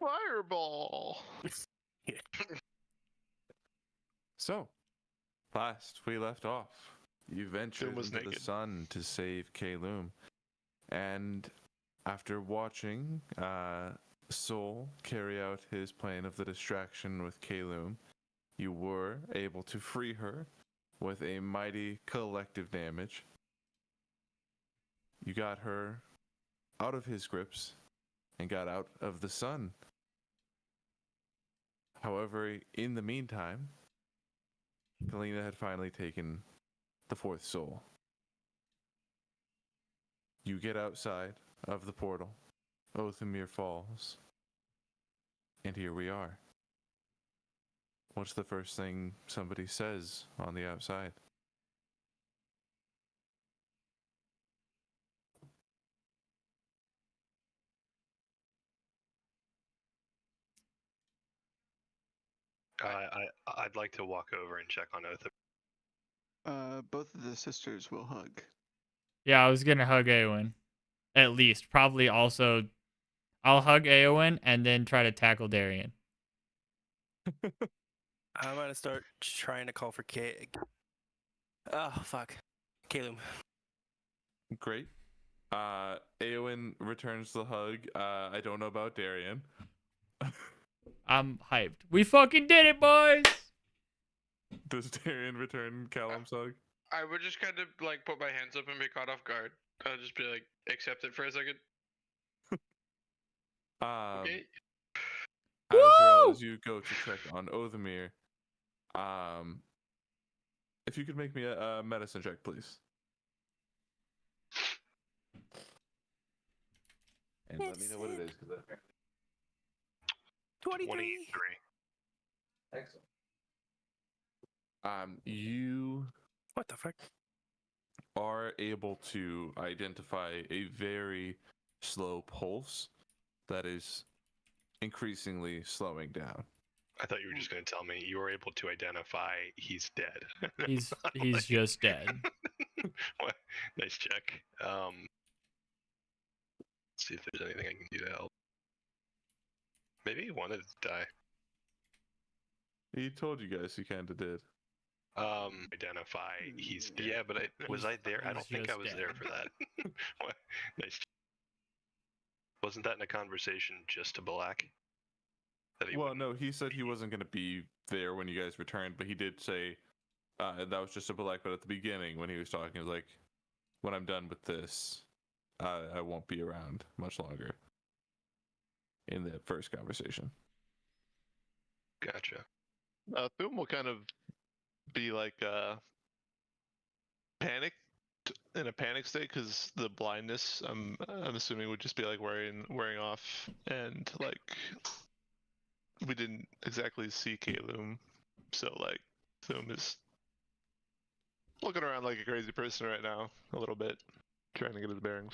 fireball. So, last we left off, you ventured was into the naked. sun to save Kaloom, and after watching Soul carry out his plan of the distraction with Kaloom, you were able to free her with a mighty collective damage. You got her out of his grips and got out of the sun. However, in the meantime, Kalina had finally taken the fourth soul. You get outside of the portal, Othamir Falls, and here we are. What's the first thing somebody says on the outside? I'd like to walk over and check on Otham. Both of the sisters will hug. Yeah, I was gonna hug Eowyn. At least. Probably also I'll hug Eowyn and then try to tackle Darian. I'm gonna start trying to call for Oh fuck. Calum. Great. Eowyn returns the hug. I don't know about Darian. I'm hyped. We fucking did it, boys! Does Darian return Callum's hug? I would just kind of like put my hands up and be caught off guard. I'll just be like, accept it for a second. Okay. Azrael, as you go to check on Othamir, if you could make me a medicine check, please. And let me know what it is. 23. Excellent. You What the fuck? are able to identify a very slow pulse that is increasingly slowing down. I thought you were just going to tell me you were able to identify he's dead. He's just dead. What? Nice check. Let's see if there's anything I can do to help. Maybe he wanted to die. He told you guys he kind of did. Identify he's dead. Yeah, but was I there? I don't He's think I just was dead. there for that. What? Nice. Wasn't that in a conversation just to Balak? That he Well, wouldn't- no, he said he wasn't going to be there when you guys returned, but he did say that was just a Balak. But at the beginning, when he was talking, he was like, "When I'm done with this, I won't be around much longer." In the first conversation. Gotcha. Boom will kind of be like panicked in a panic state because the blindness I'm assuming would just be like wearing off, and like we didn't exactly see Kaloom, so like Thum is looking around like a crazy person right now, a little bit, trying to get his bearings.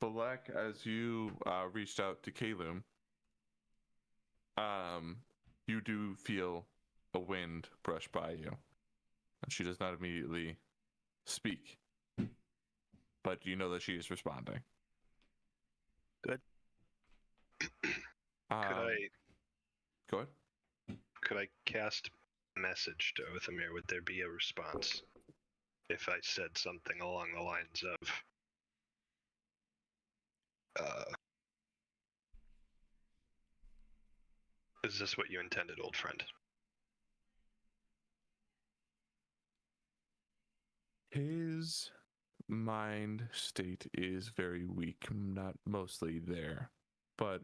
Balak, as you reached out to Kaloom, you do feel a wind brush by you. And she does not immediately speak. But you know that she is responding. Good. Could I Go ahead. could I cast message to Othamir? Would there be a response if I said something along the lines of is this what you intended, old friend? His mind state is very weak, not mostly there, but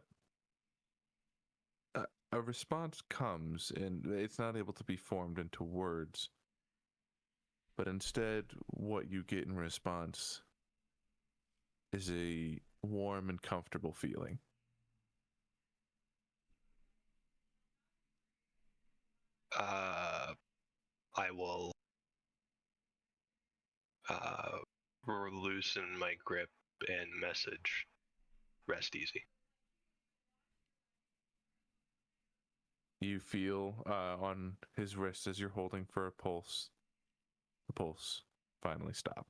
a response comes and it's not able to be formed into words. But instead, what you get in response is a warm and comfortable feeling. I will loosen my grip and message. Rest easy. You feel on his wrist as you're holding for a pulse. The pulse finally stops.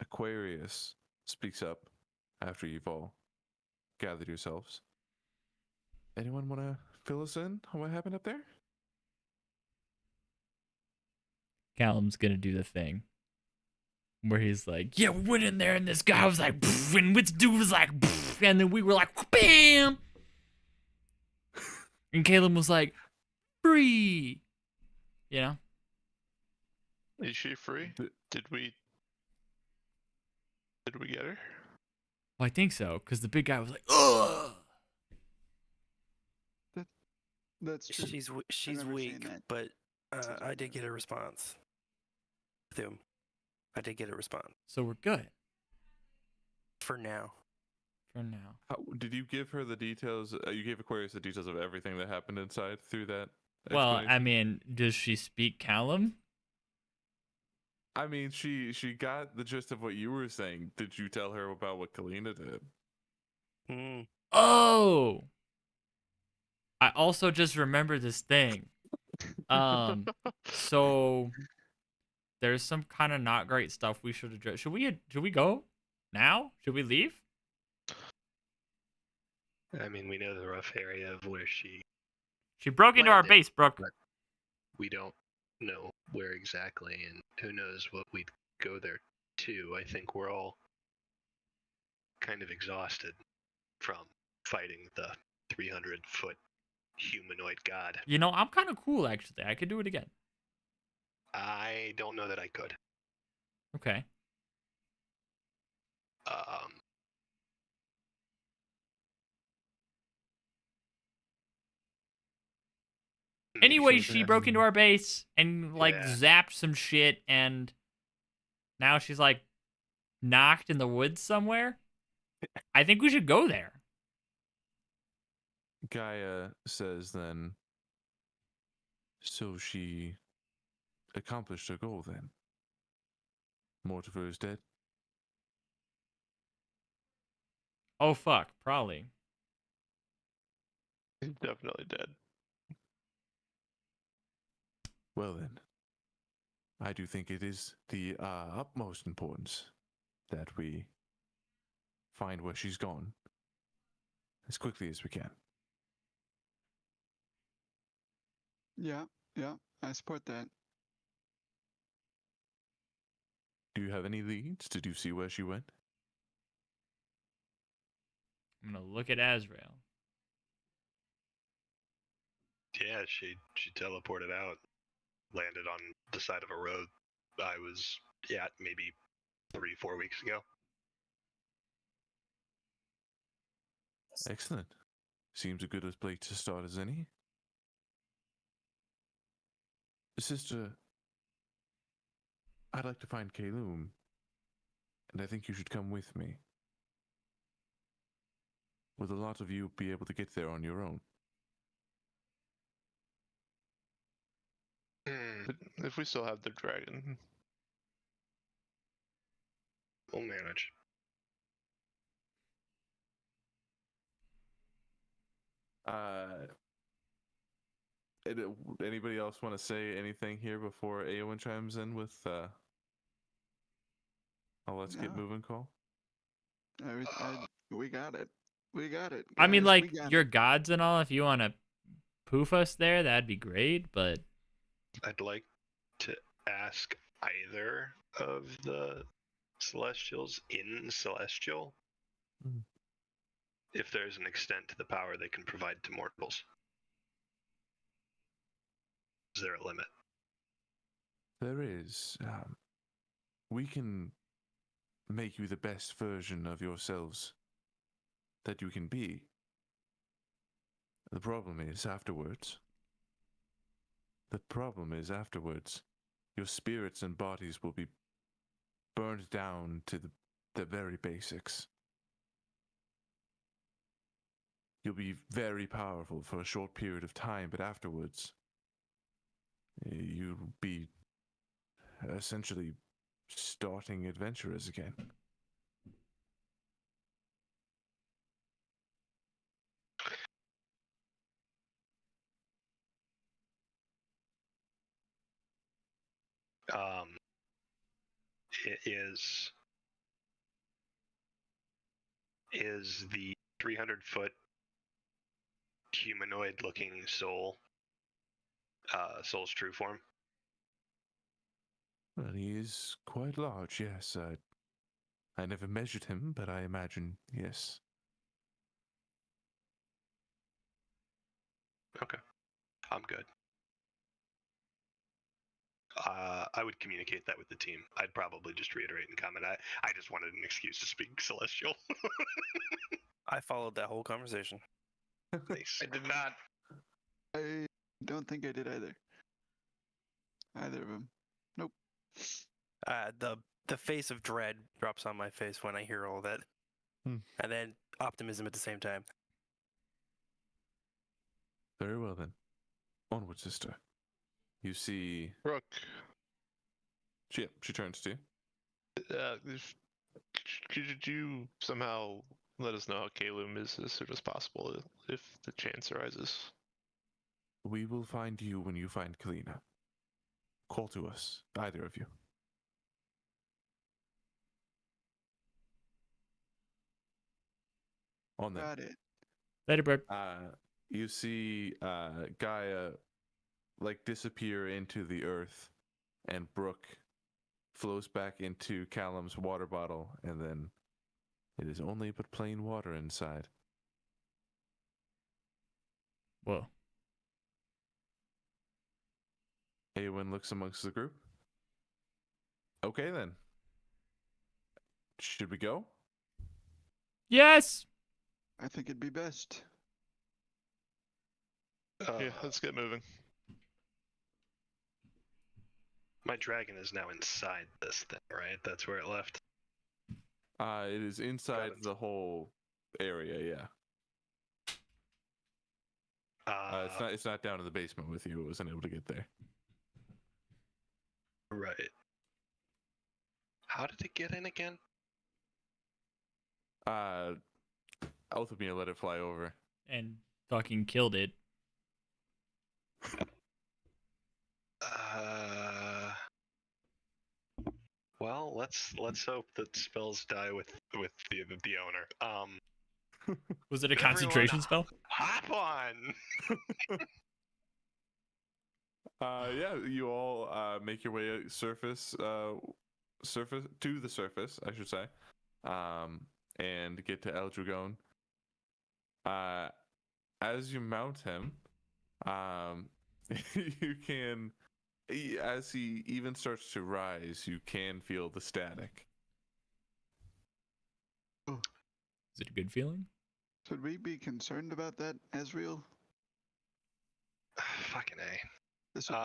Aquarius speaks up after you've all gathered yourselves. Anyone want to fill us in on what happened up there? Callum's gonna do the thing where he's like, "Yeah, we went in there, and this guy was like, pff, and this dude was like, pff, and then we were like, bam!" And Caleb was like, "Free," you know. Is she free? Th- Did we get her? Well, I think so, because the big guy was like, "Ugh." That's true. She's remember seeing weak, that. but Says I right did there. get a response. With him. I did get a response So we're good for now. for now. How, did you give her the details? You gave Aquarius the details of everything that happened inside through that. Well, I explanation? mean, does she speak Callum? I mean, she got the gist of what you were saying. Did you tell her about what Kalina did? Hmm. Oh, I also just remembered this thing. So there's some kind of not great stuff we should address. Should we go now? Should we leave? I mean, we know the rough area of where she. She broke into our Landed. base, Brooke. But we don't know where exactly, and who knows what we'd go there to. I think we're all kind of exhausted from fighting the 300-foot humanoid god. You know, I'm kind of cool actually. I could do it again. I don't know that I could. Okay. Um, maybe Anyway, should she have broke asked. into our base and like Yeah. zapped some shit, and now she's like knocked in the woods somewhere. I think we should go there. Gaia says then. So she accomplished her goal then. Mortimer is dead. Oh fuck, probably. He's definitely dead. Well then, I do think it is the utmost importance that we find where she's gone as quickly as we can. Yeah, I support that. Do you have any leads? Did you see where she went? I'm gonna look at Azrael. yeah, she teleported out, landed on the side of a road I was at maybe 3-4 weeks ago. Excellent. Seems a good a place to start as any. Sister, I'd like to find Kaloum, and I think you should come with me. Will a lot of you be able to get there on your own? But if we still have the dragon, We'll manage. Anybody else want to say anything here before Aowen chimes in with a let's get No. moving call? We got it. We got it. I mean, guys, like we got your it. gods and all. If you want to poof us there, that'd be great. But I'd like to ask either of the Celestials in Celestial Mm. if there's an extent to the power they can provide to mortals. Is there a limit? There is. We can make you the best version of yourselves that you can be. The problem is afterwards. Your spirits and bodies will be burned down to the very basics. You'll be very powerful for a short period of time, but afterwards, you'll be essentially starting adventurers again. is the 300-foot humanoid-looking soul's true form? Well, he is quite large, yes. I never measured him, but I imagine yes. Okay, I'm good. I would communicate that with the team. I'd probably just reiterate and comment. I just wanted an excuse to speak Celestial. I followed that whole conversation. Nice. I did not. I don't think I did either. Either of them. Nope. The face of dread drops on my face when I hear all that, and then optimism at the same time. Very well then. Onward, sister. You see. Brooke, She turns to you. could you somehow let us know how Kalum is as soon as possible if the chance arises? We will find you when you find Kalina. Call to us, either of you. On then. Got it. Later, bird. You see Gaia disappear into the earth, and Brooke flows back into Callum's water bottle, and then it is only but plain water inside. Whoa. Awen looks amongst the group. Okay then. Should we go? Yes. I think it'd be best. Yeah, let's get moving. My dragon is now inside this thing, right? That's where it left. It is inside the whole area, yeah. It's not down in the basement with you. It wasn't able to get there. Right. How did it get in again? Althemir let it fly over. And fucking killed it. Well, let's hope that spells die with the owner. Was it a concentration spell? Hop on. Yeah, you all make your way surface to the surface, I should say, and get to El Dragon. As you mount him, you can, as he even starts to rise, you can feel the static. Is it a good feeling? Should we be concerned about that, Ezreal? Fucking A. This would,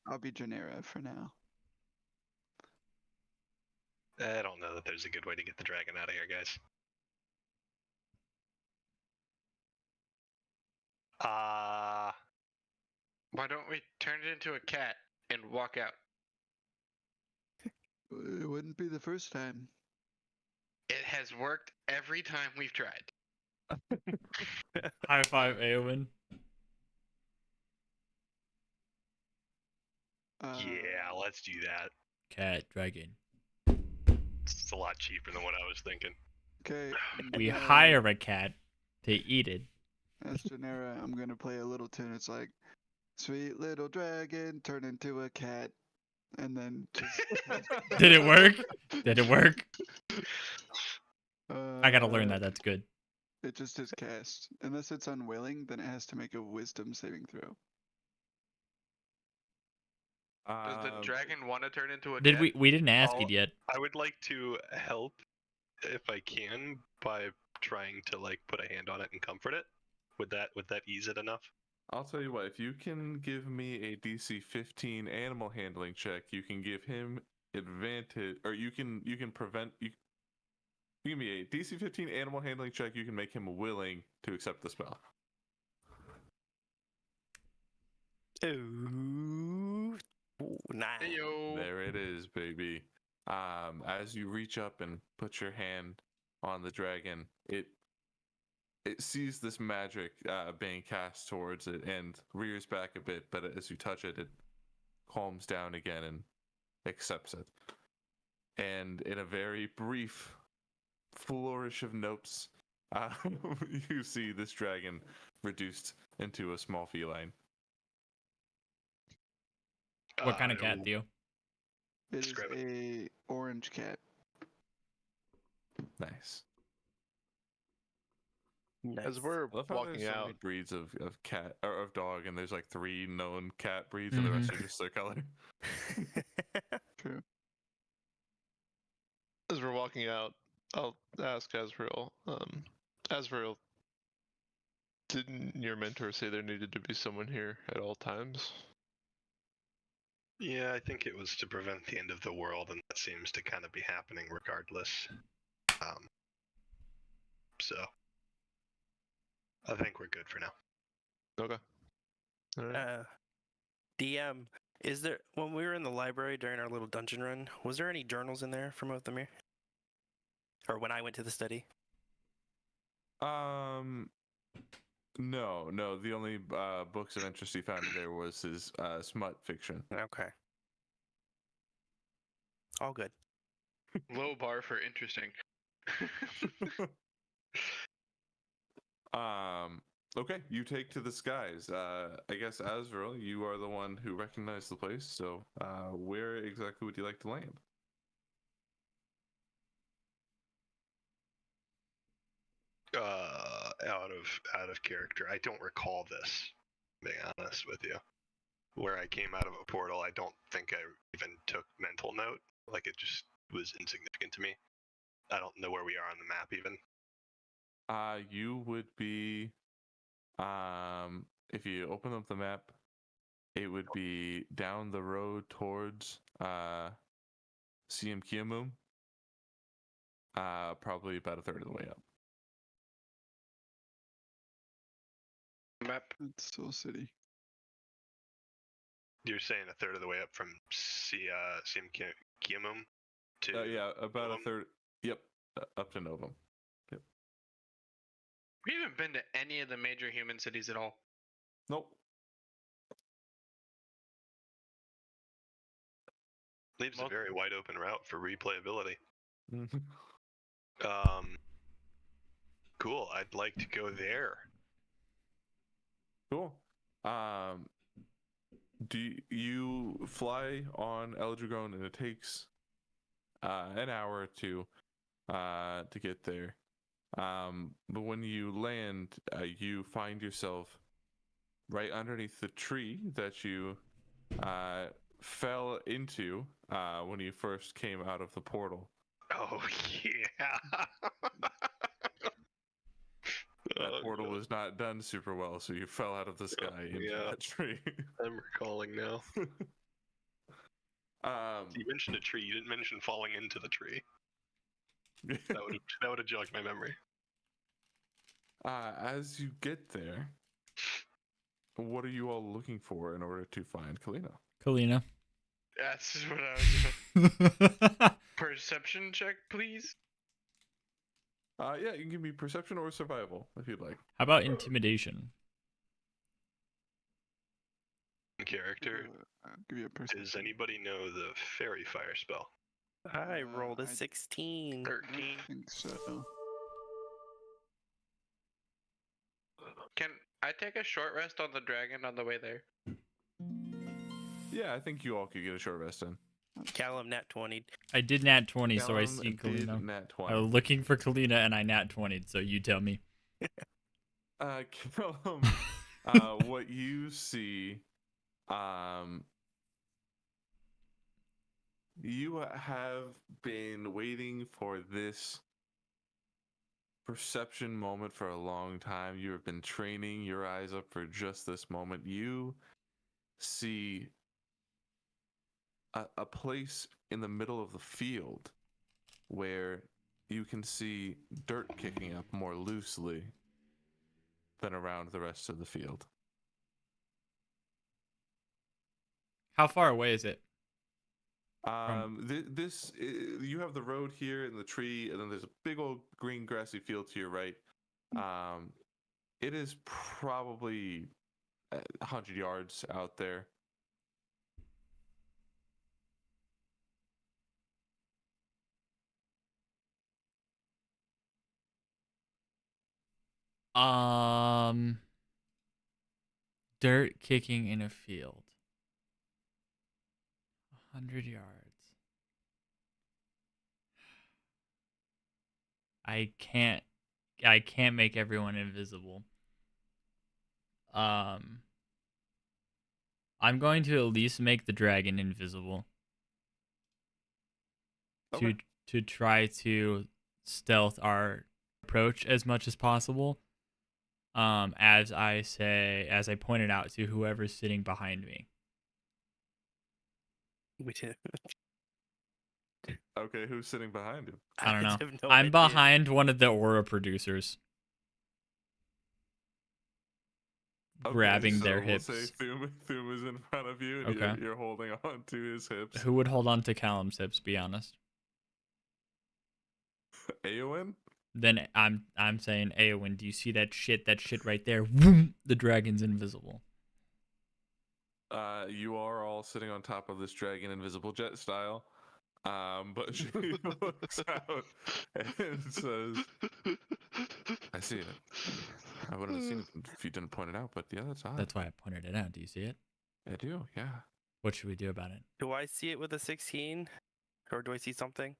I'll be Genera for now. I don't know that there's a good way to get the dragon out of here, guys. Why don't we turn it into a cat and walk out? It wouldn't be the first time. It has worked every time we've tried. High five, Aowen. Yeah, let's do that. Cat, dragon. It's a lot cheaper than what I was thinking. Okay. We hire a cat to eat it. As Genera, I'm gonna play a little tune. It's like, sweet little dragon, turn into a cat. And then just... Did it work? Did it work? I gotta learn that. That's good. It just is cast. Unless it's unwilling, then it has to make a wisdom saving throw. Does the dragon want to turn into a Did cat? we didn't ask it yet. I would like to help, if I can, by trying to put a hand on it and comfort it. Would that ease it enough? I'll tell you what, if you can give me a DC 15 animal handling check, you can give him advantage, or you can prevent, you give me a DC 15 animal handling check, you can make him willing to accept the spell. Ooh, nice. Heyo. There it is, baby. As you reach up and put your hand on the dragon, it sees this magic being cast towards it and rears back a bit, but as you touch it, it calms down again and accepts it. and in a very brief flourish of notes, you see this dragon reduced into a small feline. What kind of cat, no. Theo? It is Describe it. a orange cat. Nice. Nice. As we're I love how walking there's so many out, breeds of cat or of dog, and there's like 3 known cat breeds, and the rest are just their color. True. as we're walking out, I'll ask Azrael. Azrael, didn't your mentor say there needed to be someone here at all times? Yeah, I think it was to prevent the end of the world, and that seems to kind of be happening regardless. So I think we're good for now. Okay. All right. DM, is there when we were in the library during our little dungeon run, was there any journals in there from Othmir? Or when I went to the study? No. The only books of interest he found in there was his smut fiction. Okay. All good. Low bar for interesting. Okay, you take to the skies. I guess Azrael, you are the one who recognized the place. So, where exactly would you like to land? Out of character. I don't recall this, being honest with you. Where I came out of a portal, I don't think I even took mental note. Like, it just was insignificant to me. I don't know where we are on the map even. You would be, if you open up the map, it would be down the road towards CM Kiamum. Probably about a third of the way up. Map. It's Soul City. You're saying a third of the way up from CM Kiamum to Yeah, about Novum? a third. Yep, up to Novum. We haven't been to any of the major human cities at all. Nope. Leaves a Well- very wide open route for replayability. Mhm. Cool. I'd like to go there. Cool. Do you fly on Eldragon, and it takes an hour or two to get there. But when you land, you find yourself right underneath the tree that you fell into when you first came out of the portal. Oh yeah. That Oh, portal God. was not done super well, so you fell out of the sky into yeah. that tree. I'm recalling now. You mentioned a tree. You didn't mention falling into the tree. That would have jogged my memory. As you get there, what are you all looking for in order to find Kalina? Kalina. That's what I was. Perception check, please. Yeah, you can give me perception or survival if you'd like. How about intimidation? Character. I'll give you a perception. Does anybody know the fairy fire spell? I rolled a I 16. 13. I think so. Can I take a short rest on the dragon on the way there? Yeah, I think you all could get a short rest in. Callum nat 20. I did nat 20, so I Callum see did Kalina. nat I 20. was looking for Kalina and I nat 20, so you tell me. Callum, what you see, you have been waiting for this perception moment for a long time. You have been training your eyes up for just this moment. You see a place in the middle of the field where you can see dirt kicking up more loosely than around the rest of the field. How far away is it? You have the road here and the tree, and then there's a big old green grassy field to your right. It is probably 100 yards out there. Dirt kicking in a field. 100 yards. I can't make everyone invisible. I'm going to at least make the dragon invisible. Okay. To try to stealth our approach as much as possible. As I pointed out to whoever's sitting behind me. We did. Okay, who's sitting behind him? I don't know. have no I'm idea. behind one of the aura producers. Okay, Grabbing so their we'll hips. say Thum is in front of you, and Okay. you're holding on to his hips. Who would hold on to Callum's hips, be honest? Eowyn? Then I'm saying, Eowyn, do you see that shit right there? Vroom, the dragon's invisible. You are all sitting on top of this dragon, invisible jet style. But she looks out and says, "I see it. I wouldn't have seen it if you didn't point it out, but yeah, that's odd." That's why I pointed it out. Do you see it? I do, yeah. What should we do about it? Do I see it with a 16? Or do I see something?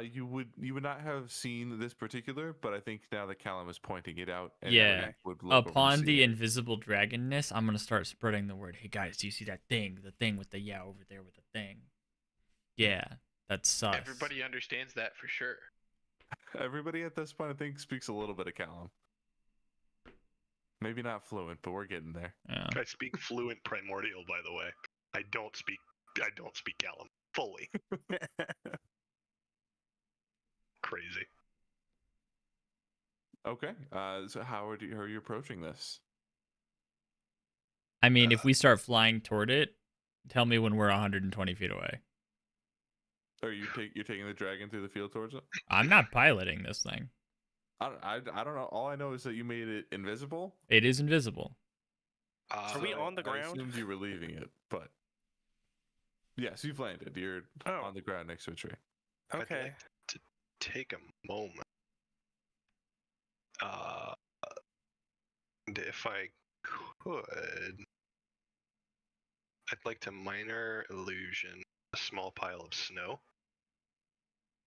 You would not have seen this particular, but I think now that Callum is pointing it out, and Yeah. everyone would look over and Upon see the it. invisible dragonness, I'm gonna start spreading the word. Hey guys, do you see that thing? The thing with the over there with the thing. Yeah, that's sus. Everybody understands that for sure. Everybody at this point, I think, speaks a little bit of Callum. Maybe not fluent, but we're getting there. Yeah. I speak fluent primordial, by the way. I don't speak Callum fully. Crazy. Okay. So how are you approaching this? I mean, if we start flying toward it, tell me when we're 120 feet away. Are you're taking the dragon through the field towards it? I'm not piloting this thing. I don't know. All I know is that you made it invisible. It is invisible. Are we on the I ground? assumed you were leaving it, but yes, you've landed. You're Oh. on the ground next to a tree. I'd Okay. like to take a moment. And if I could, I'd like to minor illusion a small pile of snow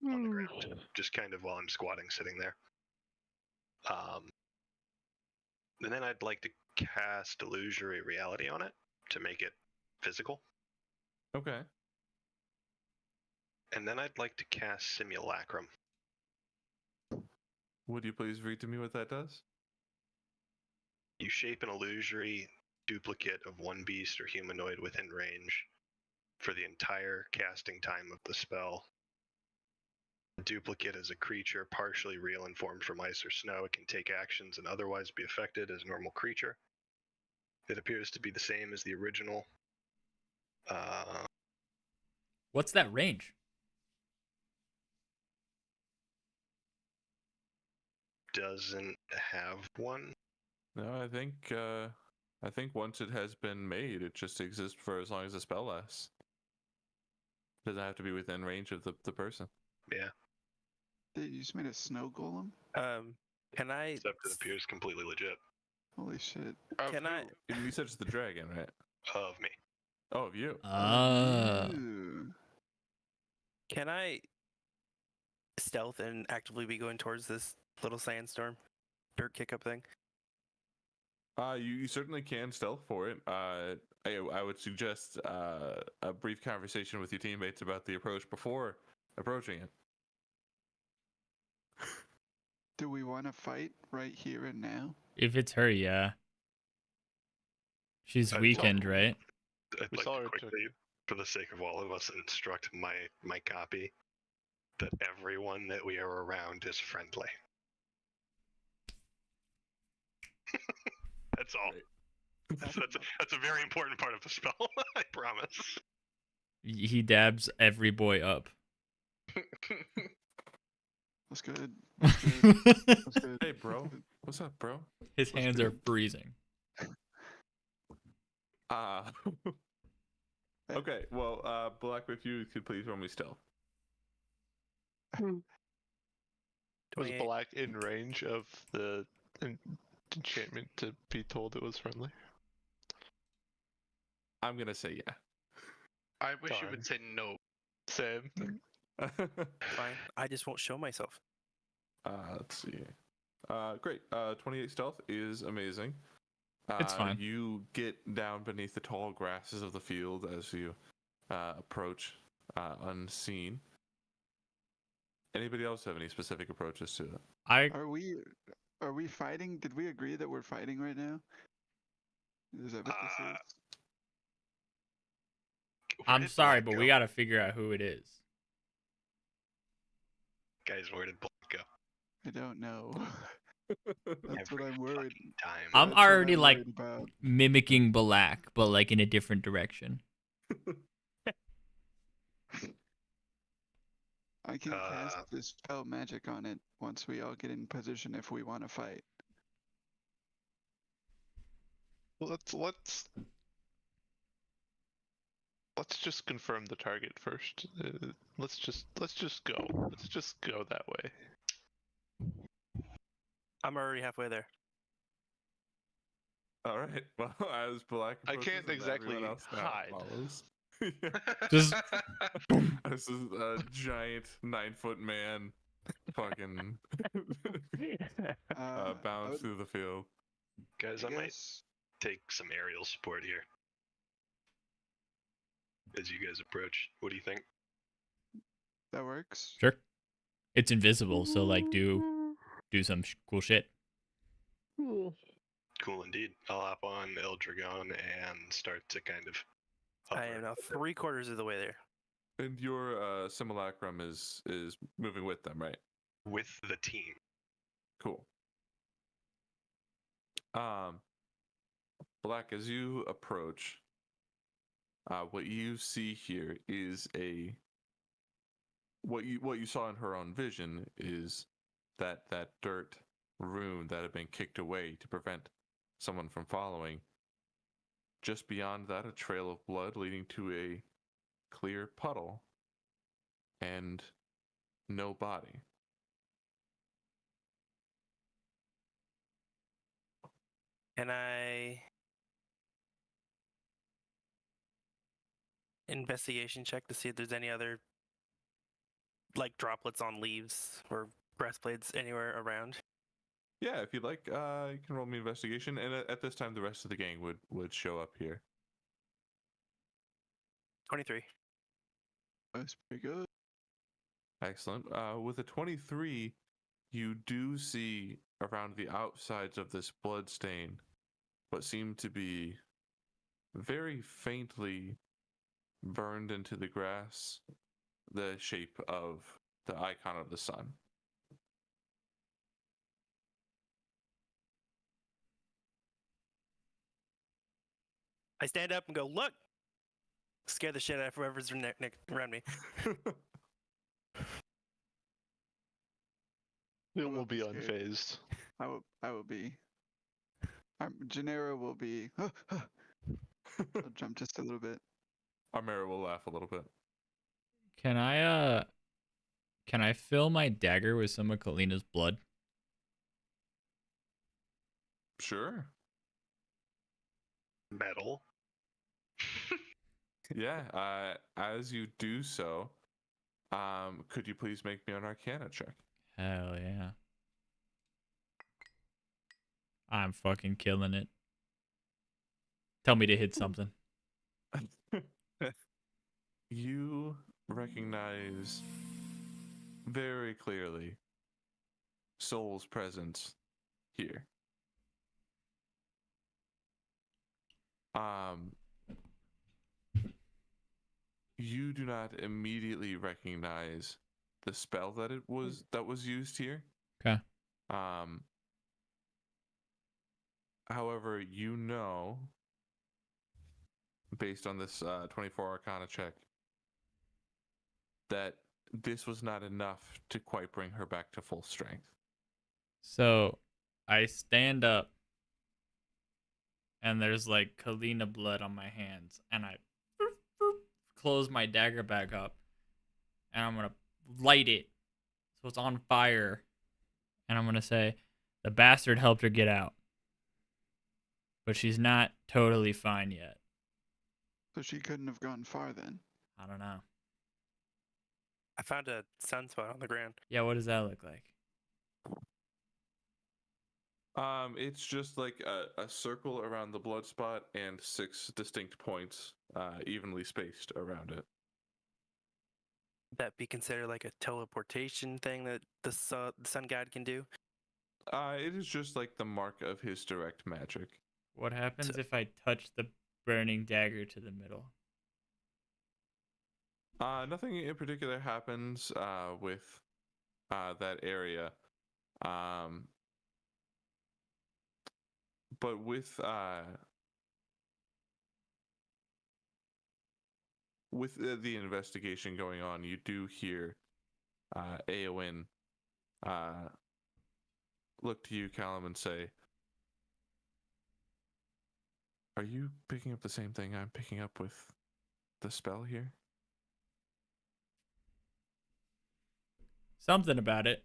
on the ground, just kind of while I'm squatting, sitting there. And then I'd like to cast illusory reality on it to make it physical. Okay. And then I'd like to cast simulacrum. Would you please read to me what that does? You shape an illusory duplicate of one beast or humanoid within range for the entire casting time of the spell. The duplicate is a creature partially real and formed from ice or snow. It can take actions and otherwise be affected as a normal creature. It appears to be the same as the original. What's that range? Doesn't have one. No, I think once it has been made, it just exists for as long as the spell lasts. Doesn't have to be within range of the person. Yeah, Dude, you just made a snow golem? Can I? except it appears completely legit. Holy shit. Can I? You said it's the dragon, right? Of me. Oh, of you. Ooh. Can I stealth and actively be going towards this little sandstorm, dirt kick up thing? You certainly can stealth for it. I would suggest a brief conversation with your teammates about the approach before approaching it. Do we want to fight right here and now? If it's her, yeah. She's I weakened, saw- right? I'd We like saw to her quickly, for the sake of all of us, instruct my copy that everyone that we are around is friendly. That's all. That's a very important part of the spell. I promise. He dabs every boy up. That's good. That's good. Hey, bro. What's up, bro? His hands are freezing. Okay, well, Black, if you could please roll me stealth. Was 28. Black in range of the enchantment to be told it was friendly? I'm gonna say yeah. I wish you Darn. would say no. Same. Fine. I just won't show myself. Let's see. Great. 28 stealth is amazing. It's fine. You get down beneath the tall grasses of the field as you approach unseen. Anybody else have any specific approaches to it? Are we fighting? Did we agree that we're fighting right now? Is that what this is? Where I'm did sorry, Black but we go? gotta figure out who it is. Guys, where did Black go? I don't know. That's what Every I'm worried. fucking time. I'm That's what already, I'm like, worried about. Mimicking Balak, but like in a different direction. I can cast Uh, Dispel Magic on it once we all get in position if we want to fight. Let's just confirm the target first. Let's just go. Let's just go that way. I'm already halfway there. All right. Well, as Black I approaches can't and exactly everyone else now hide. follows. Just This is a giant 9-foot man, fucking I bounds would- through the field. Guys, I I might guess take some aerial support here. As you guys approach, what do you think? that works. sure. It's invisible, so like do some cool shit. Cool indeed. I'll hop on El Dragon and start to kind of. I hover am now over. 3/4 of the way there. And your simulacrum is moving with them, right? With the team. Cool. Black, as you approach, what you see here is what you saw in her own vision is that dirt rune that had been kicked away to prevent someone from following. Just beyond that, a trail of blood leading to a clear puddle and no body. Can I investigation check to see if there's any other like droplets on leaves or breastplates anywhere around? Yeah, if you'd like, you can roll me investigation, and at this time, the rest of the gang would show up here. 23. That's pretty good. Excellent. With a 23, you do see around the outsides of this blood stain what seem to be very faintly burned into the grass the shape of the icon of the sun. I stand up and go, look! Scare the shit out of whoever's around me. We will will be be scared. unfazed. I will be. Gennaro will be. I'll jump just a little bit. Armera will laugh a little bit. Can I fill my dagger with some of Kalina's blood? Sure. Metal. Yeah. As you do so, could you please make me an Arcana check? Hell yeah. I'm fucking killing it. Tell me to hit something. You recognize very clearly Soul's presence here. You do not immediately recognize the spell that was used here. Okay. However, you know, based on this 24 Arcana check, that this was not enough to quite bring her back to full strength. So I stand up and there's like Kalina blood on my hands, and I close my dagger back up, and I'm gonna light it so it's on fire, and I'm gonna say, The bastard helped her get out. But she's not totally fine yet. So she couldn't have gone far then. I don't know. I found a sunspot on the ground. Yeah, what does that look like? It's just like a circle around the blood spot and 6 distinct points, evenly spaced around it. Would that be considered like a teleportation thing that the sun god can do? It is just like the mark of his direct magic. What happens if I touch the burning dagger to the middle? Nothing in particular happens with that area. But with the investigation going on, you do hear Eowyn look to you, Callum, and say, "Are you picking up the same thing I'm picking up with the spell here?" Something about it.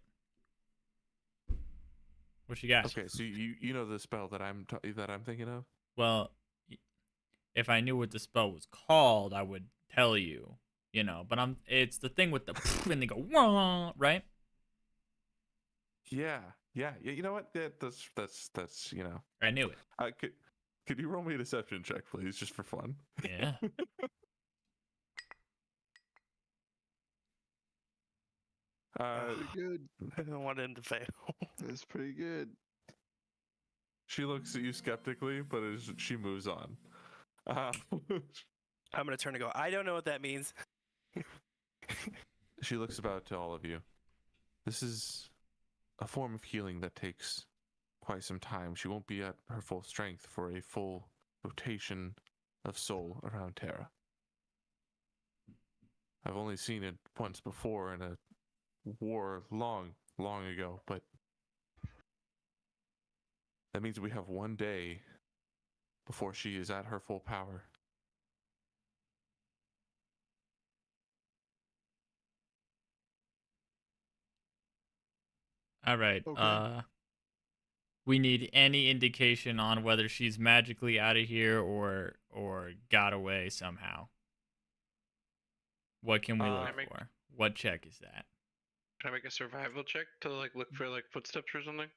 What you got? Okay, so you know the spell that I'm thinking of? Well, if I knew what the spell was called, I would tell you. You know, but it's the thing with the and they go wah, right? Yeah. You know what? That's you know. I knew it. Could you roll me a deception check, please, just for fun? Yeah. Pretty good. I don't want him to fail. That's pretty good. She looks at you skeptically, but she moves on. I'm gonna turn and go, I don't know what that means. She looks about to all of you. This is a form of healing that takes quite some time. She won't be at her full strength for a full rotation of soul around Terra. I've only seen it once before in a war long ago, but that means we have one day before she is at her full power. All right. Okay. We need any indication on whether she's magically out of here or got away somehow. What can we look for? What check is that? Can I make a survival check to like look for like footsteps or something?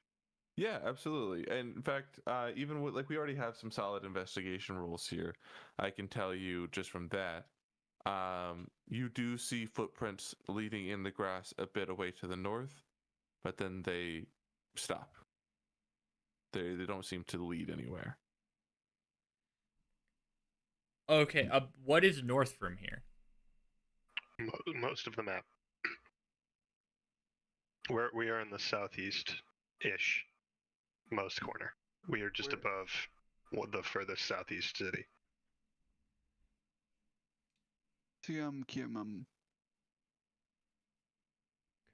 Yeah, absolutely. And in fact, even with we already have some solid investigation rules here. I can tell you just from that, you do see footprints leading in the grass a bit away to the north, but then they stop. They don't seem to lead anywhere. Okay. What is north from here? Most of the map. We are in the southeast-ish, most corner. We are just above the furthest southeast city. Kiamum.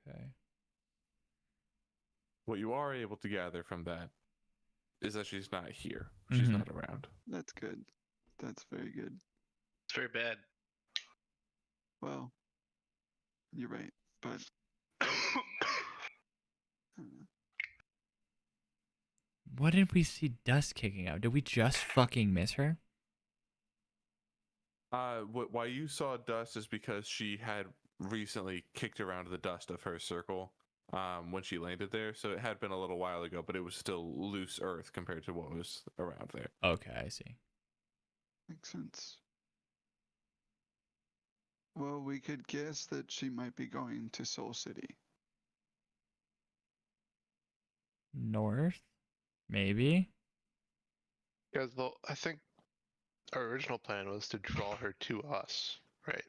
Okay. What you are able to gather from that is that she's not here. She's not around. That's good. That's very good. It's very bad. Well, you're right, but What did we see dust kicking out? Did we just fucking miss her? Why you saw dust is because she had recently kicked around the dust of her circle when she landed there. So it had been a little while ago, but it was still loose earth compared to what was around there. Okay, I see. makes sense. Well, we could guess that she might be going to Soul City. North? Maybe? Because I think our original plan was to draw her to us, right?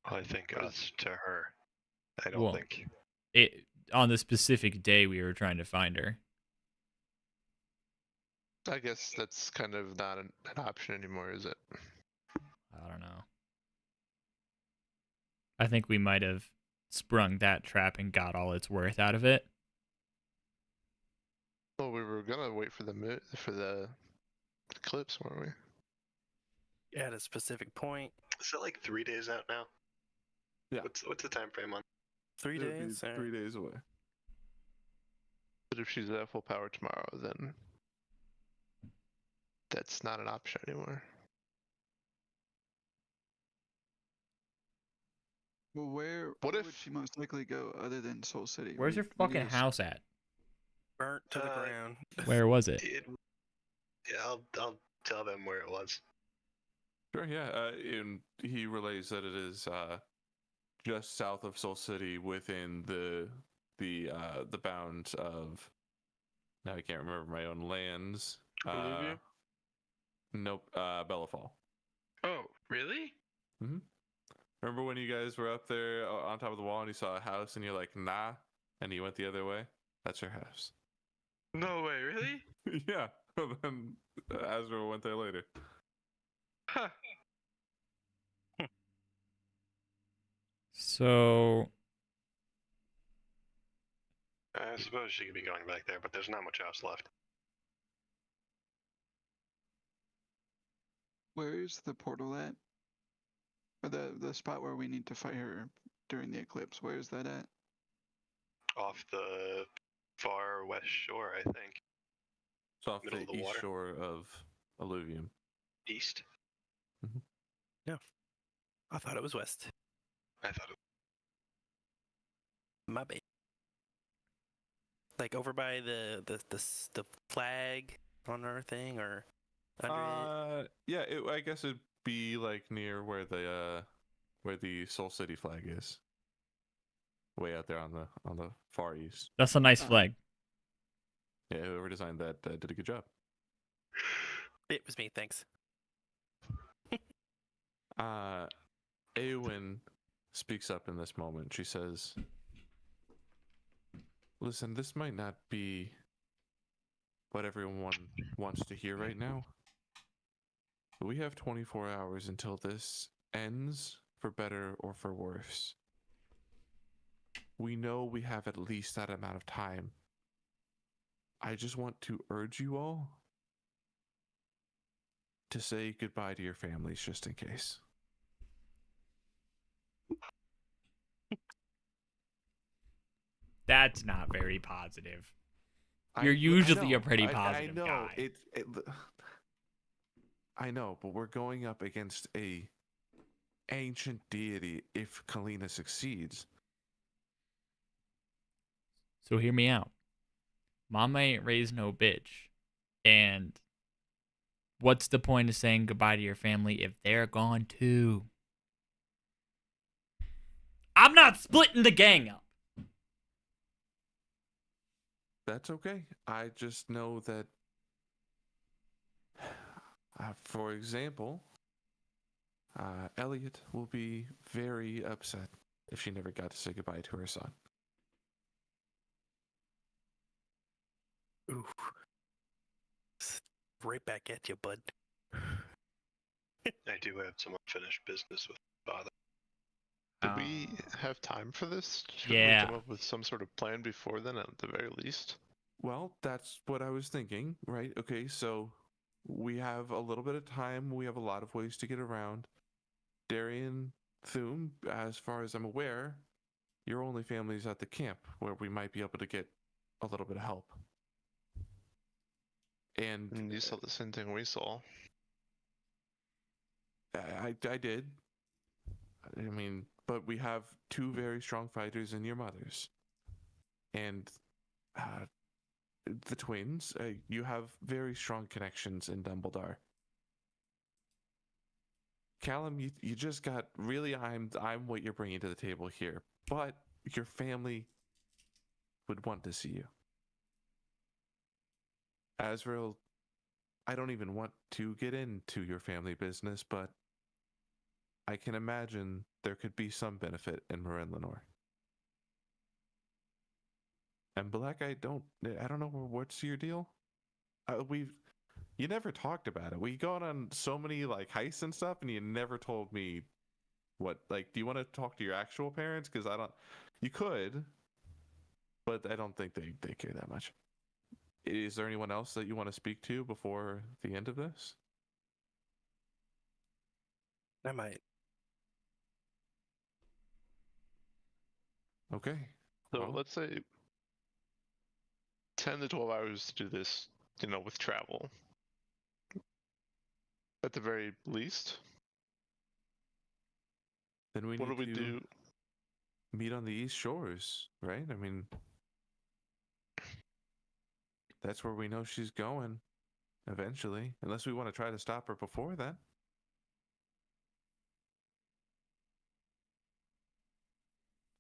I think us to her. I don't Well, think. On the specific day we were trying to find her. I guess that's kind of not an option anymore, is it? I don't know. I think we might have sprung that trap and got all it's worth out of it. Well, we were gonna wait for the eclipse, weren't we? At a specific point. Is it like 3 days out now? Yeah. What's the time frame on? 3 It would be days? 3 days away. But if she's at full power tomorrow, then that's not an option anymore. Well, where What would if- she most likely go other than Soul City? Where's your We need fucking to house at? Burnt to the Uh, ground. Where was it? Yeah, I'll tell them where it was. Sure, yeah. And he relays that it is just south of Soul City, within the bounds of. Now I can't remember my own lands. Olivia? Nope. Bellafall. Oh, really? Remember when you guys were up there on top of the wall and you saw a house and you're like, nah, and you went the other way? That's your house. No way, really? Yeah. Then Azrael went there later. Huh. So I suppose she could be going back there, but there's not much house left. Where is the portal at? Or the spot where we need to fight her during the eclipse? Where is that at? Off the far west shore, I think. It's off Middle the of the east water. shore of Alluvium. East. I thought it was west. I thought it My bad. Like over by the flag on our thing, or under it. Yeah, I guess it'd be like near where the Soul City flag is. Way out there on the far east. that's a nice flag. Yeah, whoever designed that did a good job. It was me. Thanks. Eowyn speaks up in this moment. She says, listen, this might not be what everyone wants to hear right now, but we have 24 hours until this ends, for better or for worse. We know we have at least that amount of time. I just want to urge you all to say goodbye to your families, just in case. That's not very positive. I- You're I usually know, a pretty I positive know, guy. I know, but we're going up against a ancient deity if Kalina succeeds. So hear me out. Mama ain't raised no bitch. And what's the point of saying goodbye to your family if they're gone too? I'm not splitting the gang up. That's okay. I just know that, for example, Elliot will be very upset if she never got to say goodbye to her son. Ooh. Right back at you, bud. I do have some unfinished business with father. Do we have time for this? Should Yeah. we come up with some sort of plan before then, at the very least? Well, that's what I was thinking, right? Okay, so we have a little bit of time. We have a lot of ways to get around. Darian, Thum, as far as I'm aware, your only family's at the camp, where we might be able to get a little bit of help. And And you saw the same thing we saw. I did. I mean, but we have two very strong fighters in your mothers. And the twins, you have very strong connections in Dumbledore. Callum, you just got really, I'm what you're bringing to the table here, but your family would want to see you. Azrael, I don't even want to get into your family business, but I can imagine there could be some benefit in Marin Lenore. And Black, I don't know what's your deal. You never talked about it. We gone on so many like heists and stuff, and you never told me what. Like, do you want to talk to your actual parents? Because I don't. You could, but I don't think they care that much. Is there anyone else that you want to speak to before the end of this? I might. Okay. So Well, let's say 10 to 12 hours to do this, with travel. At the very least. Then we What do need we to do? meet on the East Shores, right? I mean, that's where we know she's going eventually, unless we want to try to stop her before that.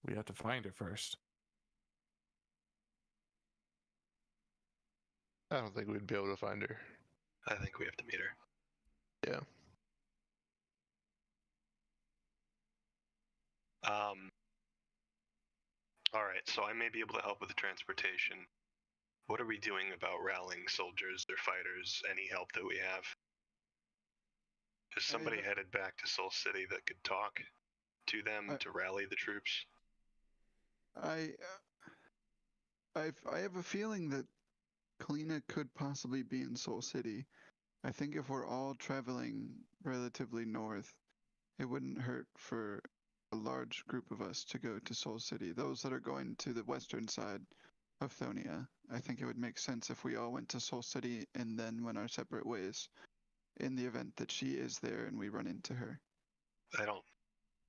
We have to find her first. I don't think we'd be able to find her. I think we have to meet her. Yeah. All right, so I may be able to help with the transportation. What are we doing about rallying soldiers or fighters? Any help that we have? Is somebody headed back to Soul City that could talk to them to rally the troops? I have a feeling that Kalina could possibly be in Soul City. I think if we're all traveling relatively north, it wouldn't hurt for a large group of us to go to Soul City. Those that are going to the western side of Thonia, I think it would make sense if we all went to Soul City and then went our separate ways in the event that she is there and we run into her. I don't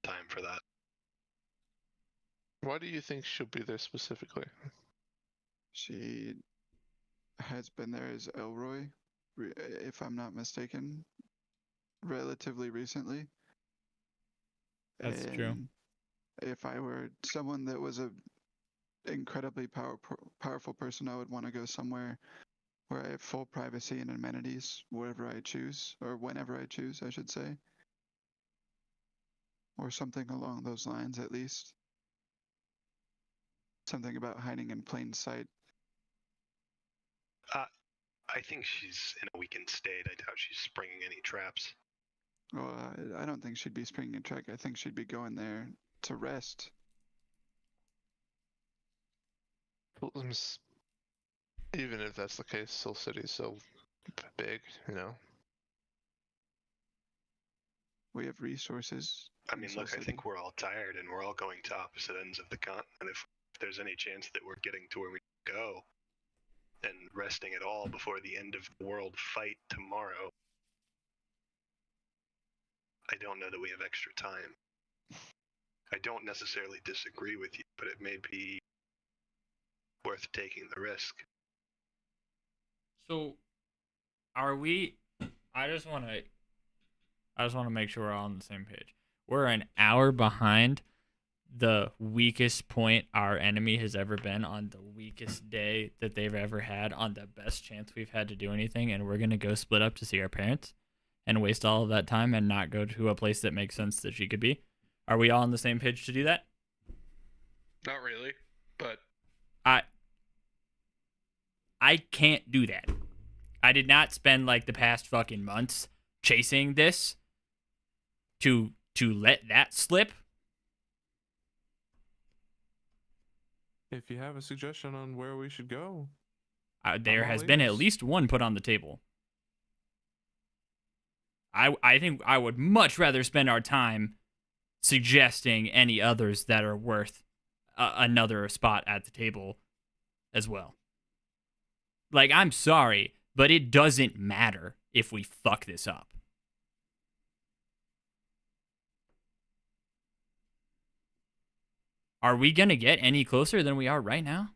have time for that. Why do you think she'll be there specifically? She has been there as Elroy, if I'm not mistaken, relatively recently. That's true. And if I were someone that was a incredibly powerful person, I would want to go somewhere where I have full privacy and amenities wherever I choose, or whenever I choose, I should say. Or something along those lines, at least. Something about hiding in plain sight. I think she's in a weakened state. I doubt she's springing any traps. Well, I don't think she'd be springing a trek. I think she'd be going there to rest. Even if that's the case, Soul City's so big, We have resources. I mean, look, I think we're all tired and we're all going to opposite ends of the continent. If there's any chance that we're getting to where we go and resting at all before the end of the world fight tomorrow, I don't know that we have extra time. I don't necessarily disagree with you, but it may be worth taking the risk. So, are we? I just want to make sure we're all on the same page. We're an hour behind the weakest point our enemy has ever been on the weakest day that they've ever had on the best chance we've had to do anything, and we're gonna go split up to see our parents and waste all of that time and not go to a place that makes sense that she could be. Are we all on the same page to do that? Not really, but I can't do that. I did not spend like the past fucking months chasing this to let that slip. If you have a suggestion on where we should go, There has been at least one put on the table. I think I would much rather spend our time suggesting any others that are worth another spot at the table as well. Like, I'm sorry, but it doesn't matter if we fuck this up. Are we going to get any closer than we are right now?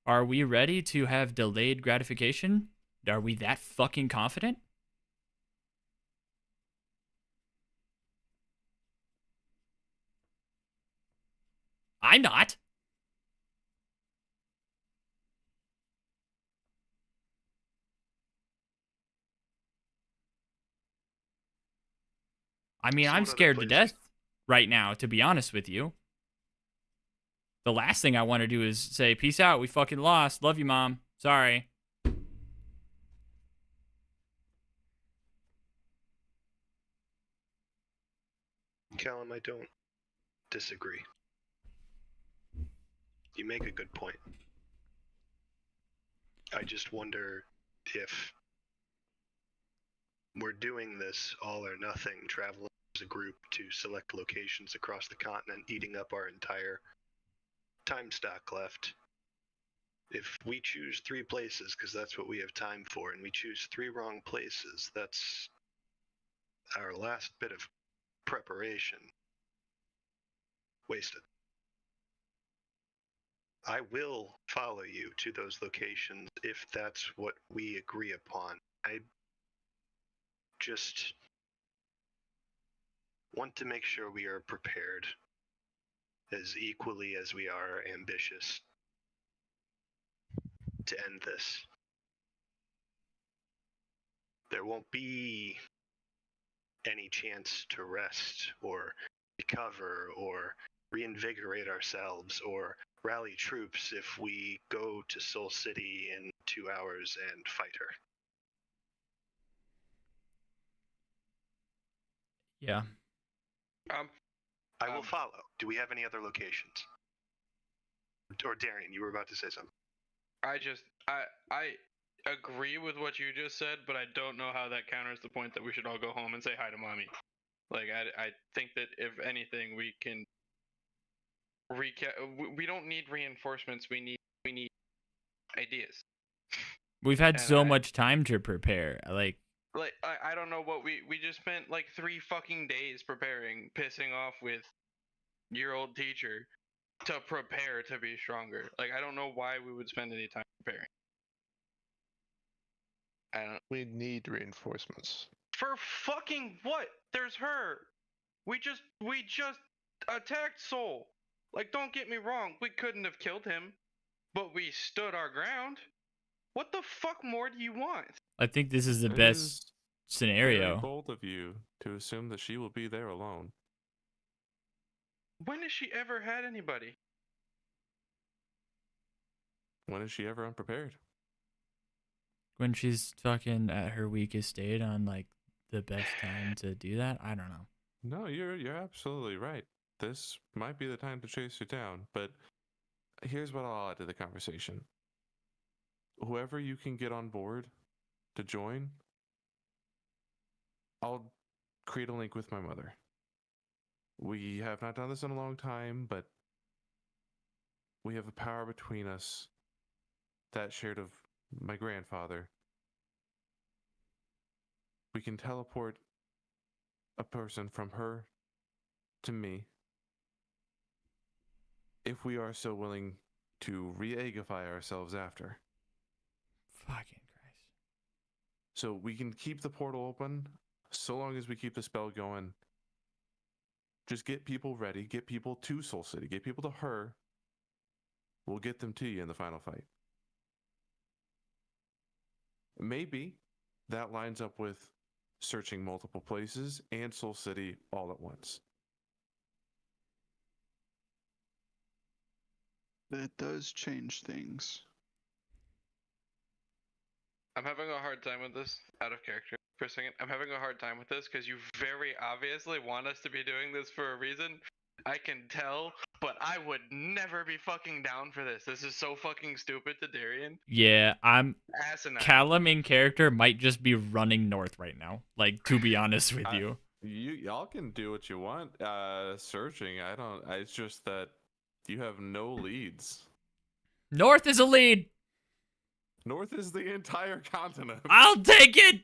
Are we ready to have delayed gratification? Are we that fucking confident? I'm not. I mean, So I'm what other scared to places- death right now, to be honest with you. The last thing I want to do is say, peace out, we fucking lost. Love you, Mom. Sorry. Callum, I don't disagree. You make a good point. I just wonder if we're doing this all or nothing, traveling as a group to select locations across the continent, eating up our entire time stock left. if we choose 3 places, because that's what we have time for, and we choose 3 wrong places, that's our last bit of preparation wasted. I will follow you to those locations if that's what we agree upon. I just want to make sure we are prepared as equally as we are ambitious to end this. There won't be any chance to rest or recover or reinvigorate ourselves or rally troops if we go to Soul City in 2 hours and fight her. Yeah. I will follow. Do we have any other locations? Or Darian, you were about to say something. I agree with what you just said, but I don't know how that counters the point that we should all go home and say hi to mommy. Like, I think that if anything, we can we don't need reinforcements. We need ideas. We've had And so much time to prepare. Like, I don't know what we just spent like 3 fucking days preparing, pissing off with your old teacher to prepare to be stronger. Like, I don't know why we would spend any time preparing. I don't. We need reinforcements. For fucking what? There's her. We just attacked Soul. Like, don't get me wrong, we couldn't have killed him, but we stood our ground. What the fuck more do you want? I think this is the It best is scenario. Very bold of you to assume that she will be there alone. When has she ever had anybody? When is she ever unprepared? When she's fucking at her weakest state on like the best time to do that, I don't know. No, you're absolutely right. This might be the time to chase her down, but here's what I'll add to the conversation. Whoever you can get on board to join, I'll create a link with my mother. We have not done this in a long time, but we have a power between us that shared of my grandfather. We can teleport a person from her to me if we are so willing to re-agify ourselves after. Fucking Christ. So we can keep the portal open so long as we keep the spell going. Just get people ready, get people to Soul City, get people to her. We'll get them to you in the final fight. Maybe that lines up with searching multiple places and Soul City all at once. That does change things. I'm having a hard time with this, out of character for a second. I'm having a hard time with this because you very obviously want us to be doing this for a reason. I can tell, but I would never be fucking down for this. This is so fucking stupid to Darian. Yeah, I'm Asinine. Callum in character might just be running north right now. Like, to be honest with you. Y'all can do what you want. Searching, it's just that you have no leads. North is a lead. North is the entire continent. I'll take it.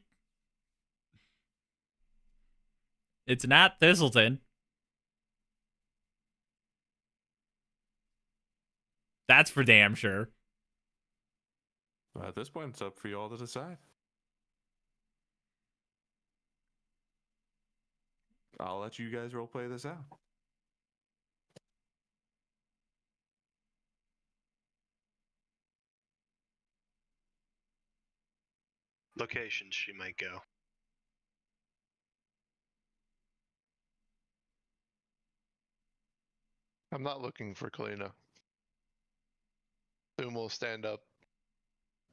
It's not Thistleton. That's for damn sure. At this point, it's up for you all to decide. I'll let you guys roleplay this out. Locations she might go. I'm not looking for Kalina. Boom will stand up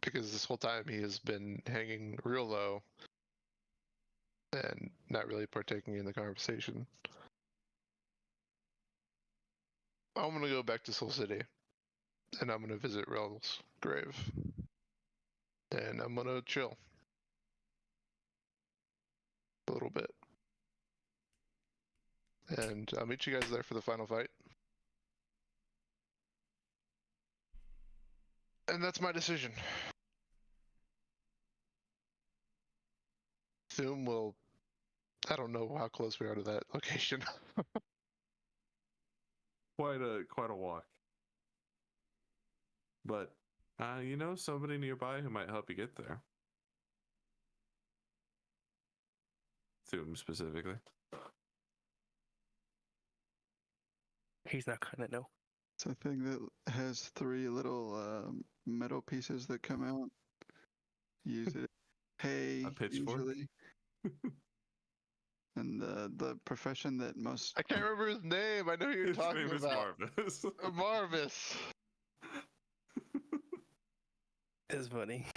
because this whole time he has been hanging real low and not really partaking in the conversation. I'm gonna go back to Soul City and I'm gonna visit Rel's grave and I'm gonna chill a little bit. And I'll meet you guys there for the final fight. And that's my decision. Zoom will. I don't know how close we are to that location. Quite a walk. But you know somebody nearby who might help you get there. Zoom specifically. He's not gonna know. It's a thing that has 3 little metal pieces that come out. Use it. Hay, A pitchfork? usually. And the profession that most I can't remember his name. I know who you're His talking name is about. Marvis. Marvis. It's funny.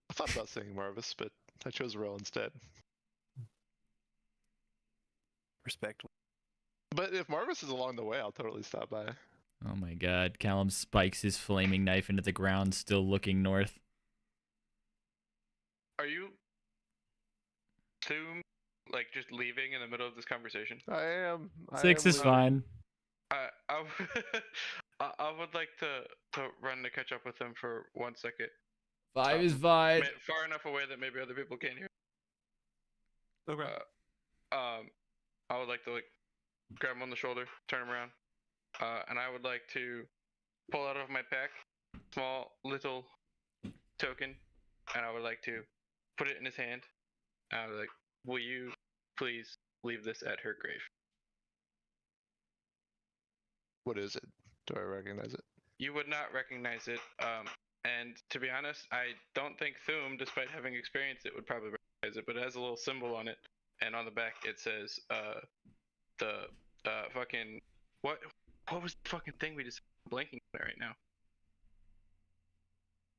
I thought about saying Marvis, but I chose Ro instead. Respect. But if Marvis is along the way, I'll totally stop by. Oh my god. Callum spikes his flaming knife into the ground, still looking north. Are you Zoom like just leaving in the middle of this conversation? I am. 6 is fine. I would like to run to catch up with him for 1 second. 5 is fine. Far enough away that maybe other people can't hear. Okay. I would like to grab him on the shoulder, turn him around, and I would like to pull out of my pack small little token, and I would like to put it in his hand. And I was like, "Will you please leave this at her grave?" What is it? Do I recognize it? You would not recognize it. And to be honest, I don't think Thum, despite having experienced it, would probably recognize it. But it has a little symbol on it, and on the back it says the fucking what was the fucking thing we just blanking on it right now?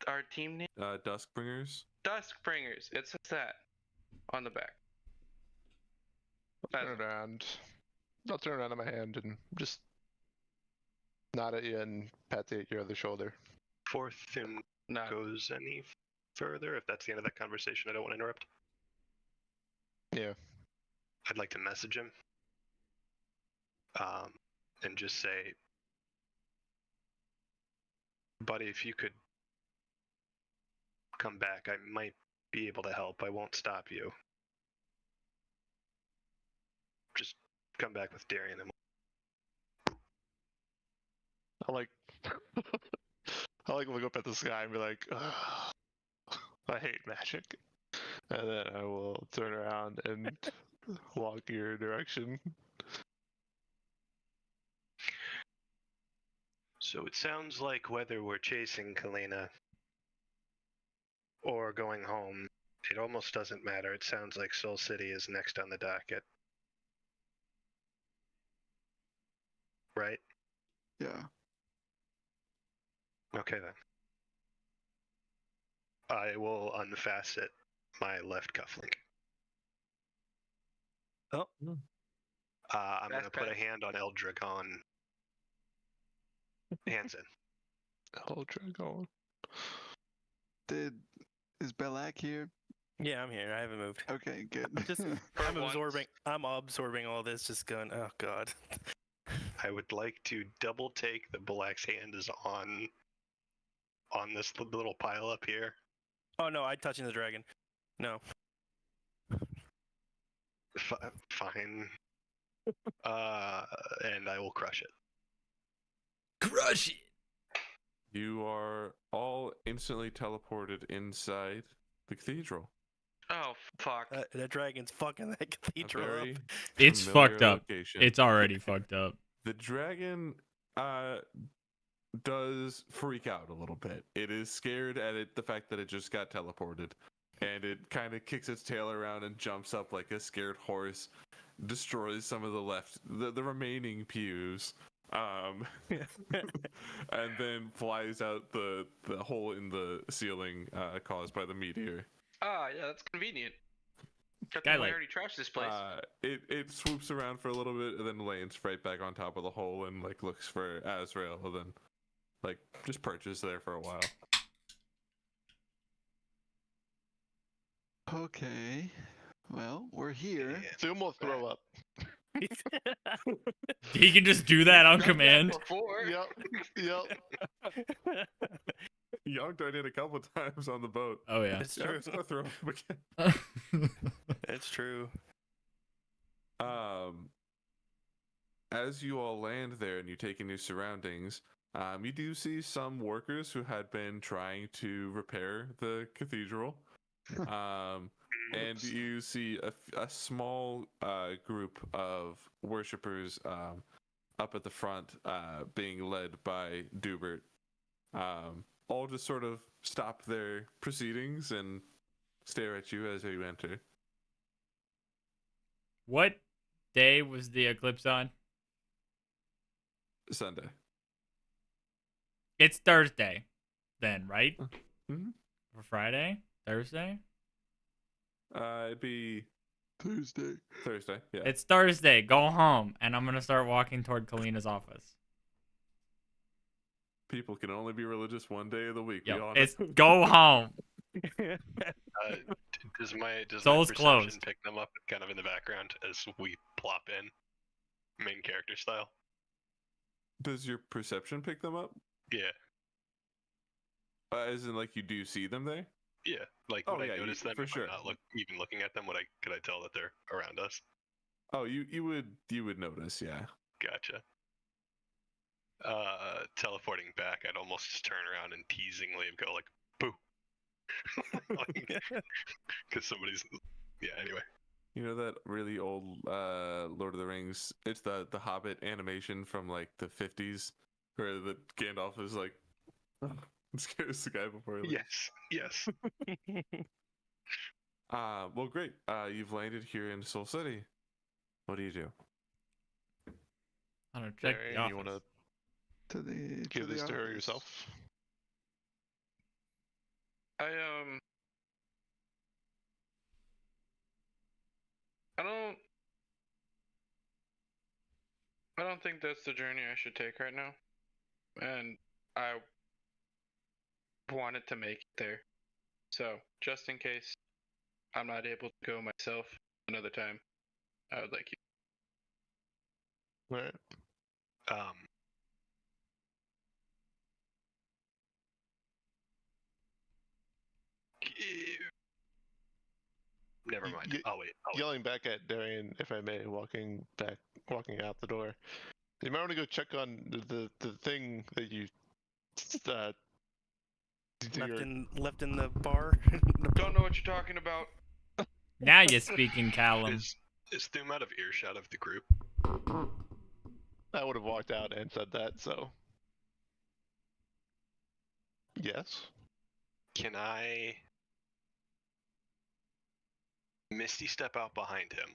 Our team name? Duskbringers. Duskbringers. It says that on the back. I'll turn around. I'll turn around in my hand and just nod at you and pat your other shoulder. Before Thum No. goes any further, if that's the end of that conversation, I don't want to interrupt. Yeah. I'd like to message him. And just say, buddy, if you could come back, I might be able to help. I won't stop you. Just come back with Darian and I look up at the sky and be like, "Ugh, I hate magic." And then I will turn around and walk your direction. So it sounds like whether we're chasing Kalina or going home, it almost doesn't matter. It sounds like Soul City is next on the docket. Right? yeah. Okay then. I will unfasten my left cufflink. Oh. I'm going to Fast put a pass. hand on Eldragon. Hands in. Oh, Dragon. Is Belak here? Yeah, I'm here. I haven't moved. Okay, good. I'm once. absorbing all this, just going, oh god. I would like to double take that Black's hand is on this little pile up here. Oh no, I'm touching the dragon. No. Fine. And I will crush it. Crush it. You are all instantly teleported inside the cathedral. Oh fuck. That dragon's fucking that A cathedral very up. It's familiar fucked up. location. It's already fucked up. The dragon does freak out a little bit. It is scared at the fact that it just got teleported. And it kind of kicks its tail around and jumps up like a scared horse, destroys some of the remaining pews, and then flies out the hole in the ceiling caused by the meteor. Ah, yeah, that's convenient. Got Guy, the like- already trashed this place. It swoops around for a little bit and then lands right back on top of the hole and looks for Azrael and then just perches there for a while. Okay. Well, we're here. Yeah. Zoom will throw up. He can just do that on Done that command. Before. Yep. Young died in a couple times on the boat. Oh yeah. It's Yeah, true. it's gonna throw him again. It's true. As you all land there and you take in your surroundings, you do see some workers who had been trying to repair the cathedral. And you see a small group of worshippers up at the front, being led by Dubert. All just sort of stop their proceedings and stare at you as you enter. What day was the eclipse on? Sunday. It's Thursday, then, right? Mhm. For Friday, Thursday. It'd be Thursday. Thursday. Yeah. It's Thursday. Go home, and I'm gonna start walking toward Kalina's office. People can only be religious one day of the week. Yo, we all it's know. go home. Does my Soul's perception closed. pick them up kind of in the background as we plop in, main character style? Does your perception pick them up? Yeah, As in, like, you do see them there? yeah. Like Oh, would yeah, I notice them for if sure. I'm not even looking at them? Could I tell that they're around us? Oh, you would notice, yeah. Gotcha. Teleporting back, I'd almost just turn around and teasingly go like, "Boo," because somebody's. Yeah. Anyway. You know that really old Lord of the Rings? It's the Hobbit animation from like the 50s, where the Gandalf is like, scares the guy before he leaves. Yes. Well, great. You've landed here in Soul City. What do you do? I'm gonna check the Darian, office. you want to To the give this to her office. yourself? I don't think that's the journey I should take right now. And I wanted to make it there. So, just in case I'm not able to go myself another time, I would like you. Alright. Never Y- mind. y- I'll wait. Yelling back at Darian, if I may, walking out the door. You might want to go check on the thing that you Left in the bar. Don't know what you're talking about. Now you're speaking, Callum. Is Thum out of earshot of the group? I would have walked out and said that, so yes. Can I Misty step out behind him?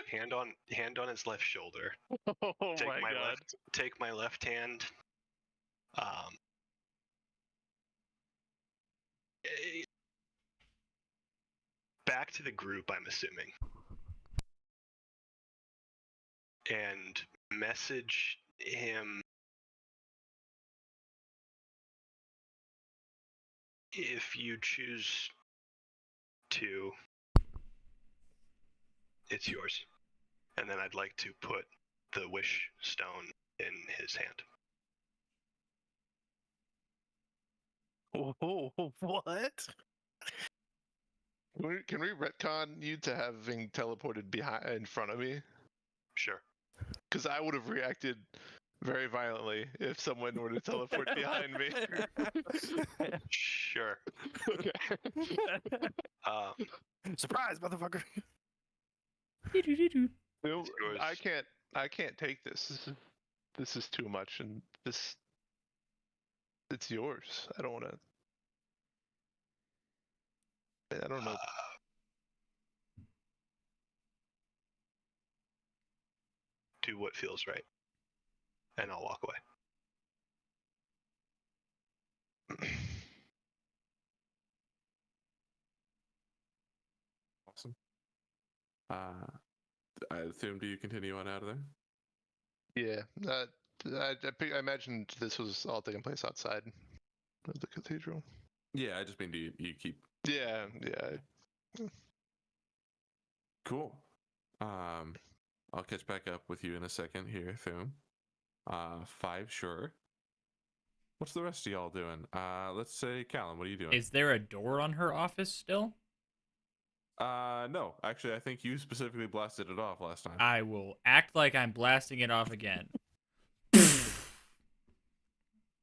hand on his left shoulder. Oh Take my left hand. Back to the group, I'm assuming. And message him if you choose to, it's yours. And then I'd like to put the wish stone in his hand. Oh, what? Can we retcon you to having teleported in front of me? Sure. Because I would have reacted very violently if someone were to teleport behind me. Sure. Okay. Surprise, motherfucker! No, I can't take this. This is too much, and it's yours. I don't want to. I don't know. Do what feels right, and I'll walk away. Awesome. I assume, do you continue on out of there? Yeah, I imagined this was all taking place outside of the cathedral. Yeah, I just mean, do you keep... Yeah. Cool. I'll catch back up with you in a second here, Thum. 5, sure. What's the rest of y'all doing? Let's say, Callum, what are you doing? Is there a door on her office still? No. Actually, I think you specifically blasted it off last time. I will act like I'm blasting it off again.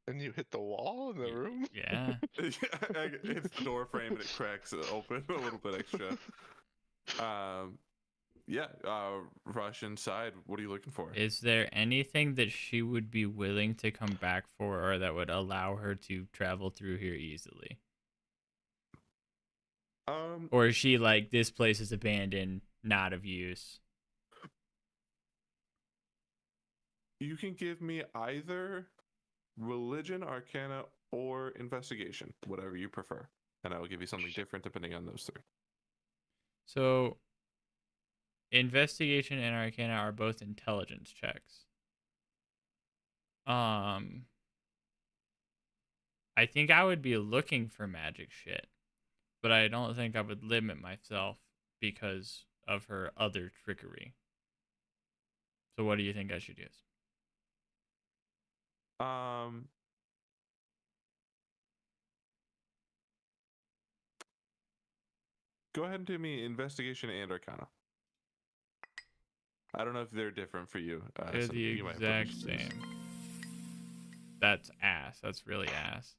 And you hit the wall in the room? Yeah. It's the door frame and it cracks open a little bit extra. Rush inside. What are you looking for? Is there anything that she would be willing to come back for, or that would allow her to travel through here easily? Or is she like, this place is abandoned, not of use? You can give me either religion, arcana, or investigation, whatever you prefer. And I will give you something different depending on those three. So, investigation and arcana are both intelligence checks. I think I would be looking for magic shit, but I don't think I would limit myself because of her other trickery. So what do you think I should use? Go ahead and do me investigation and arcana. I don't know if they're different for you. They're some- the you might have exact different- same. That's ass. That's really ass.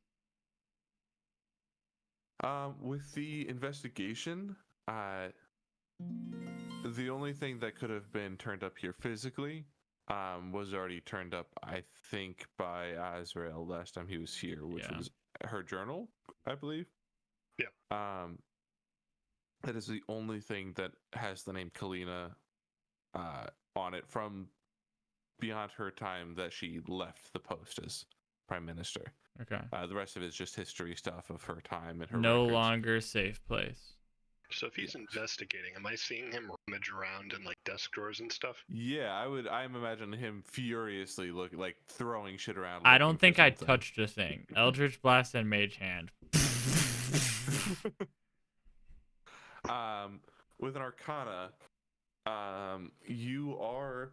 With the investigation, the only thing that could have been turned up here physically was already turned up, I think, by Azrael last time he was here, which Yeah. was her journal, I believe. Yeah. That is the only thing that has the name Kalina on it from beyond her time that she left the post as prime minister. Okay. The rest of it is just history stuff of her time and her No records. longer safe place. So if he's investigating, am I seeing him rummage around in like desk drawers and stuff? Yeah, I'm imagining him furiously throwing shit around. I looking don't for think I something. touched a thing. Eldritch Blast and Mage Hand. With an Arcana, you are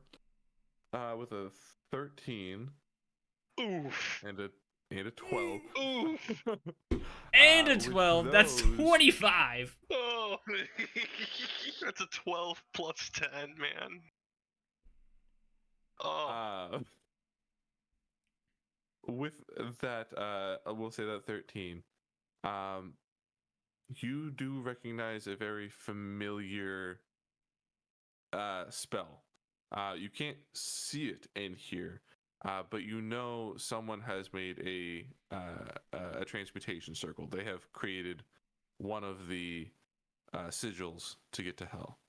with a 13 Oof. and a 12. Oof. And a with 12. That's those- 25. Oh, that's a 12 plus 10, man. Oh, With that, I will say that 13. You do recognize a very familiar spell. You can't see it in here, but you know someone has made a transmutation circle. They have created one of the sigils to get to hell.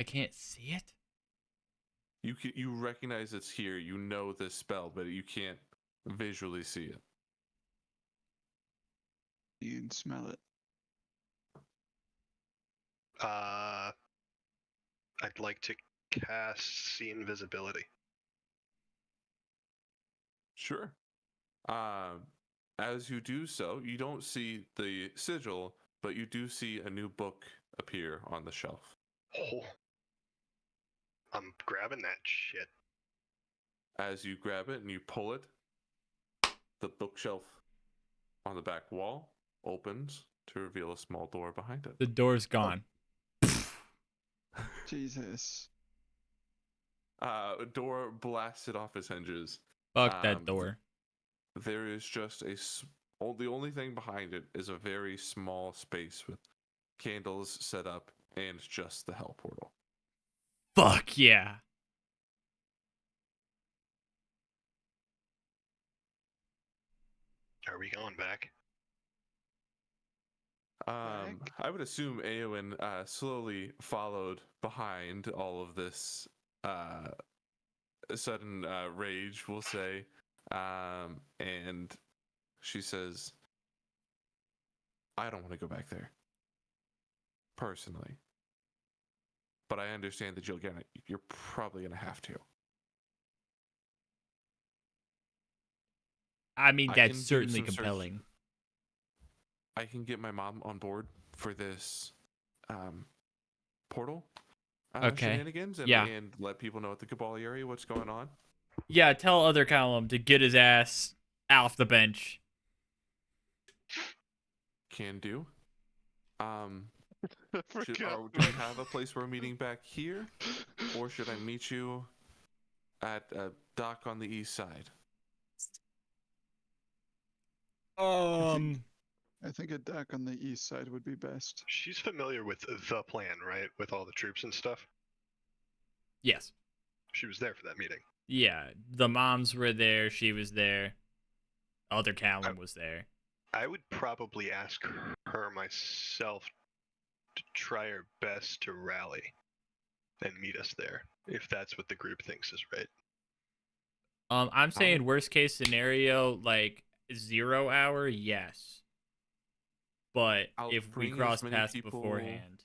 I can't see it? You recognize it's here. You know this spell, but you can't visually see it. You can smell it. I'd like to cast See Invisibility. Sure. As you do so, you don't see the sigil, but you do see a new book appear on the shelf. Oh, I'm grabbing that shit. As you grab it and you pull it, the bookshelf on the back wall opens to reveal a small door behind it. The door's gone. Jesus. A door blasted off its hinges. Fuck that door. There is just the only thing behind it is a very small space with candles set up and just the hell portal. Fuck yeah. Are we going back? I would assume Eowyn slowly followed behind all of this sudden rage, we'll say, and she says, I don't want to go back there, personally. But I understand that you're probably going to have to. I mean, I can that's do certainly some search. compelling. I can get my mom on board for this portal Okay. shenanigans and, Yeah. and let people know at the Cabal area what's going on. Yeah, tell other Callum to get his ass off the bench. Can do. I forgot. Do we have a place we're meeting back here, or should I meet you at a dock on the east side? I think a dock on the east side would be best. She's familiar with the plan, right? With all the troops and stuff. Yes. She was there for that meeting. Yeah, the moms were there. She was there. Other Callum was there. I would probably ask her myself to try her best to rally and meet us there, if that's what the group thinks is right. I'm saying worst case scenario, like 0 hour, yes. But I'll if we bring as cross many paths people- beforehand,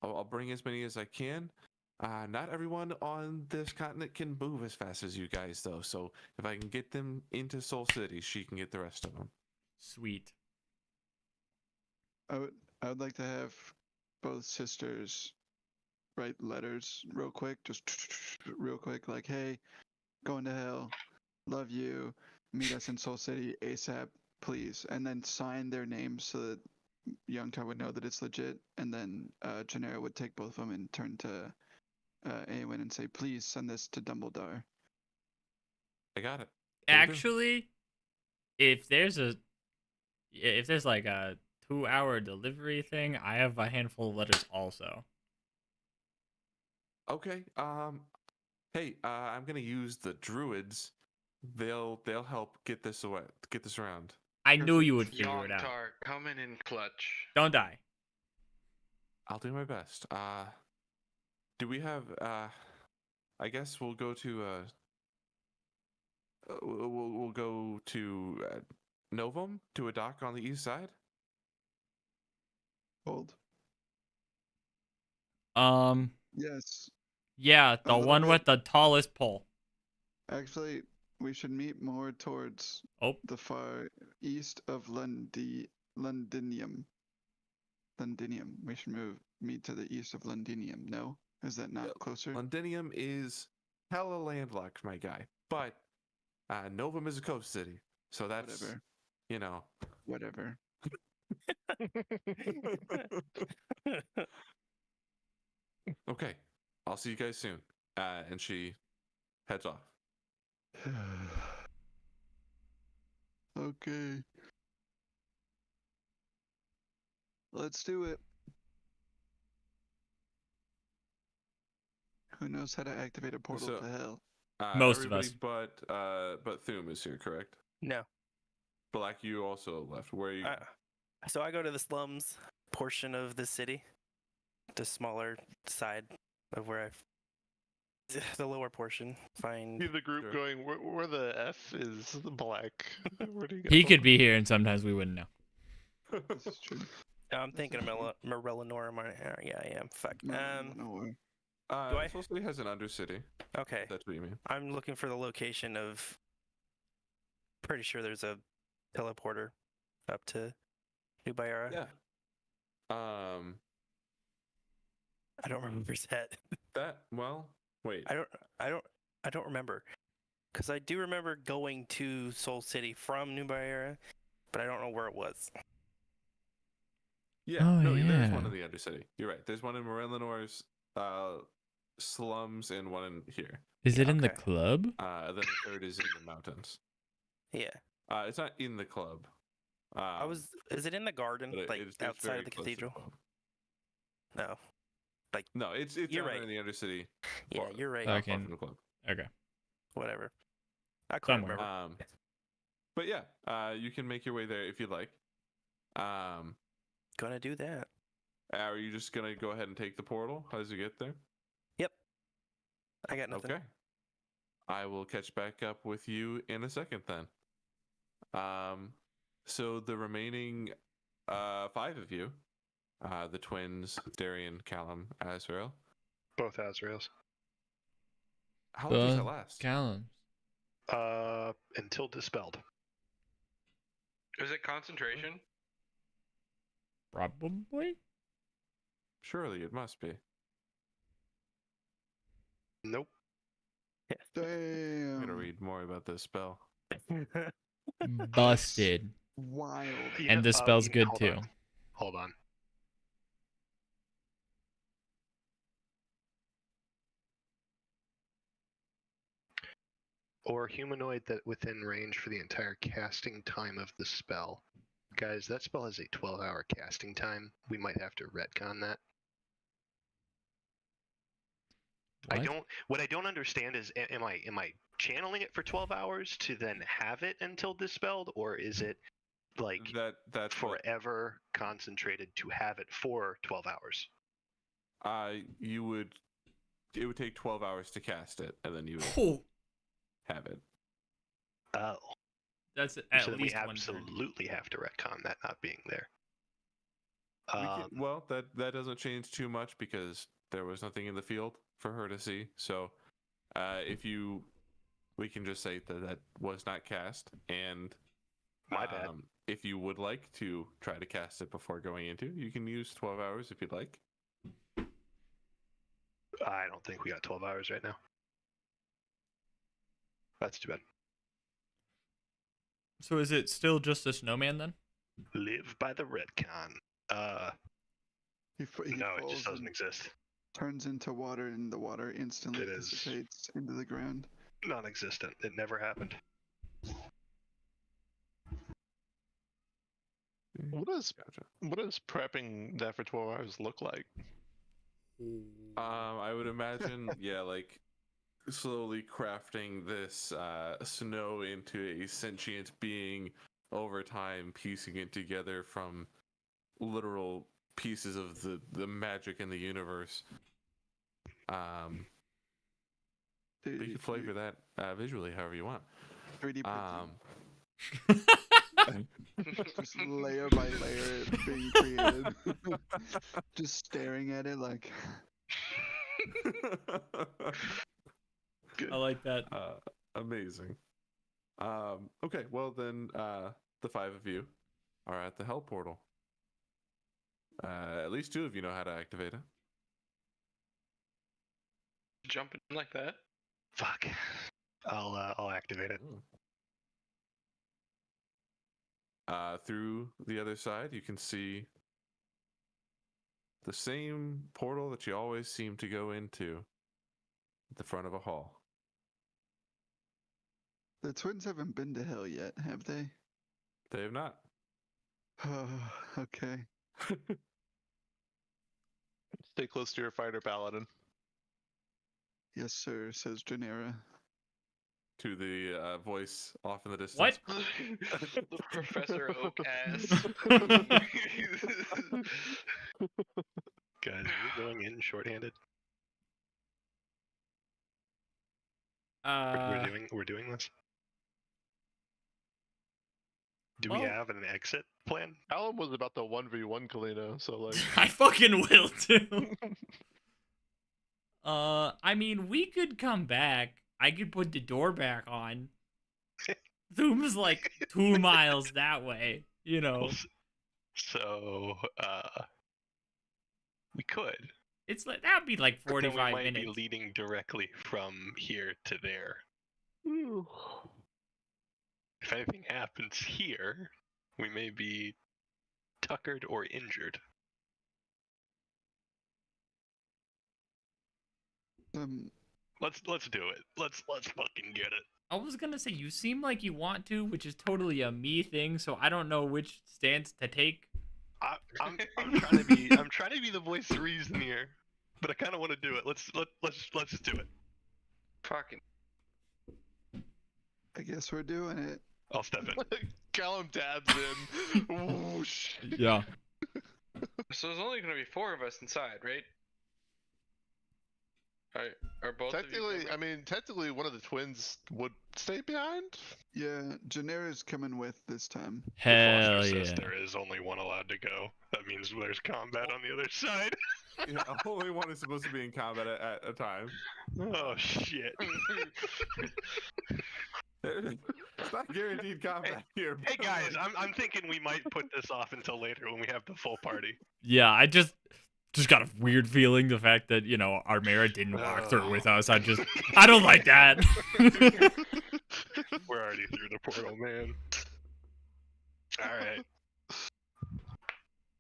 I'll bring as many as I can. Not everyone on this continent can move as fast as you guys, though. So if I can get them into Soul City, she can get the rest of them. sweet. I would like to have both sisters write letters real quick, just real quick, like, hey, going to hell, love you, meet us in Soul City ASAP, please, and then sign their names so that Youngtar would know that it's legit, and then Genera would take both of them and turn to Awen and say, please send this to Dumbledore. I got it. Actually, if there's like a 2-hour delivery thing, I have a handful of letters also. Okay. Hey, I'm gonna use the druids. They'll help get this away, get this around. I knew you would figure it out. Yongtar coming in clutch. Don't die. I'll do my best. Do we have? I guess we'll go to. We'll go to Novum, to a dock on the east side. Hold. Yes. Yeah, the little one bit- with the tallest pole. Actually, we should meet more towards the far east of Londinium. Londinium. We should meet to the east of Londinium. No? Is that not closer? Londinium is hella landlocked, my guy. But Novum is a coast city, so that's Whatever. you know. Whatever. Okay, I'll see you guys soon. And she heads off. Okay. Let's do it. Who knows how to activate a portal So- to hell? Most of everybody us. but Thum is here, correct? No. Black, you also left. Where are you? So I go to the slums portion of the city, the smaller side of where the lower portion. Find See the group Sure. going where the F is black. Where do you He go? could be here, and sometimes we wouldn't know. This is true. I'm thinking of actually- Morellanorum. Yeah, I am. Fuck. No. I- Soul City has an undercity. Okay. That's what you mean. I'm looking for the location of. Pretty sure there's a teleporter up to New Bayara. Yeah. I don't remember that. Wait. I don't remember, because I do remember going to Soul City from New Bayara, but I don't know where it was. Yeah. Oh, no, there's one yeah. in the undercity. You're right. There's one in Morellanore's slums and one in here. Is it in the okay. club? Then the third is in the mountains. Yeah. It's not in the club. Is it in the garden, but like it's outside very of the close to cathedral? club. No. No, it's You're down there right. in the undercity. Yeah, far- you're right. not Okay. far from the club. Okay. Whatever. I couldn't Somewhere. remember. But yeah, you can make your way there if you'd like. Gonna do that. Are you just gonna go ahead and take the portal? How does it get there? Yep. I got nothing. Okay. I will catch back up with you in a second then. So the remaining 5 of you, the twins, Darian, Callum, Azrael. Both Azraels. How long does that Both last? Callums. Until dispelled. Is it concentration? Probably. Surely it must be. Nope. I'm gonna Damn. read more about this spell. Busted. Wild. And the spell's good hold too. On. Hold on. Or humanoid that within range for the entire casting time of the spell. Guys, that spell has a 12-hour casting time. We might have to retcon that. What? What I don't understand is am I channeling it for 12 hours to then have it until dispelled, or is it like That's what forever concentrated to have it for 12 hours? it would take 12 hours to cast it, and then you would Oh, have it. Oh. that's at So then we least one turn. absolutely have to retcon that not being there. Well, that doesn't change too much because there was nothing in the field for her to see. So, we can just say that was not cast, and My bad. if you would like to try to cast it before going into, you can use 12 hours if you'd like. I don't think we got 12 hours right now. That's too bad. So is it still just a snowman then? Live by the retcon. He No, it falls just doesn't and exist. turns into water, and the water instantly It is. dissipates into the ground. Non-existent. It never happened. What does Gotcha. prepping that for 12 hours look like? I would imagine, yeah, like slowly crafting this snow into a sentient being over time, piecing it together from literal pieces of the magic in the universe. But you can flavor that visually however you want. 3D Um, just layer by layer being created. Just staring at it like. I like that. Amazing. Okay, well then, the 5 of you are at the hell portal. At least 2 of you know how to activate it. Jumping like that. Fuck. I'll activate it. Through the other side, you can see the same portal that you always seem to go into at the front of a hall. The twins haven't been to hell yet, have they? They have not. Okay. Stay close to your fighter paladin. Yes, sir, says Janera. To the voice off in the distance. What? The Professor Oak ass. Guys, are we going in shorthanded? We're doing this. Do we Well- have an exit plan? Alan was about the 1v1 Kalina, so like. I fucking will too. I mean, we could come back. I could put the door back on. Zoom's like 2 miles that way, you know. So, we could. It's like that'd be like But then 45 we might minutes. be leading directly from here to there. If anything happens here, we may be tuckered or injured. Let's do it. Let's fucking get it. I was gonna say you seem like you want to, which is totally a me thing. So I don't know which stance to take. I'm trying to be the voice of reason here, but I kind of want to do it. Let's just do it. Fucking. I guess we're doing it. I'll step in. Callum dabs in. Whoosh. Yeah. So there's only gonna be 4 of us inside, right? Are both Technically, of you I mean, technically, one of the twins would stay behind. Yeah, Janera's coming with this time. Hell Foster yeah. says there is only one allowed to go. That means there's combat on the other side. Yeah, only one is supposed to be in combat at a time. Oh shit. It's not guaranteed combat here. Hey guys, I'm thinking we might put this off until later when we have the full party. Yeah, Just got a weird feeling the fact that, Armera didn't walk through with us. I don't like that. We're already through the portal, man. All right.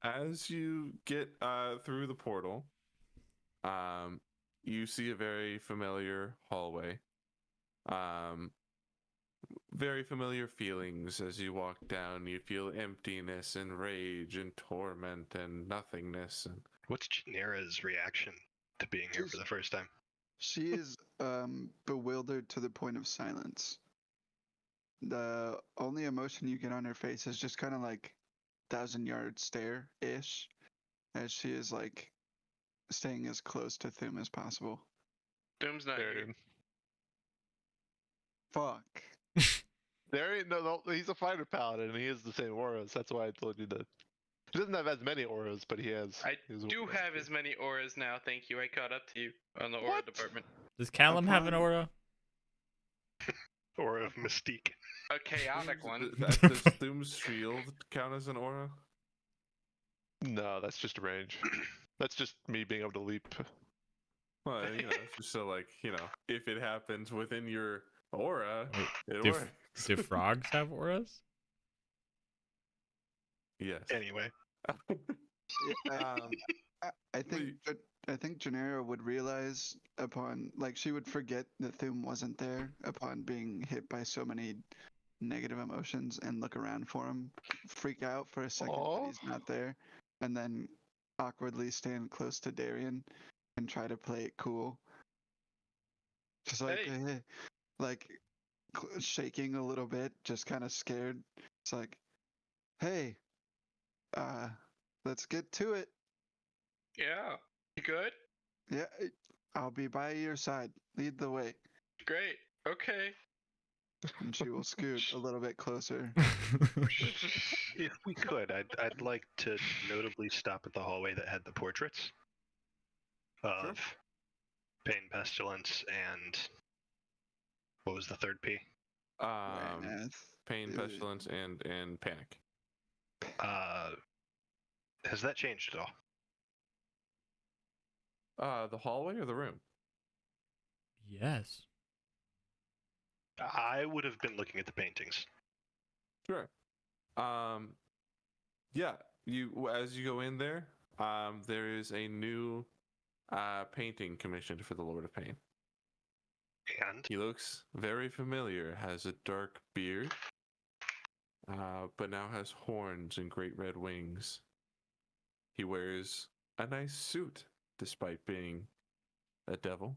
As you get through the portal, you see a very familiar hallway. Very familiar feelings as you walk down. You feel emptiness and rage and torment and nothingness. And What's Janera's reaction to being here for the first time? She is bewildered to the point of silence. The only emotion you get on her face is just kind of like 1,000-yard stare-ish, as she is like staying as close to Thum as possible. Doom's not There, here. dude. Fuck. There ain't no, he's a fighter paladin and he has the same auras. That's why I told you that. He doesn't have as many auras, but he has. I his do auras. have as many auras now, thank you. I caught up to you on the aura What? department. Does Callum have an Upon- aura? Or of Mystique. A chaotic one. Does Thum's shield count as an aura? No, that's just a range. That's just me being able to leap. Well, it's just so if it happens within your aura, it Do, works. do frogs have auras? Yes. Anyway. I think Janera would realize upon, like, she would forget that Thum wasn't there upon being hit by so many negative emotions and look around for him, freak out for a second that he's not there, and then awkwardly stand close to Darian and try to play it cool. Just like, Hey. hey, like shaking a little bit, just kind of scared. It's like, hey, let's get to it. Yeah. You good? Yeah, I'll be by your side. Lead the way. Great. Okay. And she will scoot a little bit closer. If we could, I'd like to notably stop at the hallway that had the portraits of Pain, Pestilence, and what was the third P? Wrath. Pain, pestilence, and panic. Has that changed at all? The hallway or the room? Yes. I would have been looking at the paintings. Sure. Yeah. As you go in there, there is a new painting commissioned for the Lord of Pain. And He looks very familiar. Has a dark beard, but now has horns and great red wings. He wears a nice suit, despite being a devil.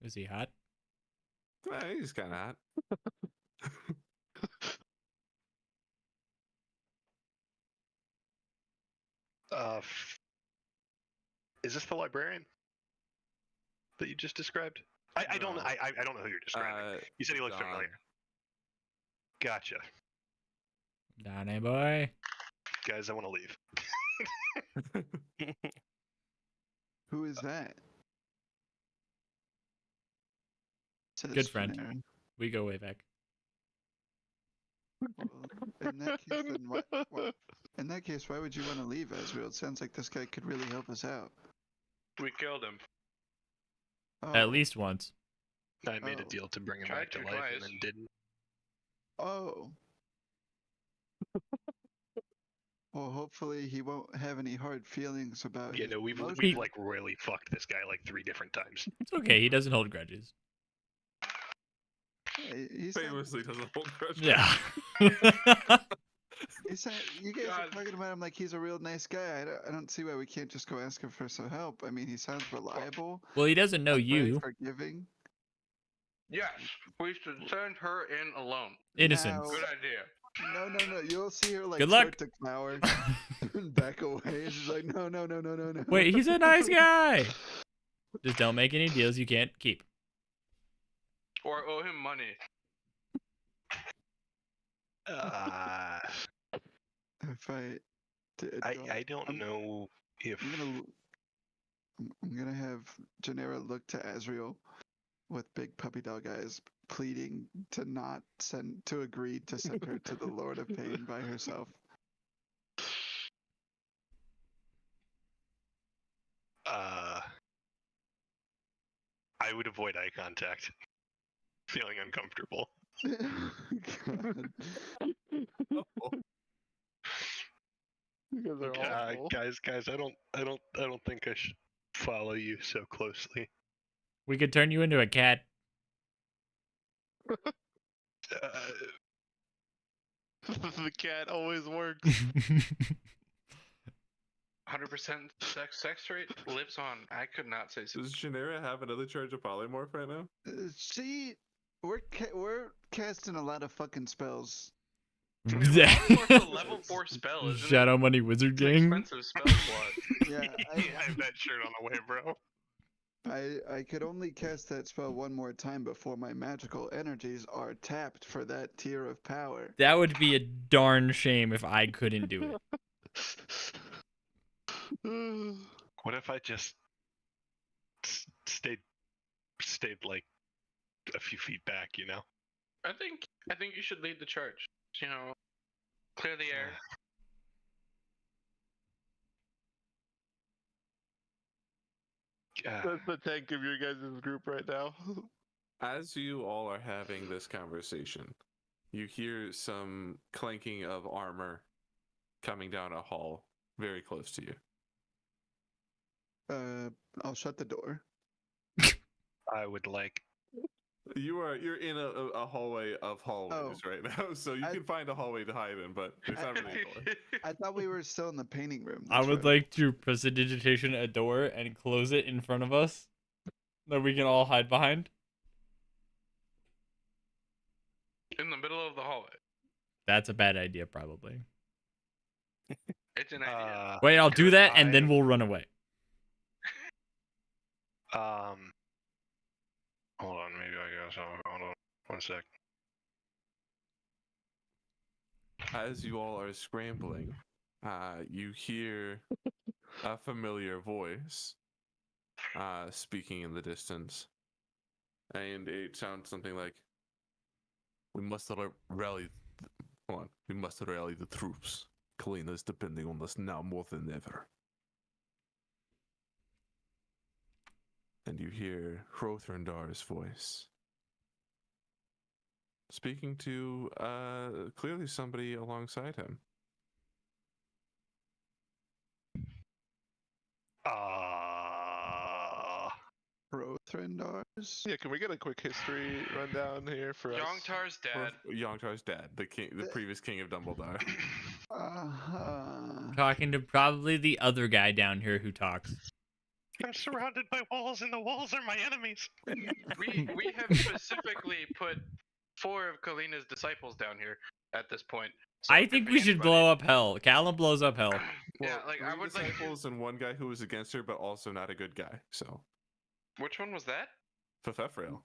Is he hot? He's kind of hot. Is this the librarian that you just described? I don't. No. I don't know who you're describing. You said he looked Don. familiar. Gotcha, Donnie boy. guys. I want to leave. Who is that? Says Good friend. Janera. We go way back. Well, in that case, then in that case, why would you want to leave, Ezreal? It sounds like this guy could really help us out. We killed him. Oh, At least once. I made a Oh. deal to bring him Tried back to to life twice. and then didn't. Oh. Well, hopefully he won't have any hard feelings about Yeah, his no, we've emotions. like royally fucked this guy like 3 different times. It's okay. He doesn't hold grudges. He sounds- Famously doesn't hold grudges. Yeah. you guys are God. talking about him like he's a real nice guy. I don't see why we can't just go ask him for some help. I mean, he sounds reliable. Well, he doesn't know very you. forgiving. Yes. We should send her in alone. Innocence. Now- Good idea. No. You'll see her like Good luck. start to cower and back away. And she's like, no. Wait, he's a nice guy. Just don't make any deals you can't keep. Or owe him money. If I don't know if I'm gonna have Janera look to Azriel with big puppy dog eyes pleading to not agree to send her to the Lord of Pain by herself. I would avoid eye contact. Feeling uncomfortable. God. You guys are awful. Guys, I don't think I should follow you so closely. We could turn you into a cat. The cat always works. 100% sex rate lives on. I could not say so. Does Shannara have another charge of polymorph right now? We're casting a lot of fucking spells. Polymorph's a level 4 spell, isn't Shadow Money Wizard It's an Gang. expensive spell slot. Yeah, I have that shirt on the way, bro. I could only cast that spell one more time before my magical energies are tapped for that tier of power. That would be a darn shame if I couldn't do it. What if I just stayed like a few feet back, you know? I think you should lead the charge. You know, clear the air. That's the tank of your guys' group right now. As you all are having this conversation, you hear some clanking of armor coming down a hall very close to you. I'll shut the door. I would like. You're in a hallway of hallways right now, so you can find a hallway to hide in, but there's not really a door. I thought we were still in the painting room. I That's would right. like to prestidigitation a door and close it in front of us that we can all hide behind. In the middle of the hallway. That's a bad idea, probably. It's an idea. Wait, I'll do could that and then I- we'll run away. Hold on, maybe I guess. Hold on, 1 sec. As you all are scrambling, you hear a familiar voice speaking in the distance, and it sounds something like, "We must rally. Hold on. We must rally the troops. Kalina is depending on us now more than ever." And you hear Hrothrandar's voice speaking to clearly somebody alongside him. Hrothrandar's? Yeah, can we get a quick history rundown here for us? Yongtar's dad. Yongtar's dad, the previous king of Dumbledore. Talking to probably the other guy down here who talks. I'm surrounded by walls, and the walls are my enemies. We have specifically put 4 of Kalina's disciples down here at this point. So I it could think be we should anybody. blow up hell. Callum blows up hell. Yeah, like I 3 would like. disciples and 1 guy who was against her, but also not a good guy. So, Which one was that? Fefefrail.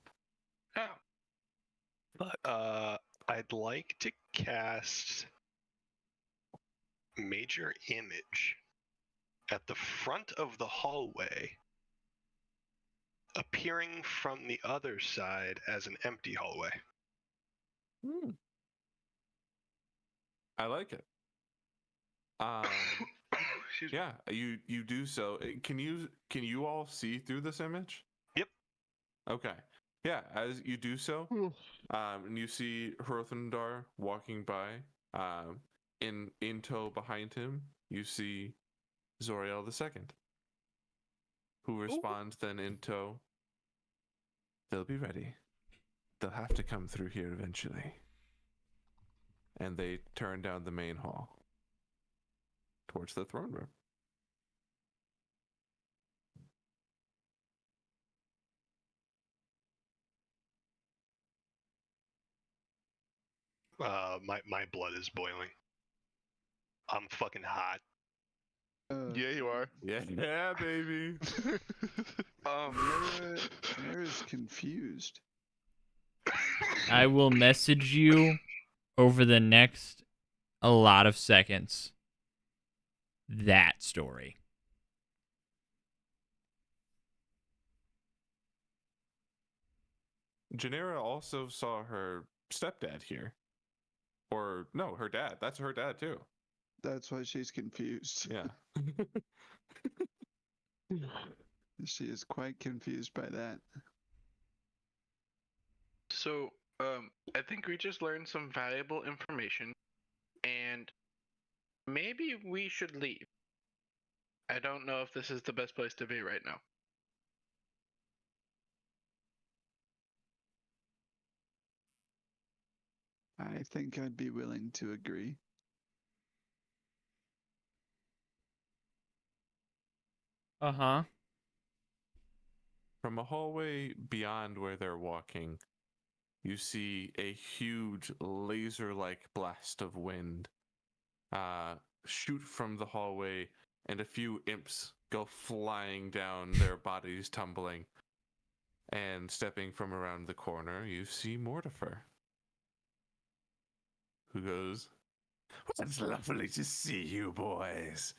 Oh, But I'd like to cast Major Image at the front of the hallway, appearing from the other side as an empty hallway. I like it. excuse me. Yeah, you do so. Can you all see through this image? Yep. Okay. Yeah, as you do so, and you see Hrothndar walking by. In tow behind him, you see Zoriel II, who responds then in tow. They'll be ready. They'll have to come through here eventually. And they turn down the main hall towards the throne room. My blood is boiling. I'm fucking hot. Yeah, you are. Yeah, baby. Mira's confused. I will message you over the next a lot of seconds that story. Janera also saw her stepdad here. Or, no, her dad. That's her dad, too. That's why she's confused. Yeah. She is quite confused by that. So, I think we just learned some valuable information, and maybe we should leave. I don't know if this is the best place to be right now. I think I'd be willing to agree. Uh-huh. From a hallway beyond where they're walking, you see a huge laser-like blast of wind shoot from the hallway, and a few imps go flying down, their bodies tumbling. And stepping from around the corner, you see Mortifer, who goes, "It's lovely to see you, boys.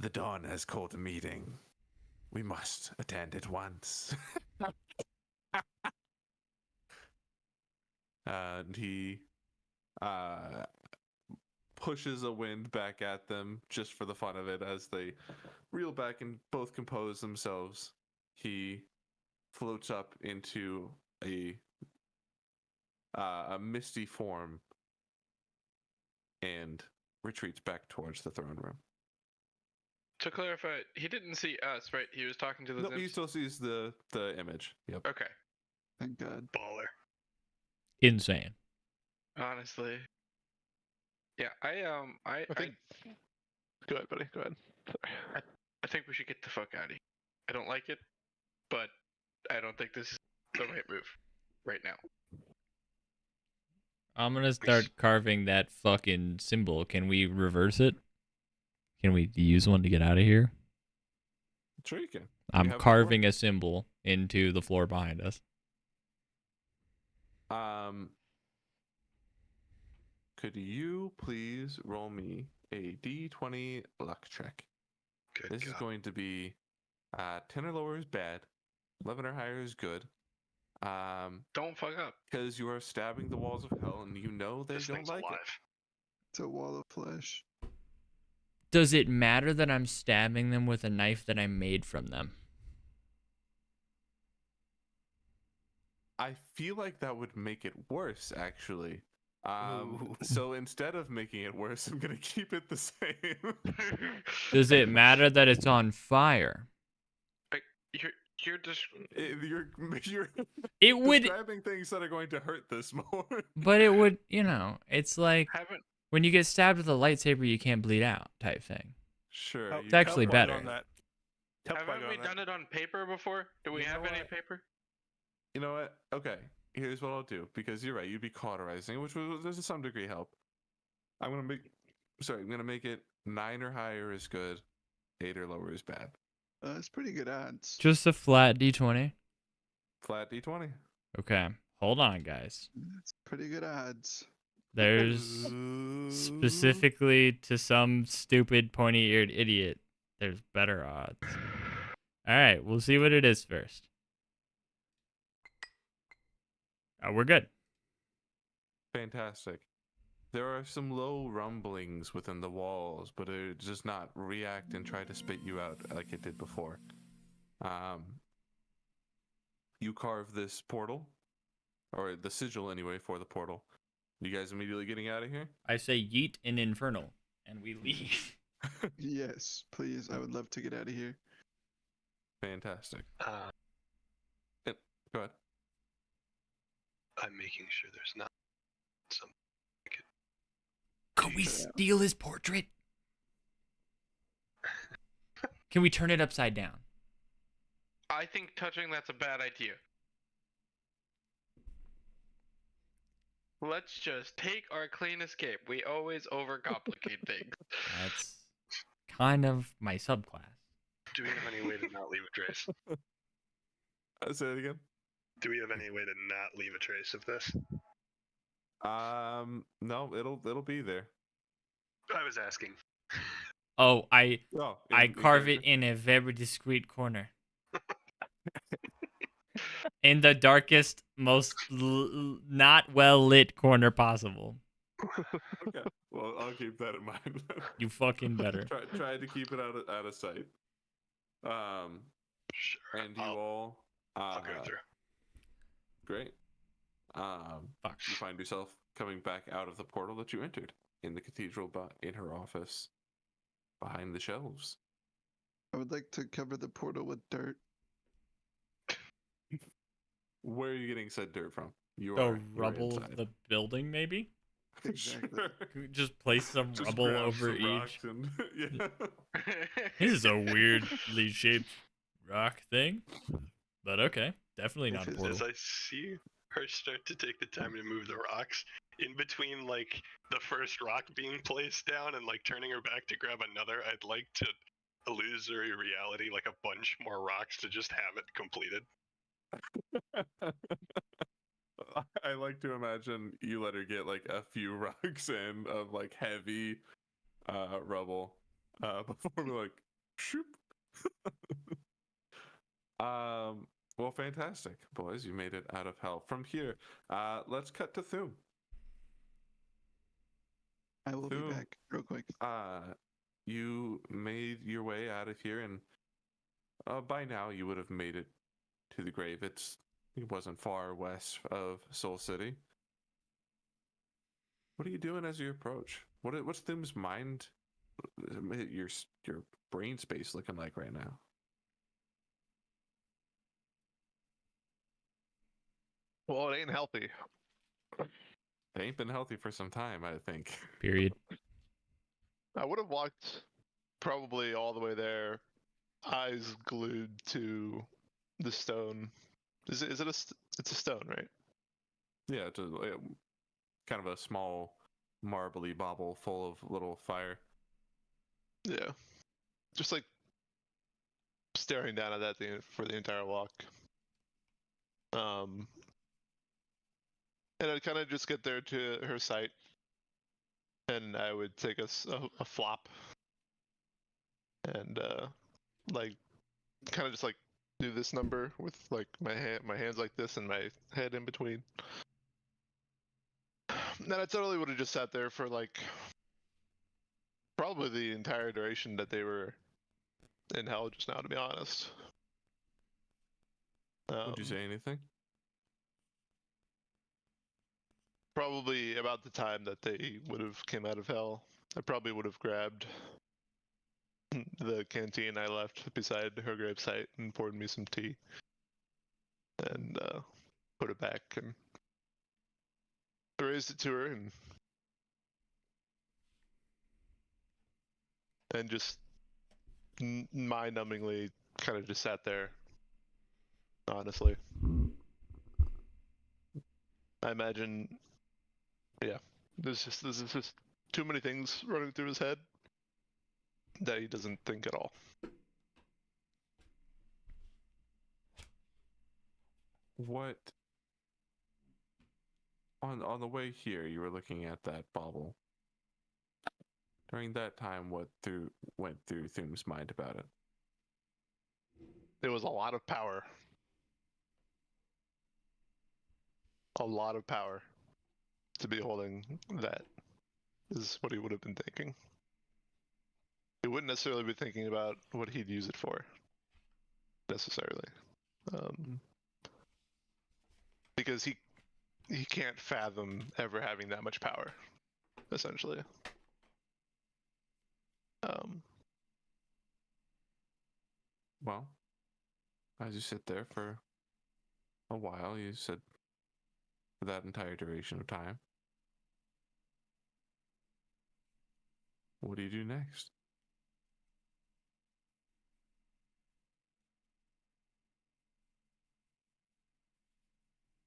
The Dawn has called a meeting. We must attend at once." And he pushes a wind back at them just for the fun of it as they reel back and both compose themselves. He floats up into a misty form and retreats back towards the throne room. To clarify, he didn't see us, right? He was talking to the Nope, he still sees the image. Yep. Okay. Thank God. Baller. Insane. Honestly. Yeah, I think. Go ahead, buddy. Go ahead. Sorry. I think we should get the fuck out of here. I don't like it, but I don't think this is the right move right now. I'm gonna start carving that fucking symbol. Can we reverse it? Can we use one to get out of here? Sure you can. I'm carving a symbol into the floor behind us. Could you please roll me a D20 luck check? Good This God. is going to be 10 or lower is bad, 11 or higher is good. Don't fuck up. Because you are stabbing the walls of hell, and you know they This don't thing's like alive. It's a wall of flesh. Does it matter that I'm stabbing them with a knife that I made from them? I feel like that would make it worse, actually. Ooh. So instead of making it worse, I'm gonna keep it the same. Does it matter that it's on fire? You're just You're It would, describing things that are going to hurt this more. but it would, it's like haven't when you get stabbed with a lightsaber, you can't bleed out type thing. Sure. It's actually better. On that. haven't we done it on paper before? Do we You have know any what? paper? You know what? Okay. Here's what I'll do, because you're right. You'd be cauterizing, which does to some degree help. I'm gonna make it 9 or higher is good, 8 or lower is bad. That's pretty good odds. Just a flat D20. Flat D20. Okay, hold on, guys. That's pretty good odds. There's specifically to some stupid pointy-eared idiot, there's better odds. All right, we'll see what it is first. We're good. Fantastic. There are some low rumblings within the walls, but it does not react and try to spit you out like it did before. You carve this portal, or the sigil anyway, for the portal. You guys immediately getting out of here? I say yeet and infernal, and we leave. Yes, please. I would love to get out of here. Fantastic. Uh, Go ahead. I'm making sure there's not some. Could we steal his portrait? Can we turn it upside down? I think touching that's a bad idea. Let's just take our clean escape. We always overcomplicate things. That's kind of my subclass. Do we have any way to not leave a trace? Say it again. Do we have any way to not leave a trace of this? No, it'll be there. I was asking. Oh, I Oh, carve it in a very discreet corner. in the darkest, most not well lit corner possible. Okay. Well, I'll keep that in mind. You fucking better. Try to keep it out of sight. Sure. And you all. I'll go through. Great. Fuck. You find yourself coming back out of the portal that you entered in the cathedral, in her office, behind the shelves. I would like to cover the portal with dirt. Where are you getting said dirt from? The rubble of the building, maybe? Exactly. Can we just place some Just rubble grab over some each? rocks and, yeah. This is a weirdly shaped rock thing. But okay. Definitely not a If portal. As I see her start to take the time to move the rocks, in between like the first rock being placed down and like turning her back to grab another, I'd like to illusory reality like a bunch more rocks to just have it completed. I like to imagine you let her get like a few rocks in of like heavy rubble before we're like shoop. Well, fantastic, boys. You made it out of hell. From here, let's cut to Thum. I will be Boom. back real quick. You made your way out of here, and by now you would have made it to the grave. It wasn't far west of Soul City. What are you doing as you approach? What's Thum's mind, your brain space looking like right now? Well, it ain't healthy. They ain't been healthy for some time, I think. Period. I would have walked probably all the way there, eyes glued to the stone. Is it it's a stone, right? Yeah, it's kind of a small marbly bauble full of little fire. Yeah. Just like staring down at that thing for the entire walk. And I'd kind of just get there to her sight, and I would take a flop, and like kind of just like do this number with like my hands like this and my head in between. And I totally would have just sat there for like probably the entire duration that they were in hell just now, to be honest. Would you say anything? Probably about the time that they would have came out of hell, I probably would have grabbed the canteen I left beside her gravesite and poured me some tea and put it back and raised it to her and just mind-numbingly kind of just sat there. Honestly, I imagine, yeah, there's just too many things running through his head that he doesn't think at all. What on the way here you were looking at that bauble. During that time, what went through Thum's mind about it? There was a lot of power. A lot of power to be holding that is what he would have been thinking. He wouldn't necessarily be thinking about what he'd use it for, necessarily. Because he can't fathom ever having that much power, essentially. Well, as you sit there for a while, you said for that entire duration of time. What do you do next?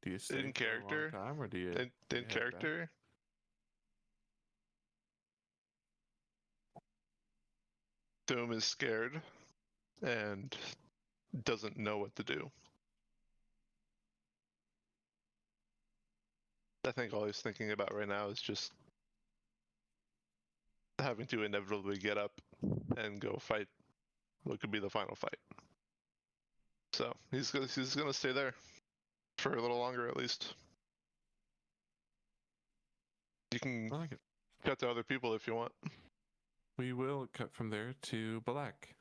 Do you stay In for a long character? time, or do you? In head back? character, Doom is scared and doesn't know what to do. I think all he's thinking about right now is just having to inevitably get up and go fight what could be the final fight. So he's gonna stay there for a little longer at least. You can I like it. cut to other people if you want. We will cut from there to Balak.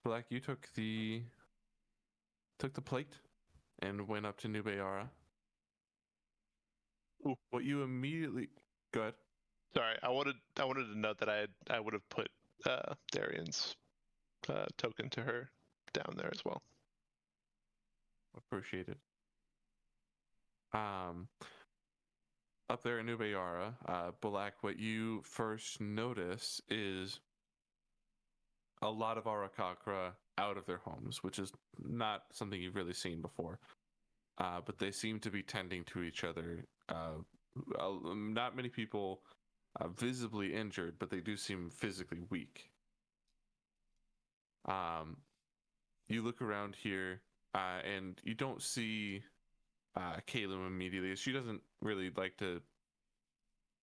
Balak, you took the plate and went up to New Bayara. Ooh. What you immediately good. Sorry, I wanted to note that I would have put Darian's token to her down there as well. Appreciate it. Up there in New Bayara, Balak, what you first notice is a lot of Arakakra out of their homes, which is not something you've really seen before. But they seem to be tending to each other. Not many people visibly injured, but they do seem physically weak. You look around here, and you don't see Caleb immediately. She doesn't really like to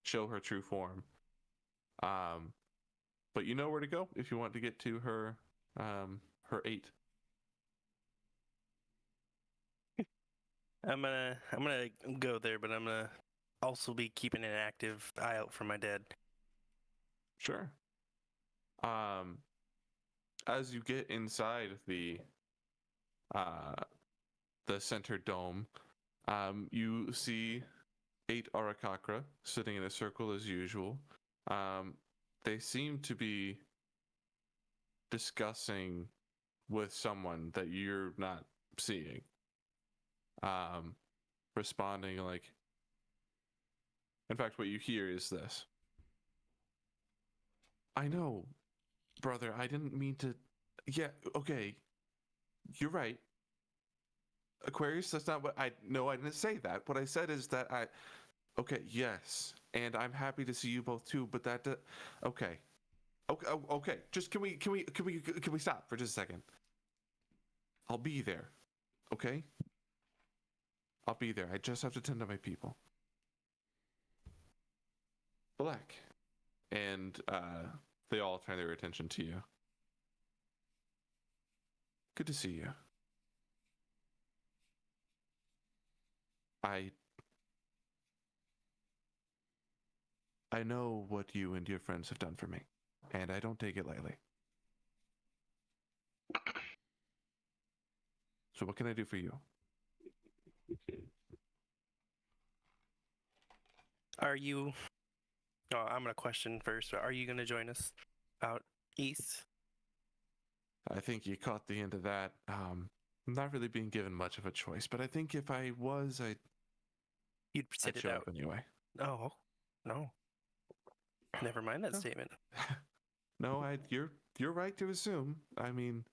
show her true form. But you know where to go if you want to get to her her 8. I'm gonna go there, but I'm gonna also be keeping an active eye out for my dad. Sure. As you get inside the center dome, you see 8 Arakakra sitting in a circle as usual. They seem to be discussing with someone that you're not seeing. Responding like, in fact, what you hear is this. I know, brother, I didn't mean to. Yeah, okay. You're right. Aquarius, that's not what I. No, I didn't say that. What I said is that I. Okay, yes. And I'm happy to see you both too, but that. Okay. Okay. Just can we stop for just a second? I'll be there. Okay? I'll be there. I just have to tend to my people. Black. And they all turn their attention to you. Good to see you. I know what you and your friends have done for me, and I don't take it lightly. So what can I do for you? Are you? Oh, I'm gonna question first. Are you gonna join us out east? I think you caught the end of that. I'm not really being given much of a choice, but I think if I was, You'd sit I'd it show out. up anyway. Oh, no. Never mind that No. statement. No, you're right to assume. I mean,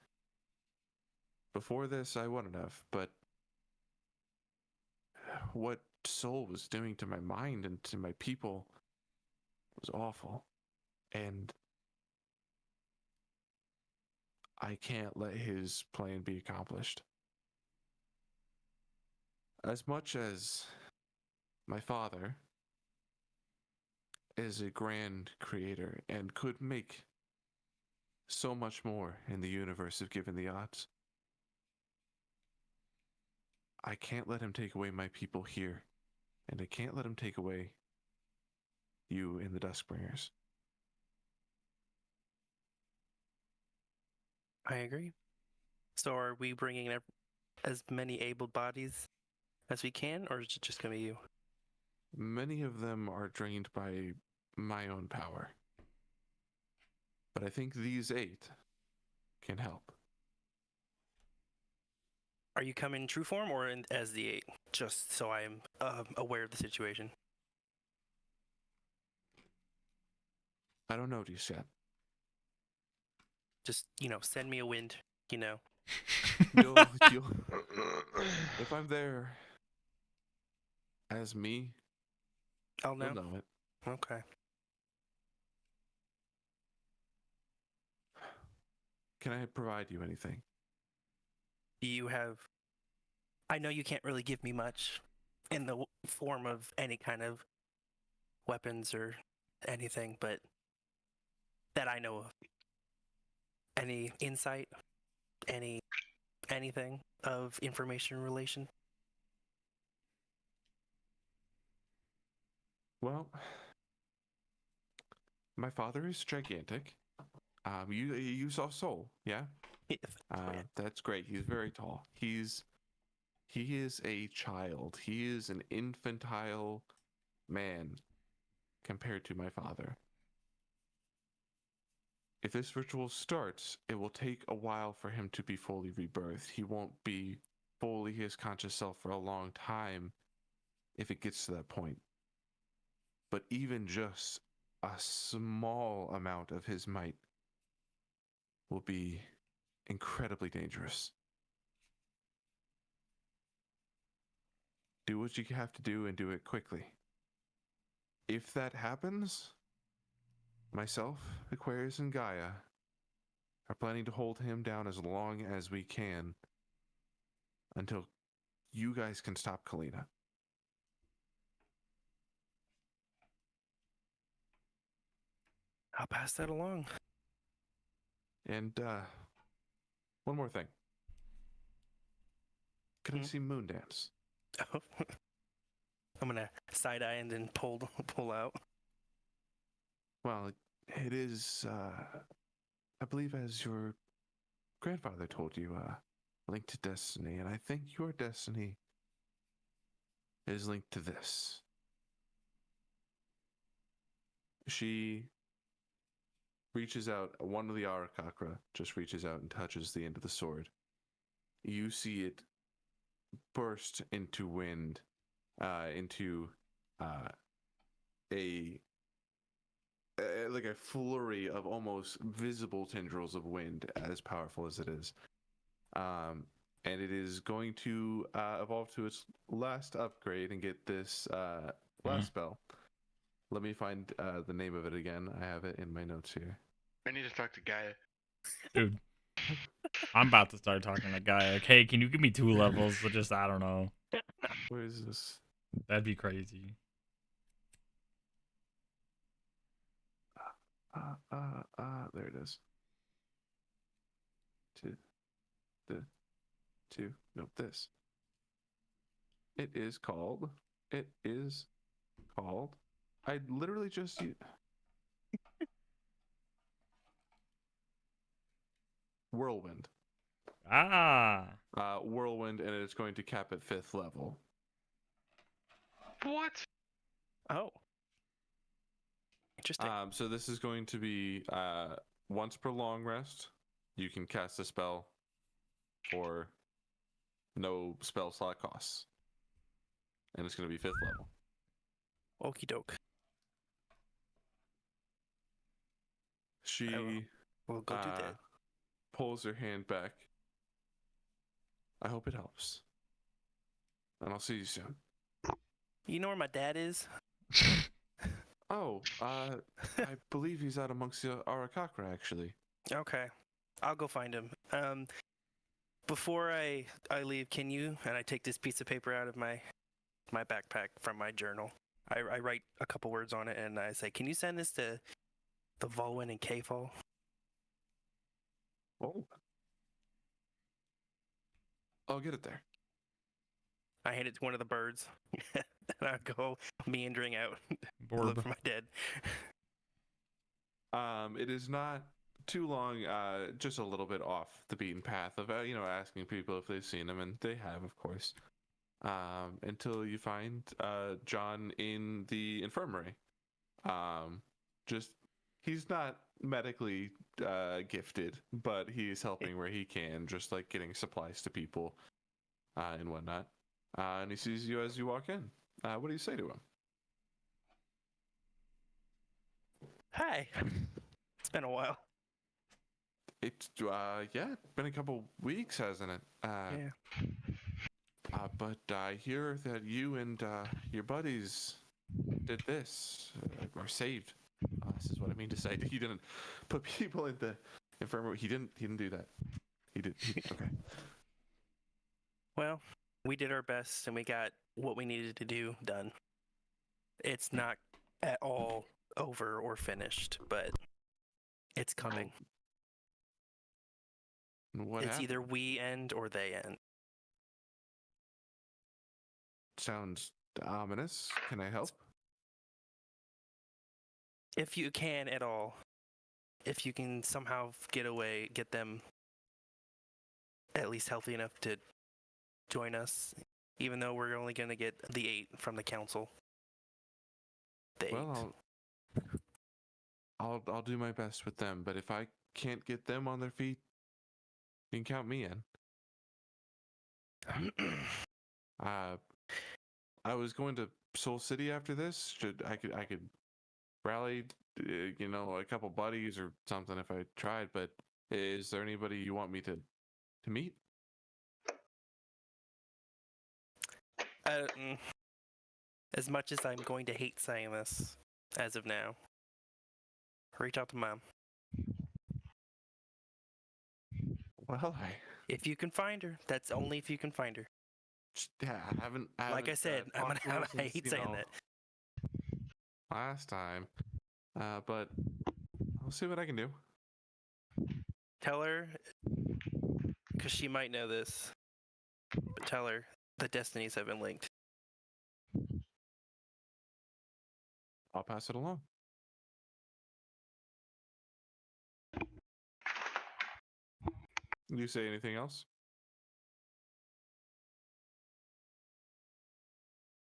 before this, I wouldn't have, but what Soul was doing to my mind and to my people was awful. And I can't let his plan be accomplished. As much as my father is a grand creator and could make so much more in the universe if given the odds, I can't let him take away my people here, and I can't let him take away you and the Duskbringers. I agree. So are we bringing as many able bodies as we can, or is it just gonna be you? Many of them are drained by my own power, but I think these 8 can help. Are you coming in true form or as the 8? Just so I am aware of the situation. I don't know just yet. Just, send me a wind, You'll if I'm there as me, I'll know. you'll know it. Okay. Can I provide you anything? Do you have... I know you can't really give me much in the form of any kind of weapons or anything, but that I know of. Any insight? anything of information relation? Well, my father is gigantic. You saw Soul, yeah? Yes. Oh, yeah. That's great. He's very tall. He is a child. He is an infantile man compared to my father. If this ritual starts, it will take a while for him to be fully rebirthed. He won't be fully his conscious self for a long time if it gets to that point. But even just a small amount of his might will be incredibly dangerous. Do what you have to do and do it quickly. If that happens, myself, Aquarius, and Gaia are planning to hold him down as long as we can until you guys can stop Kalina. I'll pass that along. And one more thing. Can I see Moondance? Oh. I'm gonna side eye and then pull out. Well, it is, I believe, as your grandfather told you, linked to destiny, and I think your destiny is linked to this. She reaches out, one of the Arakakra just reaches out and touches the end of the sword. You see it burst into wind, into like a flurry of almost visible tendrils of wind, as powerful as it is. And it is going to evolve to its last upgrade and get this last spell. Let me find the name of it again. I have it in my notes here. I need to talk to Gaia. Dude, I'm about to start talking to Gaia. Like, hey, can you give me 2 levels? So just, I don't know. Where is this? That'd be crazy. There it is. Nope, this. It is called, I literally just Whirlwind. Whirlwind, and it's going to cap at 5th level. What? Oh. Interesting. So this is going to be once per long rest, you can cast a spell for no spell slot costs. And it's going to be 5th level. Okie doke. She We'll go do that. pulls her hand back. I hope it helps. And I'll see you soon. You know where my dad is? Oh, I believe he's out amongst the Arakakra, actually. Okay. I'll go find him. Before I leave, can you, and I take this piece of paper out of my backpack from my journal. I write a couple words on it and I say, can you send this to the Volwyn and K-Fall? Oh. I'll get it there. I hand it to one of the birds. And I go meandering out. Borb. Look for my dad. It is not too long, just a little bit off the beaten path of, asking people if they've seen him, and they have, of course. Until you find John in the infirmary. He's not medically gifted, but he's helping where he can, just like getting supplies to people and whatnot. And he sees you as you walk in. What do you say to him? Hi. It's been a while. It's been a couple weeks, hasn't it? Yeah. But I hear that you and your buddies did this, or saved. This is what I mean to say. He didn't put people in the infirmary. He didn't do that. He did. Okay. Well, we did our best and we got what we needed to do done. It's not at all over or finished, but it's coming. What It's happened? either we end or they end. Sounds ominous. Can I help? If you can at all. If you can somehow get them at least healthy enough to join us, even though we're only going to get the 8 from the council. The 8. Well, I'll do my best with them, but if I can't get them on their feet, you can count me in. I was going to Soul City after this. I could rally, a couple buddies or something if I tried. But is there anybody you want me to meet? As much as I'm going to hate saying this, as of now, reach out to Mom. Well, if you can find her, that's only if you can find her. Yeah, I haven't. Like I said, I hate saying that. Last time, but I'll see what I can do. Tell her, because she might know this, but tell her the destinies have been linked. I'll pass it along. You say anything else?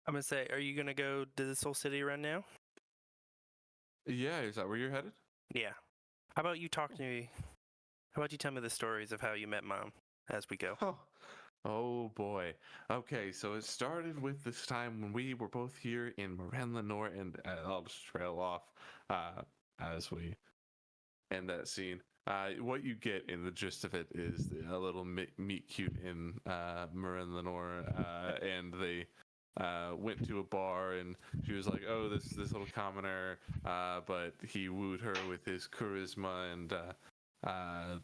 I'm gonna say, are you gonna go to the Soul City run now? Yeah, is that where you're headed? Yeah. How about you talk to me? How about you tell me the stories of how you met Mom as we go? Oh boy. Okay, so it started with this time when we were both here in Moran Lenore, and I'll just trail off as we end that scene. What you get in the gist of it is a little meet cute in Moran Lenore, and they went to a bar, and she was like, "Oh, this little commoner," but he wooed her with his charisma, and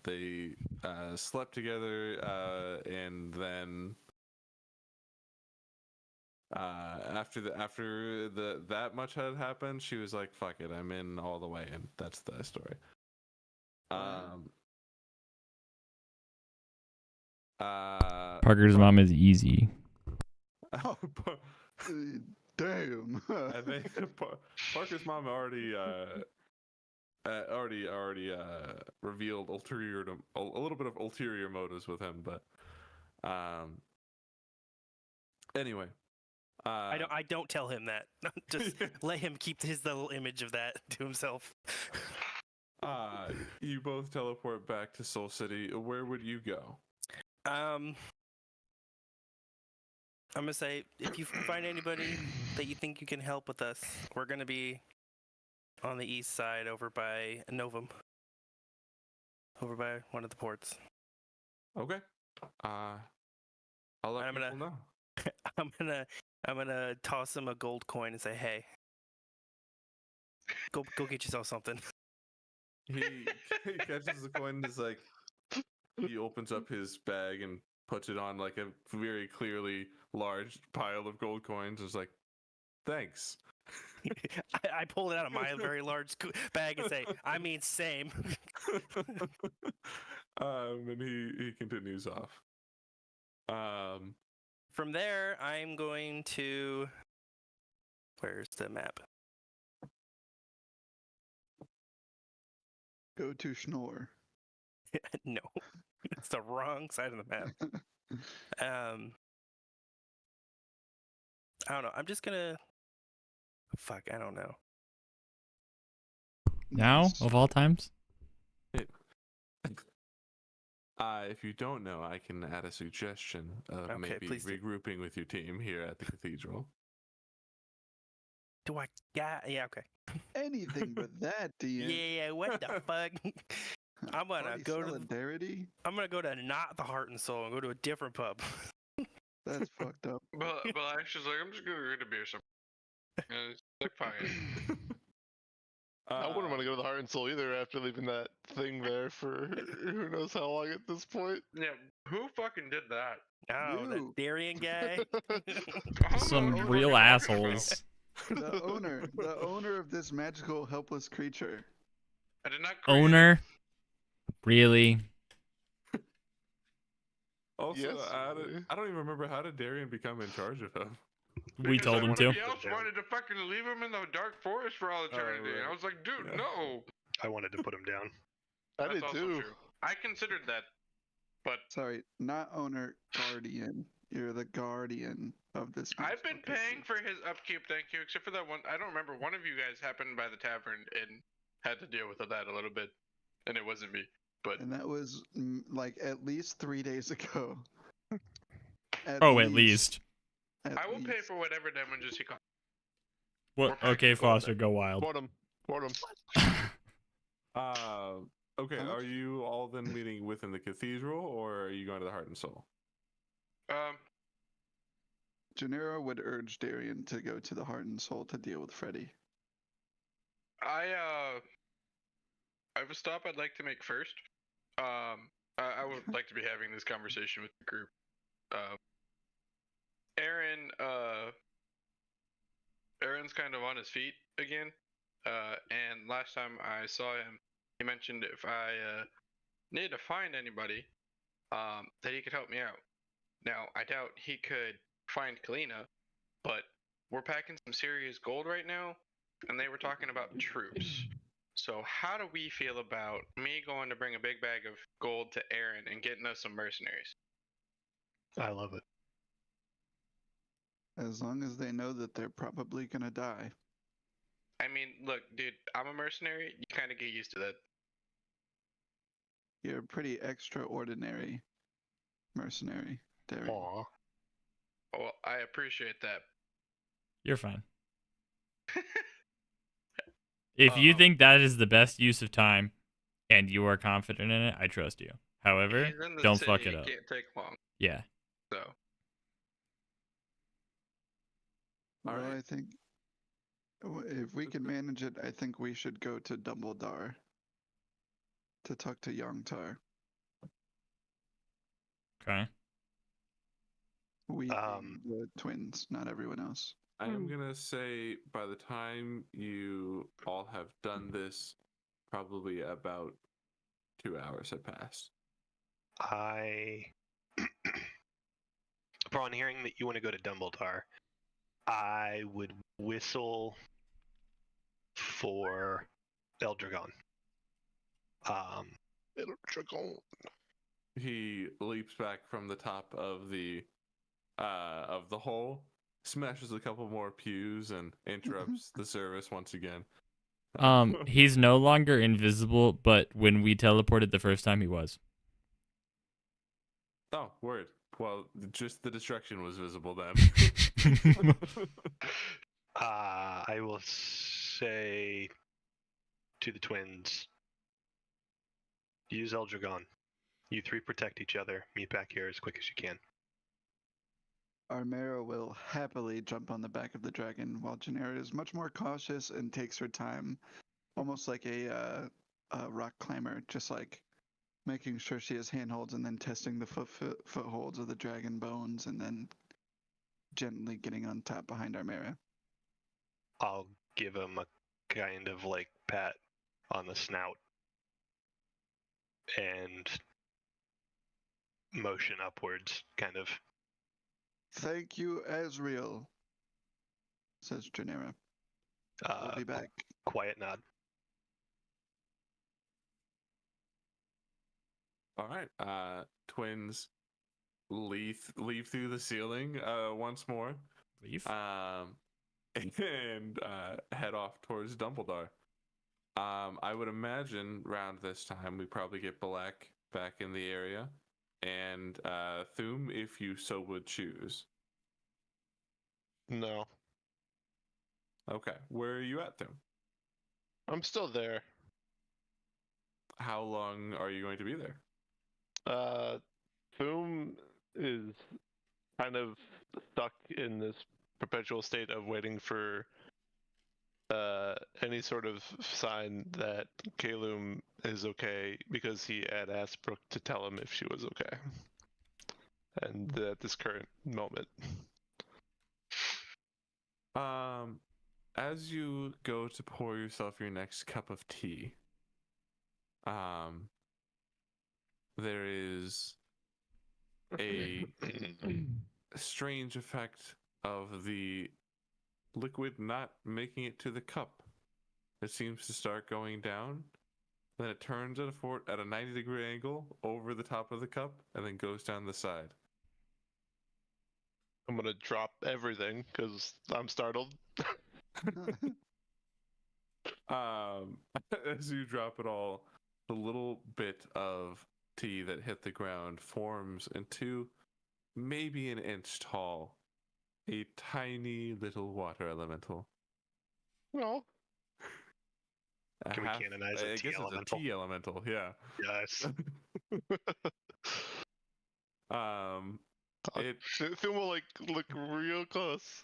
they slept together, and then after that much had happened, she was like, "Fuck it, I'm in all the way," and that's the story. Parker's mom is easy. Oh, damn. I think Parker's mom already revealed a little bit of ulterior motives with him, but anyway, I don't tell him that. Just let him keep his little image of that to himself. You both teleport back to Soul City. Where would you go? I'm gonna say, if you find anybody that you think you can help with us, we're gonna be on the east side over by Novum. Over by one of the ports. Okay. I'll let people know. I'm gonna toss him a gold coin and say, "Hey, go get yourself something." He catches the coin and is like, he opens up his bag and puts it on like a very clearly large pile of gold coins. It's like, thanks. I pull it out of my very large bag and say, "I mean, same." And he continues off. From there, I'm going to. Where's the map? Go to Schnorr. No, it's the wrong side of the map. I don't know. I'm just gonna. Fuck, I don't know. Now, Nice. of all times? If you don't know, I can add a suggestion of Okay, maybe please do. regrouping with your team here at the cathedral. Do I? Yeah, okay. Anything but that, Dean. Yeah, what the fuck? I'm gonna Party go to. solidarity? I'm gonna go to not the Heart and Soul and go to a different pub. That's fucked up. But actually, like, I'm just gonna go to beer some. And it's like fine. I wouldn't want to go to the Heart and Soul either after leaving that thing there for who knows how long at this point. Yeah, who fucking did that? Oh, that You. Darien guy. Some Who real fucking assholes. The owner of this magical helpless creature. I did not create Owner? Really? Also, Yes, I don't even remember how did Darian become in charge of him. We Because told him to. everybody else wanted to fucking leave him in the dark forest for all eternity. And I right. was like, dude, Yeah. no. I wanted to put him down. I That's did also too. true. I considered that, but Sorry, not owner, guardian. You're the guardian of this. I've been magical paying creature. for his upkeep, thank you, except for that one. I don't remember. One of you guys happened by the tavern and had to deal with that a little bit, and it wasn't me. But And that was like at least 3 days ago. At least. I will pay for whatever damages he caused. What? We're packing Okay, gold Foster, then. go wild. Ward him. Okay, How are much? you all then meeting within the cathedral, or are you going to the Heart and Soul? Gennaro would urge Darian to go to the Heart and Soul to deal with Freddy. I have a stop I'd like to make first. I would like to be having this conversation with the group. Aaron's kind of on his feet again. And last time I saw him, he mentioned if I needed to find anybody, that he could help me out. Now, I doubt he could find Kalina, but we're packing some serious gold right now, and they were talking about troops. So how do we feel about me going to bring a big bag of gold to Aaron and getting us some mercenaries? I love it. As long as they know that they're probably gonna die. I mean, look, dude, I'm a mercenary. You kind of get used to that. You're a pretty extraordinary mercenary, Darian. Aw. Well, I appreciate that. You're fine. If you think that is the best use of time and you are confident in it, I trust you. However, He's in the don't city, fuck it he up. can't take long. Yeah. So All Well, right. I think if we can manage it, I think we should go to Dumbledore to talk to Yongtar. Okay. We being the twins, not everyone else. I am gonna say by the time you all have done this, probably about 2 hours have passed. Upon hearing that you want to go to Dumbledore, I would whistle for Eldragon. He leaps back from the top of the hole, smashes a couple more pews, and interrupts the service once again. He's no longer invisible, but when we teleported the first time, he was. Oh, word. Well, just the destruction was visible then. I will say to the twins, use Eldragon. You three protect each other. Meet back here as quick as you can. Armera will happily jump on the back of the dragon, while Gennaro is much more cautious and takes her time, almost like a rock climber, just like making sure she has handholds and then testing the footholds of the dragon bones and then gently getting on top behind Armera. I'll give him a kind of like pat on the snout and motion upwards, kind of. Thank you, Azriel, says Gennaro. We'll be back. Quiet nod. All right. Twins leave through the ceiling once more. Leave? And head off towards Dumbledore. I would imagine around this time we probably get Black back in the area, and Thum, if you so would choose. No, Okay, where are you at, Thum? I'm still there. How long are you going to be there? Boom is kind of stuck in this perpetual state of waiting for any sort of sign that Kalum is okay, because he had asked Brooke to tell him if she was okay. And at this current moment. As you go to pour yourself your next cup of tea, there is a strange effect of the liquid not making it to the cup. It seems to start going down, then it turns at a 90-degree angle over the top of the cup, and then goes down the side. I'm gonna drop everything because I'm startled. As you drop it all, the little bit of tea that hit the ground forms into maybe an inch tall, a tiny little water elemental. Well, Can we canonize a I tea guess elemental? it's a tea elemental, yeah. Yes. It Thum will like look real close.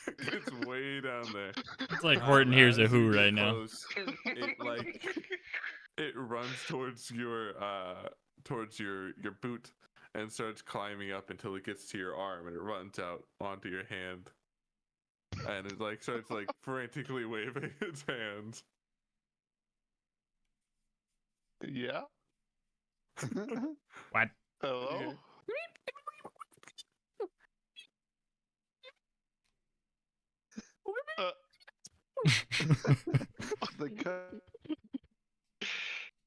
it's way down there. It's like Horton hears a As you who get right now. close, it runs towards your boot and starts climbing up until it gets to your arm, and it runs out onto your hand, and it like starts like frantically waving its hands. Yeah. What? Hello. The cut.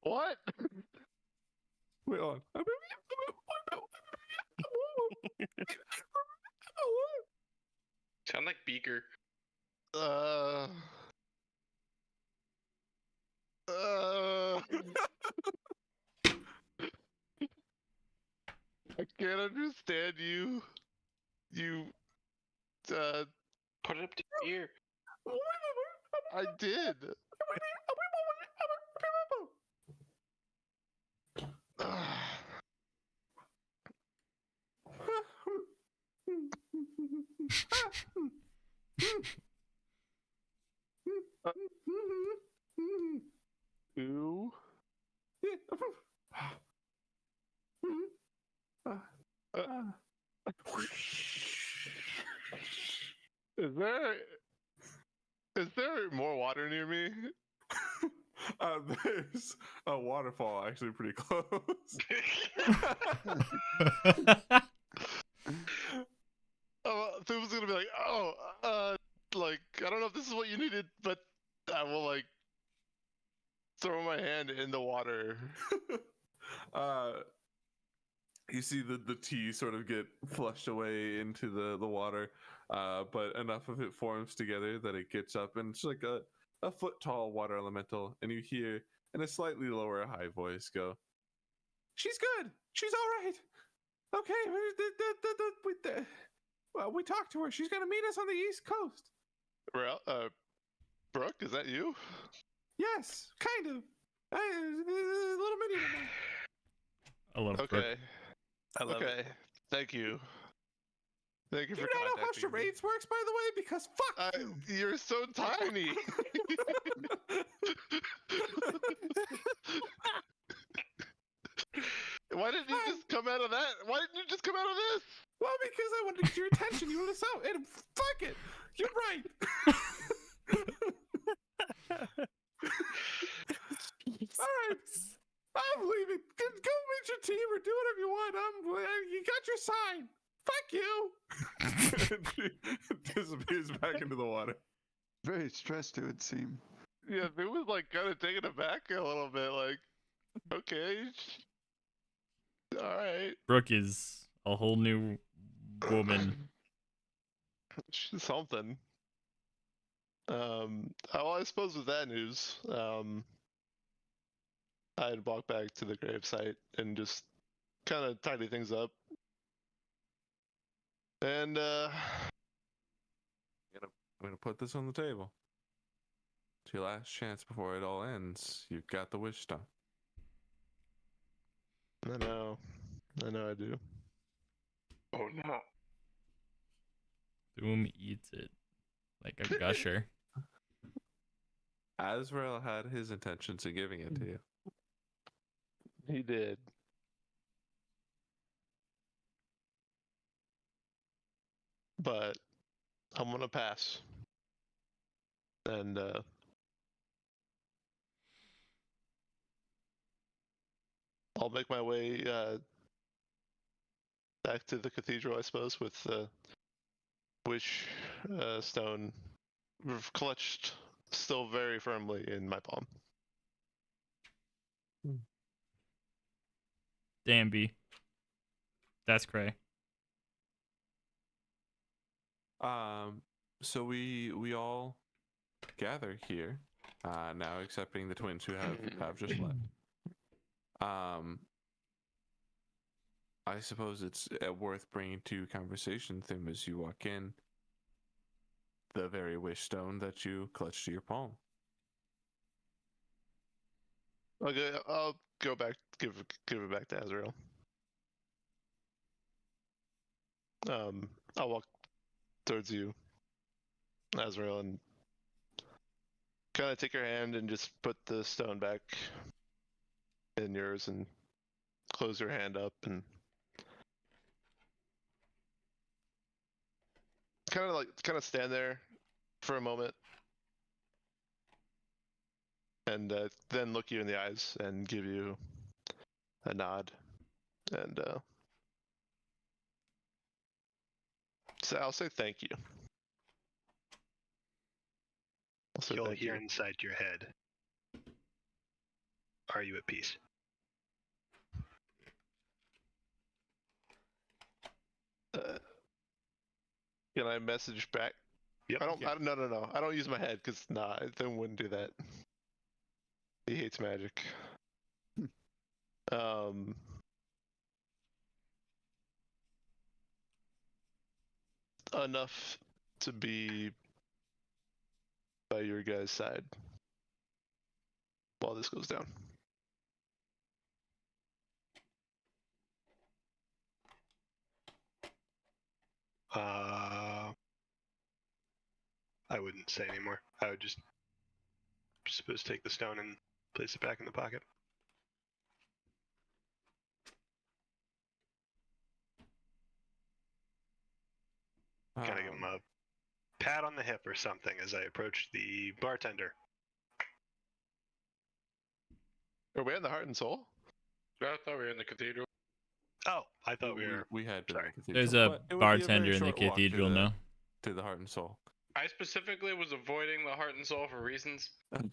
What? Wait on. Sound like Beaker. Uh. I can't understand you. You. Put it up to your ear. I did. Ooh. Is there more water near me? There's a waterfall actually pretty close. Thum's gonna be like, like, I don't know if this is what you needed, but I will, like, throw my hand in the water. You see the tea sort of get flushed away into the water, but enough of it forms together that it gets up, and it's like a foot tall water elemental, and you hear in a slightly lower high voice go, "She's good. She's all right. Okay, well, we talked to her. She's gonna meet us on the East Coast." Brooke, is that you? Yes, kind of. A little mini. I love Brooke. Okay. I love Okay. Thank you. Thank you Do for you know how contacting me. charades works, by the way? Because fuck you. You're so tiny. Why didn't you just come out of that? Why didn't you just come out of this? Well, because I wanted to get your attention. You let us out, and fuck it. You're right. All right. I'm leaving. Go meet your team or do whatever you want. You got your sign. Fuck you. She disappears back into the water. Very stressed, it would seem. Yeah, it was like kind of taken aback a little bit. Like, okay, all right. Brooke is a whole new woman. She's something. Well, I suppose with that news, I'd walk back to the gravesite and just kind of tidy things up. And I'm gonna put this on the table. It's your last chance before it all ends. You've got the wish stone. I know I do. Oh no. Boom eats it like a gusher. Azrael had his intentions of giving it to you. He did. But I'm gonna pass. And I'll make my way back to the cathedral, I suppose, with the wish stone clutched still very firmly in my palm. Damn, B. That's cray. So we all gather here, now excepting the twins who have just left. I suppose it's worth bringing to conversation, Thim, as you walk in, the very wish stone that you clutched to your palm. Okay, I'll go back, give it back to Azrael. I'll walk towards you, Azrael, and kind of take your hand and just put the stone back in yours and close your hand up and kind of stand there for a moment and then look you in the eyes and give you a nod and so I'll say thank you. You'll hear inside your head. Are you at peace? Can I message back? Yep. No. I don't use my head because then wouldn't do that. He hates magic. Enough to be by your guys' side while this goes down. I wouldn't say anymore. I would just suppose take the stone and place it back in the pocket. Kind of give him a pat on the hip or something as I approach the bartender. Are we in the Heart and Soul? I thought we were in the cathedral. Oh, I thought we had been Sorry. in the cathedral, There's but a it would be bartender very in the short walk cathedral now. to the Heart and Soul. I specifically was avoiding the heart and soul for reasons. To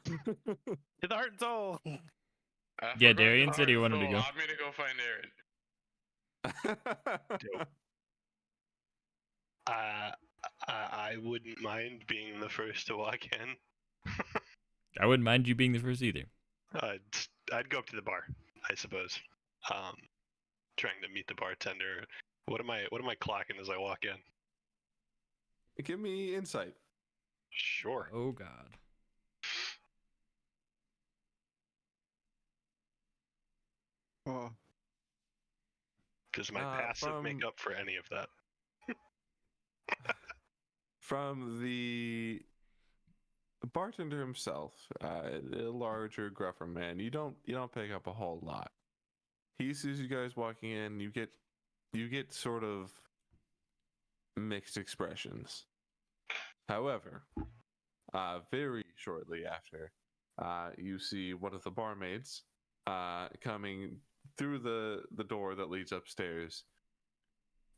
the heart and soul. If Yeah, we're going to Darian the said he heart and wanted to soul, go. I'm gonna go find Aaron. I wouldn't mind being the first to walk in. I wouldn't mind you being the first either. I'd go up to the bar, I suppose. Trying to meet the bartender. What am I clocking as I walk in? Give me insight. Sure. Oh God. Oh, Does my passive make up for any of that? From the bartender himself, a larger, gruffer man, you don't pick up a whole lot. He sees you guys walking in, you get sort of mixed expressions. However, very shortly after, you see one of the barmaids coming through the door that leads upstairs.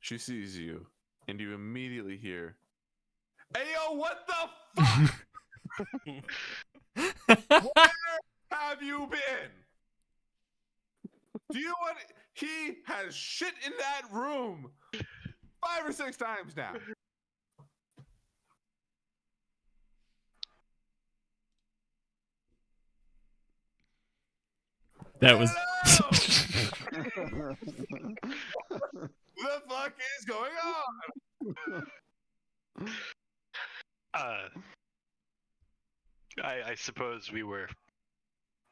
She sees you, and you immediately hear, "Hey yo, what the fuck? Where have you been? Do you know what? He has shit in that room 5 or 6 times now." That was. What the fuck is going on? I suppose we were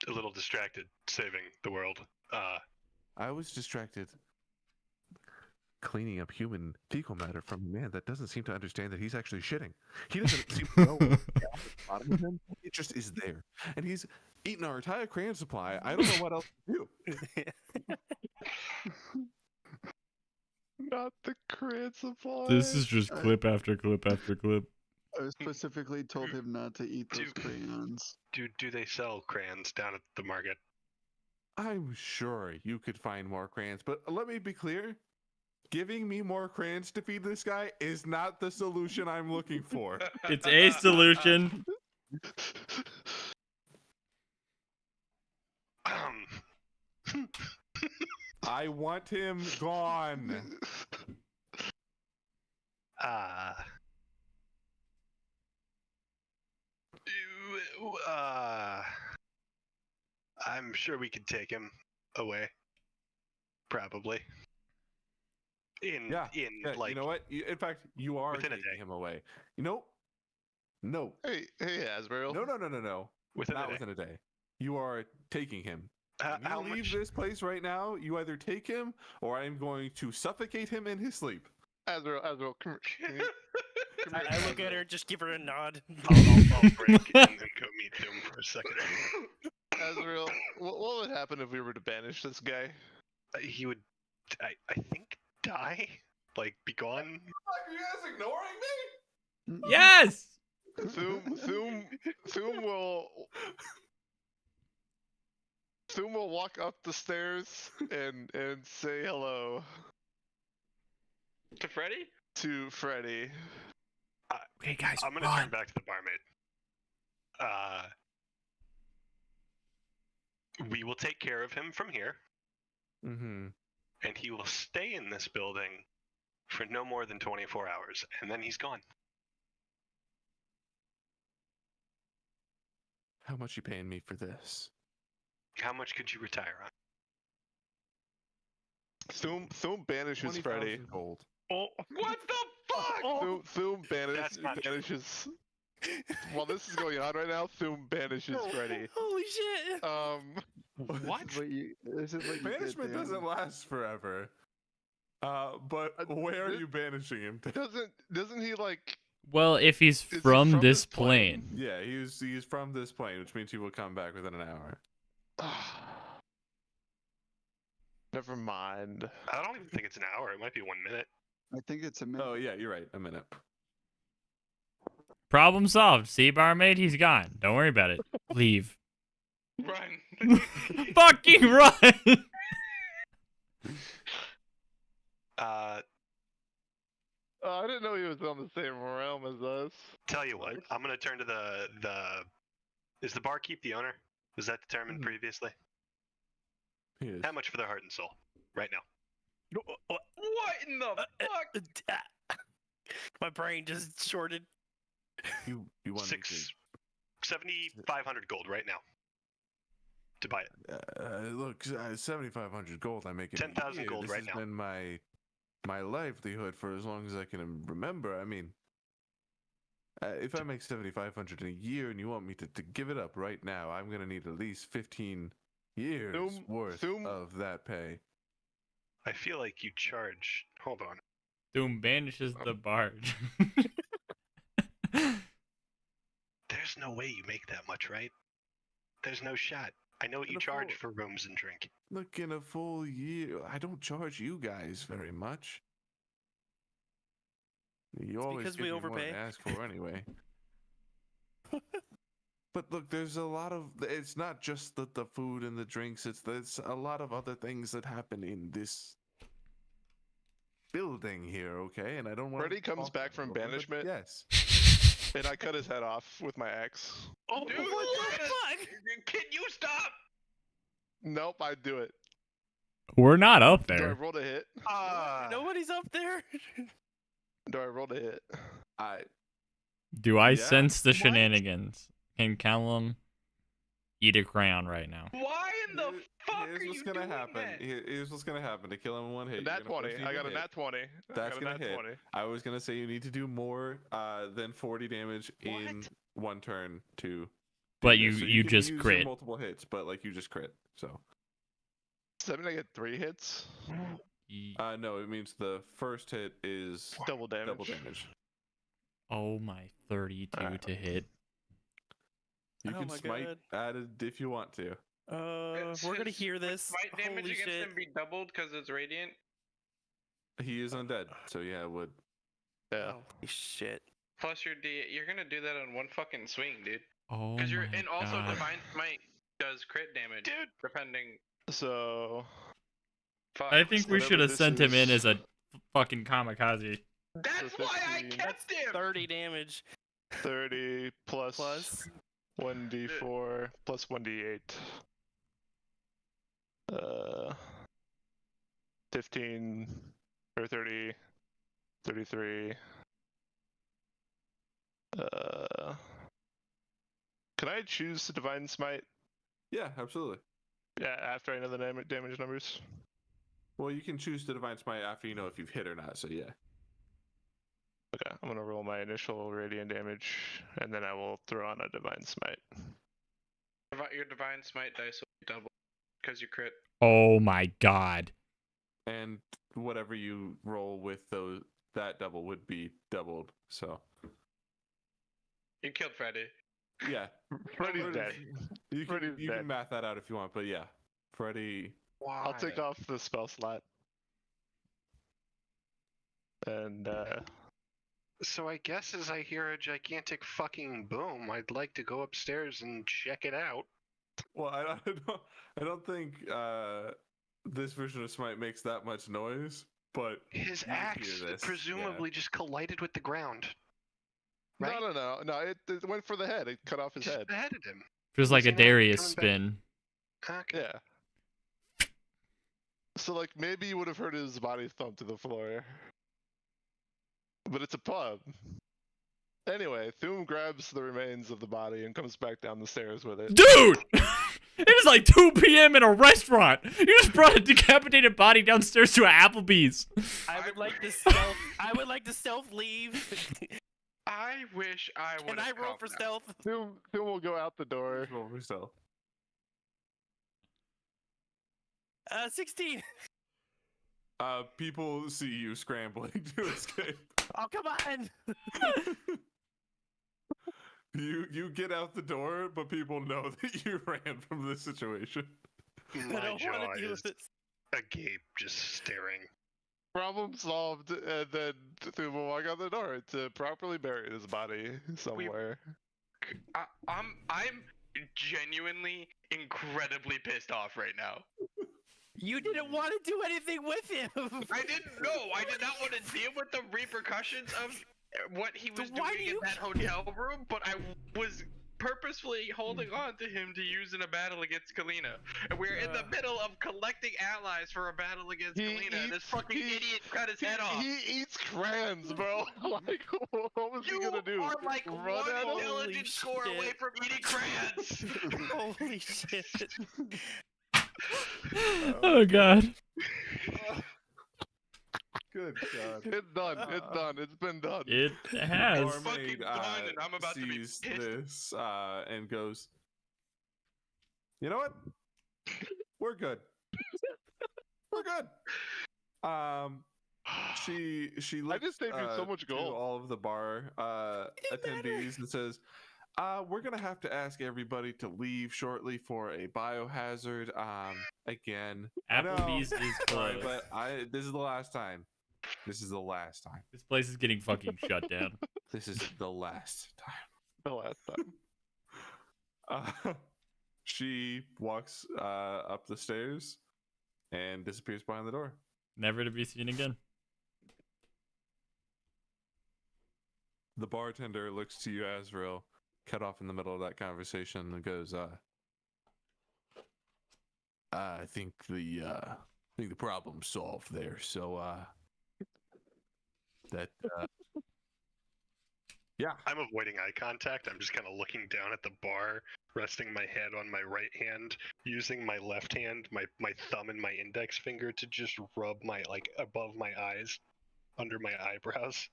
a little distracted saving the world. I was distracted cleaning up human fecal matter from a man that doesn't seem to understand that he's actually shitting. He doesn't seem to know what's at the bottom of him. It just is there. And he's eaten our entire crayon supply. I don't know what else to do. Not the crayon supply. This is just clip after clip after clip. I specifically told him not to eat those crayons. Do they sell crayons down at the market? I'm sure you could find more crayons, but let me be clear. giving me more crayons to feed this guy is not the solution I'm looking for. It's a solution. I want him gone. I'm sure we could take him away. Probably. Yeah, Like, you know what? In fact, you are within a taking day. him away. No. Hey, Asbel. No. Within Not a day. within a day. You are taking him. How If you leave much? this place right now, you either take him or I'm going to suffocate him in his sleep. Asbel, come here. Come here, I look at Asbel. her, just give her a nod. I'll break and then go meet him for a second. Asbel, what would happen if we were to banish this guy? He would, I think, die. Like, be gone. Are you guys ignoring me? Yes. Thum will walk up the stairs and say hello To Freddy? to Freddy. Okay, guys, I'm gonna turn back to the barmaid. We will take care of him from here, Mm-hmm. and he will stay in this building for no more than 24 hours, and then he's gone. How much you paying me for this? How much could you retire on? Thum banishes 20,000 Freddy. gold. Oh, What the fuck? Thum That's not true. banishes. While this is going on right now, Thum banishes Freddy. Holy shit! What? This is what you did, Banishment Dan. doesn't last forever. But where are you banishing him to? Doesn't he like? Well, if he's he from from this this plane? plane. Yeah, he's from this plane, which means he will come back within an hour. Never mind. I don't even think it's an hour. It might be 1 minute. I think it's a minute. Oh yeah, you're right. A minute. Problem solved. See, barmaid, he's gone. Don't worry about it. Leave. Run. Fucking run! I didn't know he was on the same realm as us. Tell you what, I'm gonna turn to the. Is the barkeep the owner? Was that determined previously? He is. How much for their heart and soul? Right now. What in the fuck? My brain just shorted. You want me to 7,500 gold right now. To buy it. look, 7,500 gold. I make it. 10,000 gold right This now. has been my livelihood for as long as I can remember. I mean, if I make 7,500 in a year and you want me to give it up right now, I'm gonna need at least 15 years worth of that pay. I feel like you charge. Hold on. Doom banishes the barge. There's no way you make that much, right? There's no shot. I know what you charge for rooms and drink. Look, in a full year, I don't charge you guys very much. You always because give we me more than overpay. I ask for anyway. But look, there's a lot of. It's not just the food and the drinks. There's a lot of other things that happen in this building here. Okay, and I don't want. Freddy comes back from banishment. Yes. And I cut his head off with my axe. Oh, Dude, What the fuck? Can you stop? Nope, I do it. We're not up Do I there. roll to hit? Nobody's up there. Do I roll to hit? Do I Yeah. sense the What? shenanigans? Can Callum eat a crayon right now? Why in the fuck Here's are what's you gonna doing happen. that? Here's what's gonna happen to kill him in one hit. Nat you're gonna 20. proceed I to got a hit. nat 20. That's I got a gonna nat hit. 20. I was gonna say you need to do more than 40 damage in one turn to. But do this. So you can just use your crit. multiple hits, but like you just crit. So. Does that mean I get 3 hits? No, it means the first hit is Double damage. double damage. Oh my, 32 Alright. to hit. You Oh can my smite God. added if you want to. We're gonna hear this. Smite damage Holy against shit. him be doubled because it's radiant. He is undead, so yeah, it would. Yeah. Holy shit. Plus your D, you're gonna do that on one fucking swing, dude. Oh Because you're my and also God. divine smite does crit damage, Dude. depending. So Fuck. I think we whatever should have this sent him in is- as a fucking kamikaze. That's why I 15. kept him. 30 damage 30 plus plus. 1d4 plus 1d8. 15 or 30, 33. Can I choose the Divine Smite? Yeah, absolutely. Yeah, after I know the damage numbers. Well, you can choose the Divine Smite after you know if you've hit or not, so yeah. Okay, I'm gonna roll my initial radiant damage, and then I will throw on a Divine Smite. Your divine smite dice will be double because you crit. Oh my god. And whatever you roll with that double would be doubled, so. You killed Freddy. Yeah. Freddy's dead. You Freddy's can dead. math that out if you want, but yeah. Freddy. Why? I'll take off the spell slot. And So I guess as I hear a gigantic fucking boom, I'd like to go upstairs and check it out. Well, I don't think this version of Smite makes that much noise, but His you hear axe this, presumably just collided with the ground. Right? no, it went for the head. It cut off his Just head. beheaded him. Feels like a Is he not Darius coming back? spin. Okay. Yeah. So like maybe you would have heard his body thump to the floor. But it's a pub. Anyway, Thum grabs the remains of the body and comes back down the stairs with it. Dude! It is like 2 p.m. in a restaurant. You just brought a decapitated body downstairs to an Applebee's. I would like to stealth. I would like to stealth leave. I wish I would. Can I roll for stealth? Thum will go out the door. roll for stealth. 16. People see you scrambling to escape. Oh, come on. You get out the door, but people know that you ran from this situation. I My don't jaw want to deal is with this. agape, just staring. Problem solved, and then Thum will walk out the door to properly bury his body somewhere. I'm genuinely incredibly pissed off right now. You didn't want to do anything with him. I didn't know. I did not want to deal with the repercussions of what he was Why do doing you in that hotel room, but I was purposefully holding on to him to use in a battle against Kalina. And we're in the middle of collecting allies for a battle against Kalina, and this fucking idiot cut his head off. He eats crayons, bro. Like, what was he gonna do? You are like Run one at him? intelligence score away shit. from eating crayons. Holy shit. Oh god. Good God. It's done. It's done. It's been done. It has. fucking done, and I'm about to be sees pissed. this and goes, you know what? We're good. We're good. She I looks just saved you so much to gold. all of the bar attendees and says, we're gonna have to ask everybody to leave shortly for a biohazard. Again, I know, Applebee's is sorry, closed. but this is the last time. This is the last time. This place is getting fucking shut down. This is the last time. The last time. She walks up the stairs and disappears behind the door. Never to be seen again. The bartender looks to you, Azrael, cut off in the middle of that conversation, and goes, I think the problem's solved there. So yeah. I'm avoiding eye contact. I'm just kind of looking down at the bar, resting my head on my right hand, using my left hand, my thumb and my index finger to just rub my, like, above my eyes, under my eyebrows.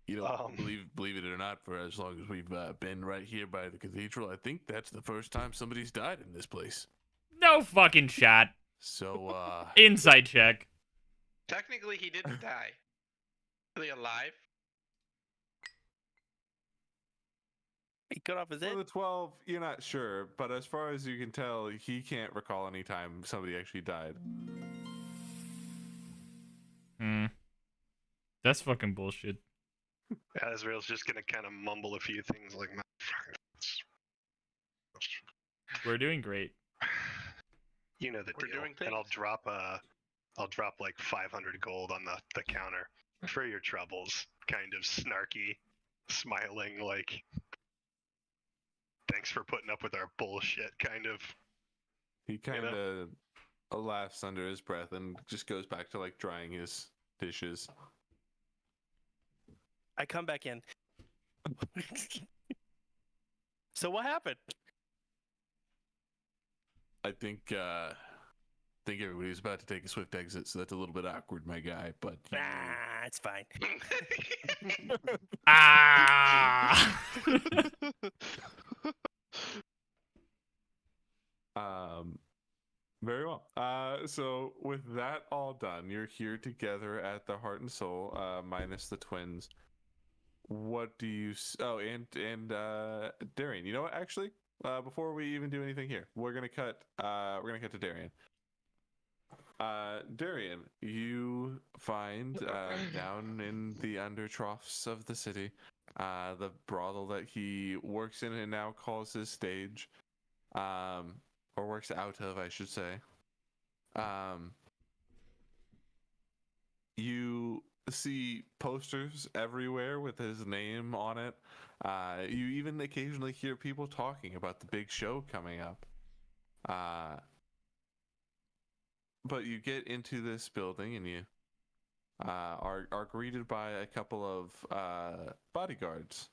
You know, believe it or not, for as long as we've been right here by the cathedral, I think that's the first time somebody's died in this place. No fucking shot. So, Insight check. Technically, he didn't die. Is he alive? He cut off his for head. the 12, you're not sure, but as far as you can tell, he can't recall any time somebody actually died. That's fucking bullshit. Azrael's just gonna kind of mumble a few things like, We're doing great. you know the We're deal. doing And I'll things. drop a I'll drop like 500 gold on the counter for your troubles. Kind of snarky, smiling, like, thanks for putting up with our bullshit, kind of. He kind of laughs under his breath and just goes back to like drying his dishes. I come back in. So what happened? I think everybody's about to take a swift exit, so that's a little bit awkward, my guy. But Ah, it's fine. Ah! Very well. So with that all done, you're here together at the Heart and Soul, minus the twins. What do you? Oh, and Darian. You know what? Actually, before we even do anything here, we're gonna cut. We're gonna cut to Darian. Darian, you find down in the under troughs of the city, the brothel that he works in and now calls his stage, or works out of, I should say. You see posters everywhere with his name on it. You even occasionally hear people talking about the big show coming up. But you get into this building and you are greeted by a couple of bodyguards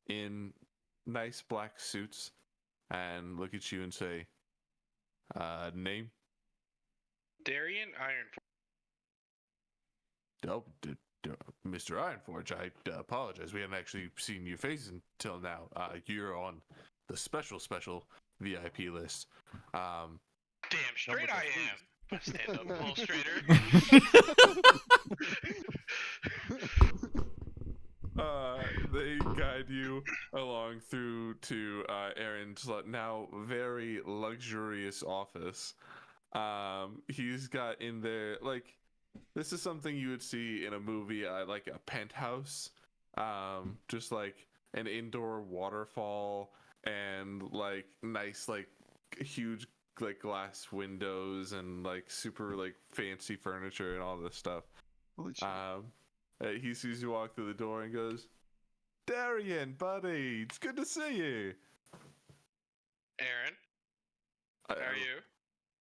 in nice black suits and look at you and say, name? Darian Ironforge. Oh, Mr. Ironforge, I apologize. We haven't actually seen your face until now. You're on the special VIP list. Damn straight I am. Stand up a little straighter. They guide you along through to Aaron's now very luxurious office. He's got in there, like, this is something you would see in a movie, like a penthouse, just like an indoor waterfall and like nice, like huge, like glass windows and like super like fancy furniture and all this stuff. Holy shit. He sees you walk through the door and goes, Darian, buddy, it's good to see you. Aaron, how are you?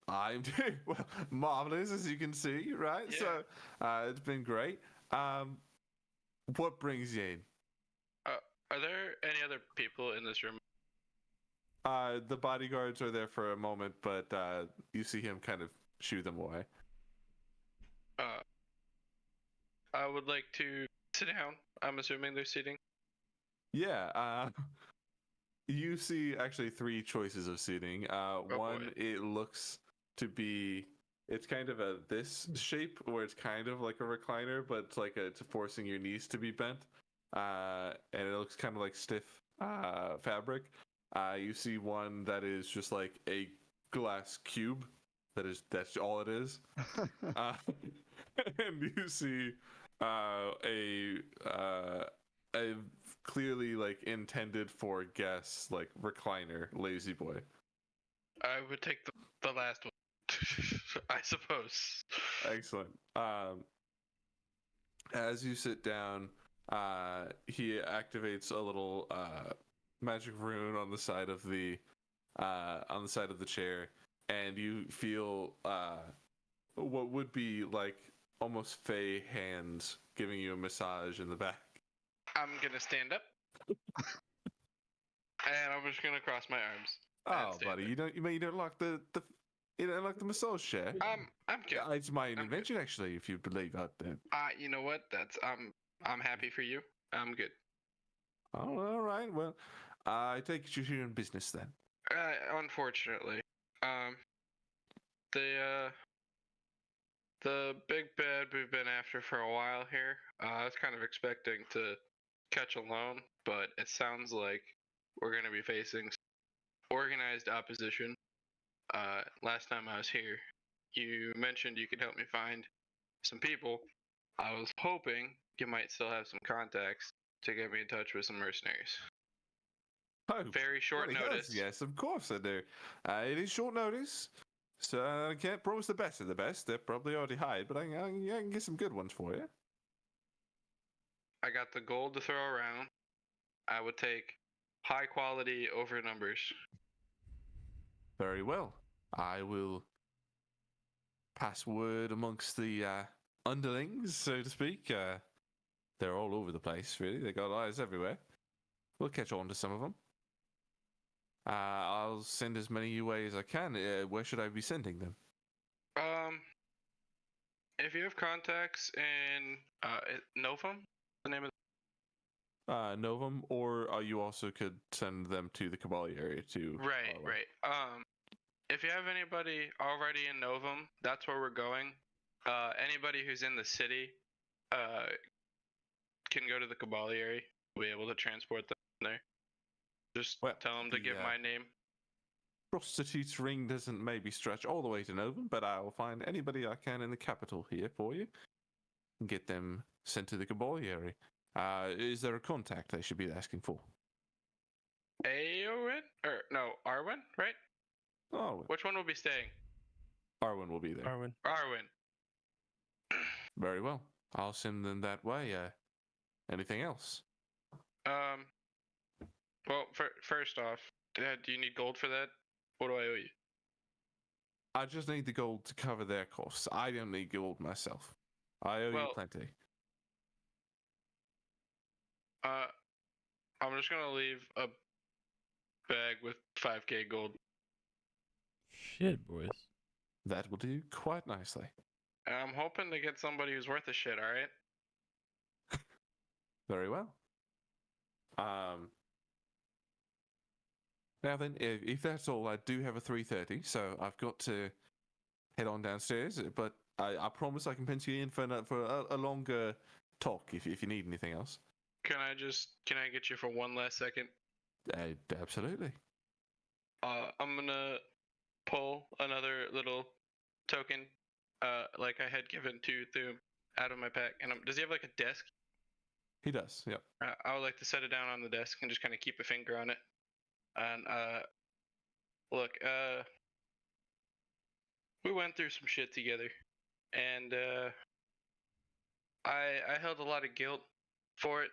I'm doing well, marvelous, as you can see, right? Yeah. So it's been great. What brings you in? Are there any other people in this room? The bodyguards are there for a moment, but you see him kind of shoo them away. I would like to sit down. I'm assuming they're sitting. Yeah, you see actually 3 choices of seating. One, boy. it looks to be, it's kind of this shape where it's kind of like a recliner, but it's like it's forcing your knees to be bent. And it looks kind of like stiff fabric. You see one that is just like a glass cube. That's all it is. And you see a clearly like intended for guests, like recliner lazy boy. I would take the last one. I suppose. Excellent. As you sit down, he activates a little magic rune on the side of the chair, and you feel what would be like almost fey hands giving you a massage in the back. I'm gonna stand up, and I'm just gonna cross my arms. Oh, buddy, there. you don't like the massage chair. I'm good. It's my good. invention, actually, if you believe that. Then. You know what? I'm happy for you. I'm good. Oh, all right. Well, I take it you're here in business then. Unfortunately, the big bad we've been after for a while here. I was kind of expecting to catch a loan, but it sounds like we're going to be facing organized opposition. Last time I was here, you mentioned you could help me find some people. I was hoping you might still have some contacts to get me in touch with some mercenaries. Oh, Very short bloody hell, notice. yes, of course I do. It is short notice, So I can't promise the best of the best. They're probably already hired, but I can get some good ones for you. I got the gold to throw around. I would take high quality over numbers. Very well. I will pass word amongst the underlings, so to speak. They're all over the place, really. They got eyes everywhere. We'll catch on to some of them. I'll send as many your way as I can. Where should I be sending them? If you have contacts in Novum, the name of Novum, or you also could send them to the Kabali area too. right. If you have anybody already in Novum, that's where we're going. Anybody who's in the city can go to the Kabali area. We'll be able to transport them there. Just tell them to give my name. Prostitute's ring doesn't maybe stretch all the way to Novum, but I will find anybody I can in the capital here for you and get them sent to the Kabali area. Is there a contact they should be asking for? Arwen? Arwen, right? Oh, Which one will be staying? Arwen will be there. Arwen. Very well. I'll send them that way. Anything else? Well, first off, do you need gold for that? What do I owe you? I just need the gold to cover their costs. I don't need gold myself. I owe you plenty. I'm just gonna leave a bag with 5k gold. Shit, boys. That will do quite nicely. I'm hoping to get somebody who's worth a shit, alright? Very well. Now then, if that's all, I do have a 3:30, so I've got to head on downstairs, but I promise I can pencil you in for a longer talk if you need anything else. Can I get you for one last second? Absolutely. I'm gonna pull another little token, like I had given to Thum out of my pack. And does he have like a desk? He does, yep. I would like to set it down on the desk and just kind of keep a finger on it. And look, we went through some shit together, and I held a lot of guilt for it.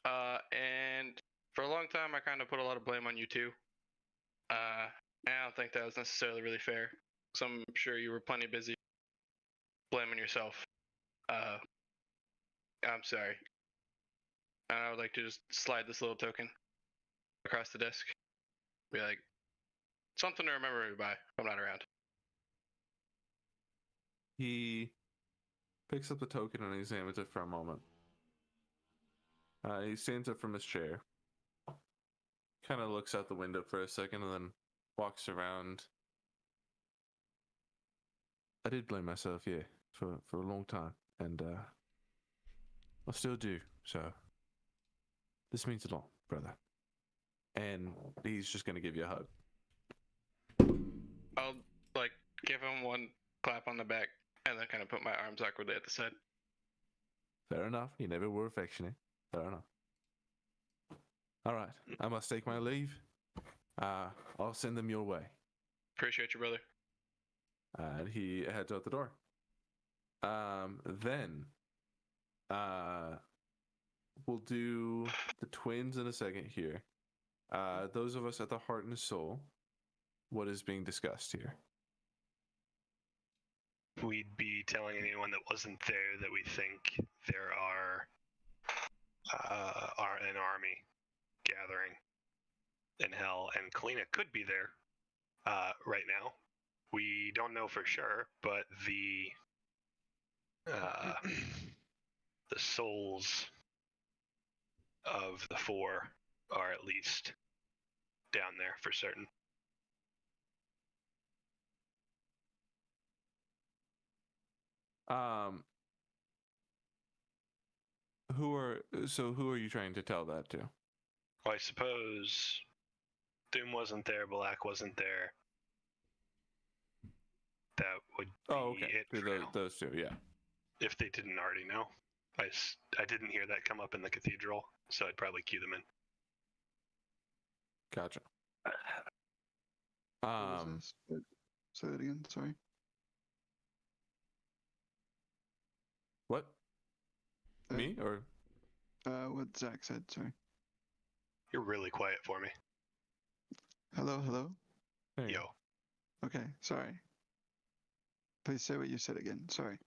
And for a long time, I kind of put a lot of blame on you too. I don't think that was necessarily really fair. So I'm sure you were plenty busy blaming yourself. I'm sorry. And I would like to just slide this little token across the desk. Be like, something to remember me by if I'm not around. He picks up the token and examines it for a moment. He stands up from his chair, kind of looks out the window for a second, and then walks around. I did blame myself, yeah, for a long time, and I still do, so this means a lot, brother. And he's just going to give you a hug. I'll, give him one clap on the back, and then kind of put my arms awkwardly at the side. Fair enough. You never were affectionate. Fair enough. All right. I must take my leave. I'll send them your way. Appreciate you, brother. And he heads out the door. Then we'll do the twins in a second here. Those of us at the Heart and Soul, what is being discussed here? We'd be telling anyone that wasn't there that we think there are an army gathering in hell, and Kalina could be there right now. We don't know for sure, but the souls of the four are at least down there for certain. Who are you trying to tell that to? Well, I suppose Doom wasn't there, Black wasn't there. That would be it for now. Those two, yeah. If they didn't already know. I didn't hear that come up in the cathedral, so I'd probably cue them in. Gotcha. What was this? Say that again. Sorry. What? Uh, Me or? What Zach said. Sorry. You're really quiet for me. Hello. Hello. There you Yo. go. Okay. Sorry. Please say what you said again. Sorry.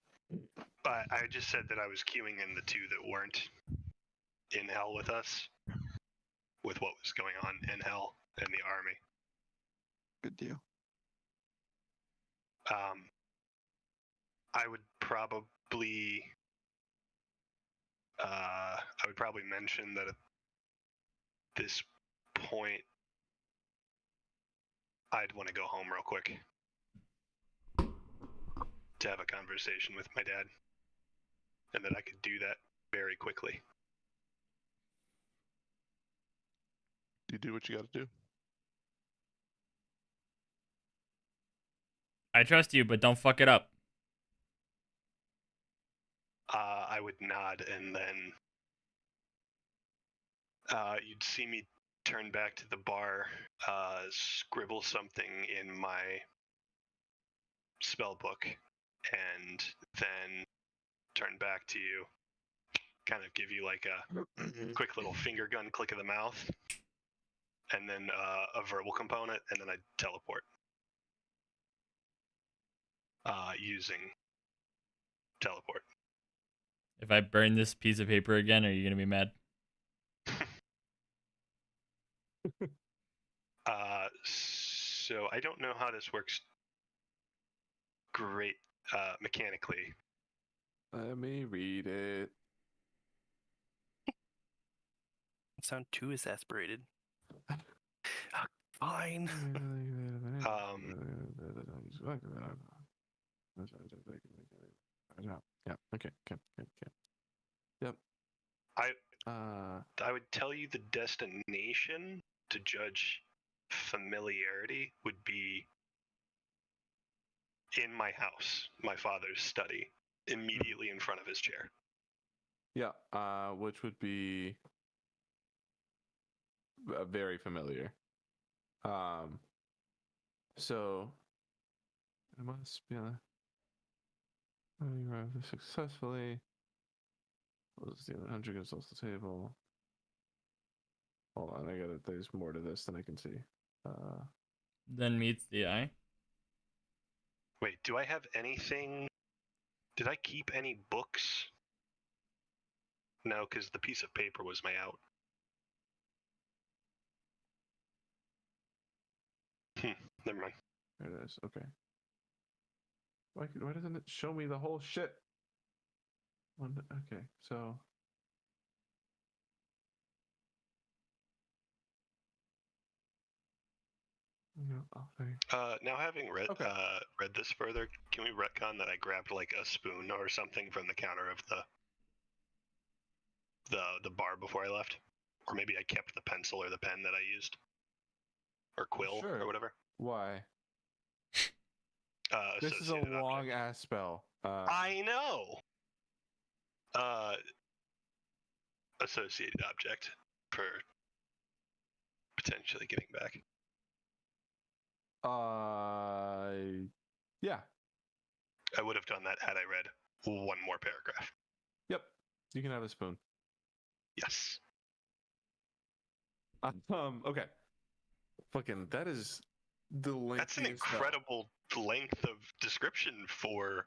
I just said that I was queuing in the two that weren't in hell with us, with what was going on in hell and the army. Good deal. I would probably mention that at this point I'd want to go home real quick to have a conversation with my dad, and that I could do that very quickly. You do what you got to do. I trust you, but don't fuck it up. I would nod, and then you'd see me turn back to the bar, scribble something in my spell book, and then turn back to you, kind of give you like a quick little finger gun click of the mouth, and then a verbal component, and then I'd teleport using teleport. If I burn this piece of paper again, are you gonna be mad? So I don't know how this works great mechanically. Let me read it. Sound too exasperated. Fine. Yeah. Okay. Yep. I would tell you the destination to judge familiarity would be in my house, my father's study, immediately in front of his chair. Yeah. Which would be very familiar. So it must be you arrived successfully. Close the other 100 goes off the table. Hold on, there's more to this than I can see. Then meets the eye. Wait, do I have anything? Did I keep any books? No, because the piece of paper was my out. Never mind. There it is. Okay. Why doesn't it show me the whole shit? Okay, so. Now having read read this further, can we retcon that I grabbed like a spoon or something from the counter of the bar before I left? Or maybe I kept the pencil or the pen that I used? Or quill or whatever? Why? This is a long ass spell. I know! Associated object for potentially getting back. Yeah. I would have done that had I read one more paragraph. Yep. You can have a spoon. Yes. Okay. Fucking, that is the length. That's an incredible length of description for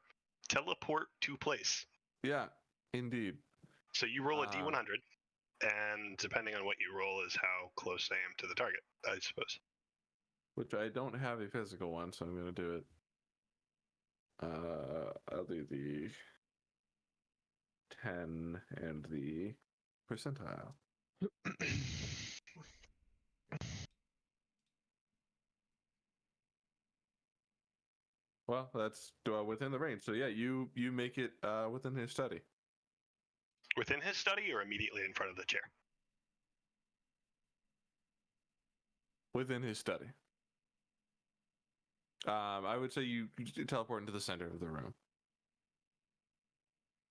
teleport to place. Yeah, indeed. So you roll a d100, and depending on what you roll is how close I am to the target, I suppose. Which I don't have a physical one, so I'm going to do it. I'll do the 10 and the percentile. Well, that's within the range. So yeah, you make it within his study. Within his study or immediately in front of the chair? Within his study. I would say you teleport into the center of the room.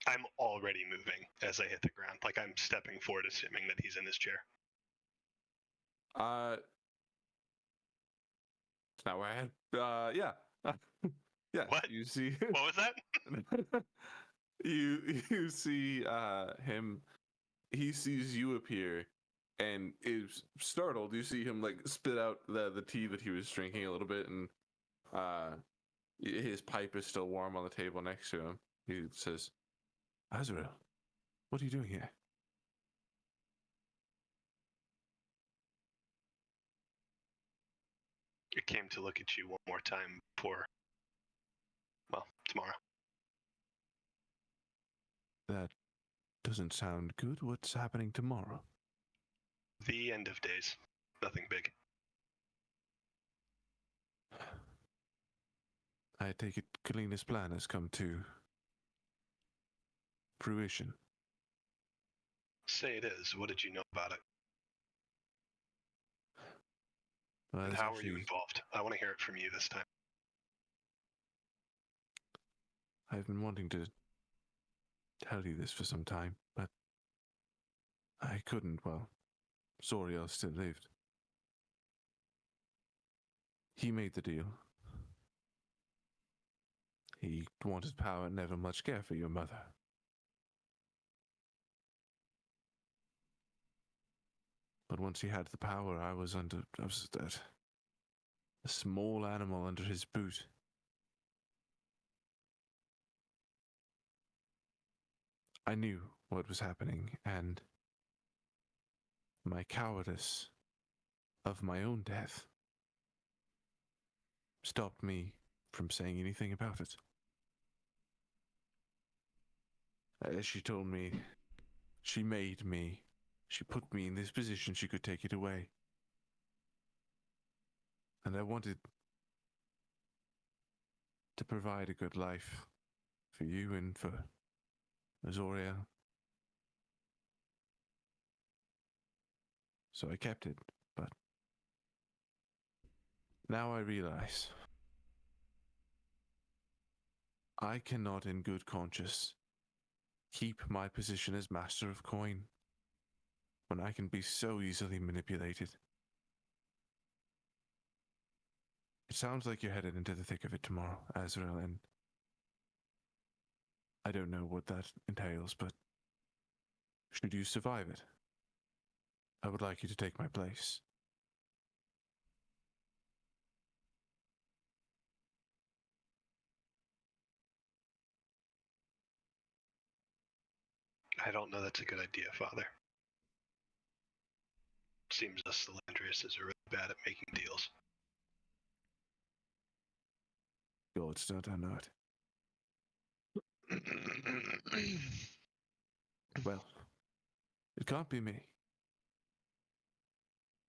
I'm already moving as I hit the ground. Like I'm stepping forward, assuming that he's in his chair. It's not where I had. Yeah. Yes, What? you see. What was that? you see him. He sees you appear, and is startled. You see him like spit out the tea that he was drinking a little bit, and his pipe is still warm on the table next to him. He says, "Azrael, what are you doing here?" I came to look at you one more time before, well, tomorrow. That doesn't sound good. What's happening tomorrow? The end of days. Nothing big. I take it Kalina's plan has come to fruition. Say it is. What did you know about it? Well, And that's how were you actually- involved? I want to hear it from you this time. I've been wanting to tell you this for some time, but I couldn't. Well, Zoriel still lived. He made the deal. He wanted power and never much care for your mother. But once he had the power, I was that a small animal under his boot. I knew what was happening, and my cowardice of my own death stopped me from saying anything about it. As she told me, she made me. She put me in this position, she could take it away. And I wanted to provide a good life for you and for Zoriel. So I kept it, but now I realize I cannot in good conscience keep my position as master of coin when I can be so easily manipulated. It sounds like you're headed into the thick of it tomorrow, Azrael, and I don't know what that entails, but should you survive it, I would like you to take my place. I don't know that's a good idea, Father. Seems us Salandriuses are really bad at making deals. Gods don't I know it. Well, it can't be me.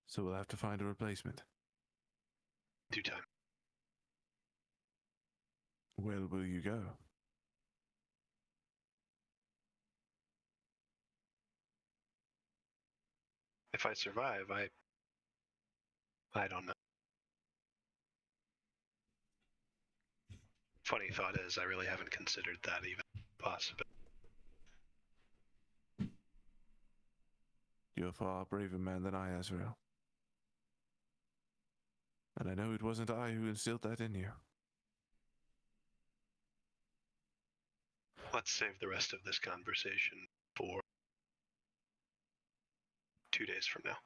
So we'll have to find a replacement. Due time. Where will you go? If I survive, I don't know. Funny thought is, I really haven't considered that even possible. You're a far braver man than I, Azrael. And I know it wasn't I who instilled that in you. Let's save the rest of this conversation for 2 days from now.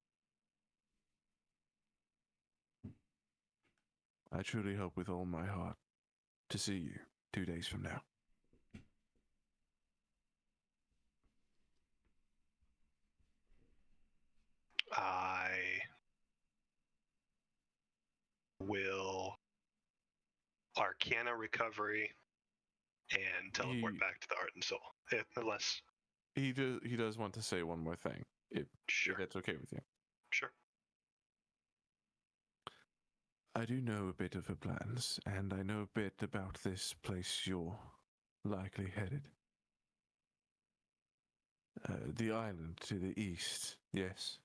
I truly hope with all my heart to see you 2 days from now. I will Arcana recovery and teleport He- back to the Heart and Soul. Unless, He does want to say one more thing, if sure, that's okay with you. sure. I do know a bit of her plans, and I know a bit about this place you're likely headed. The island to the east, yes.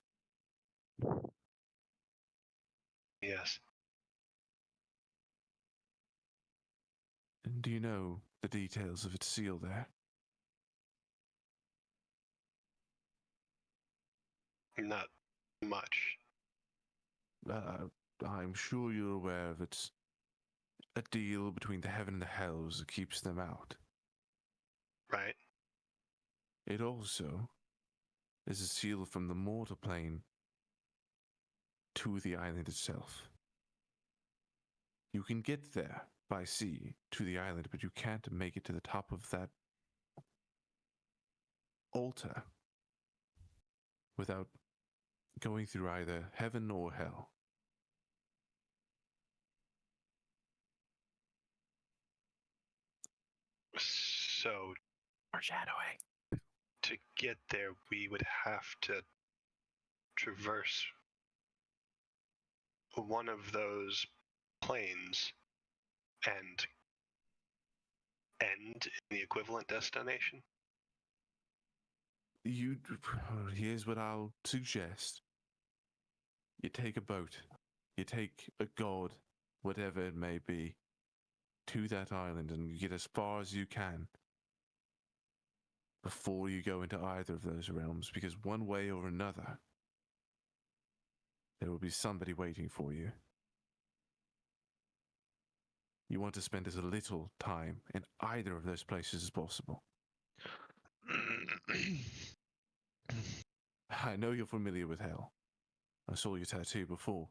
Yes. And do you know the details of its seal there? Not much. I'm sure you're aware of its a deal between the heaven and the hells that keeps them out. Right. It also is a seal from the mortal plane to the island itself. You can get there by sea to the island, but you can't make it to the top of that altar without going through either heaven or hell. So, Foreshadowing. to get there, we would have to traverse one of those planes and end in the equivalent destination. Here's what I'll suggest. You take a boat, you take a god, whatever it may be, to that island, and you get as far as you can before you go into either of those realms, because one way or another, there will be somebody waiting for you. You want to spend as little time in either of those places as possible. I know you're familiar with hell. I saw your tattoo before.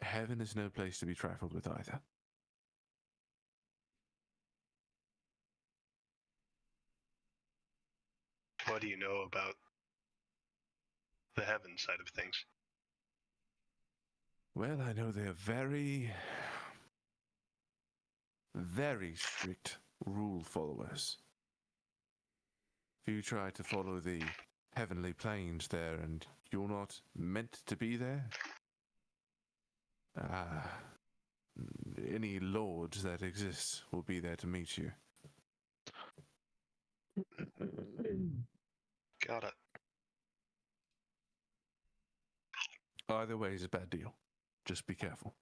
Heaven is no place to be trifled with either. What do you know about the heaven side of things? Well, I know they're very, very strict rule followers. If you try to follow the heavenly planes there and you're not meant to be there, any lords that exist will be there to meet you. Got it. Either way is a bad deal. Just be careful.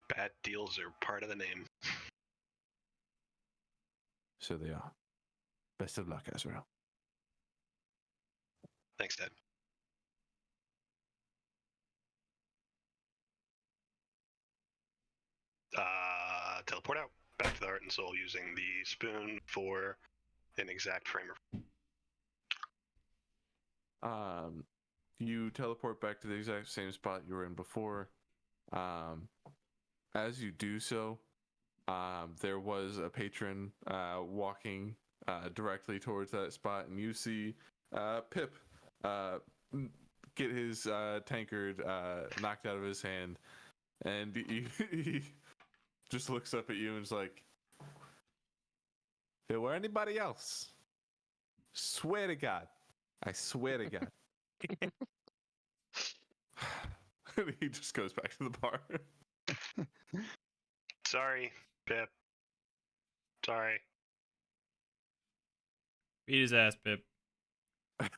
Bad deals are part of the name. So they are. Best of luck, Azrael. Thanks, Dad. Teleport out. Back to the heart and soul using the spoon for an exact frame of. You teleport back to the exact same spot you were in before. As you do so, there was a patron walking directly towards that spot, and you see Pip get his tankard knocked out of his hand, and he just looks up at you and is like, "If there were anybody else, swear to God, I swear to God." He just goes back to the bar. Sorry, Pip. Sorry. Beat his ass, Pip.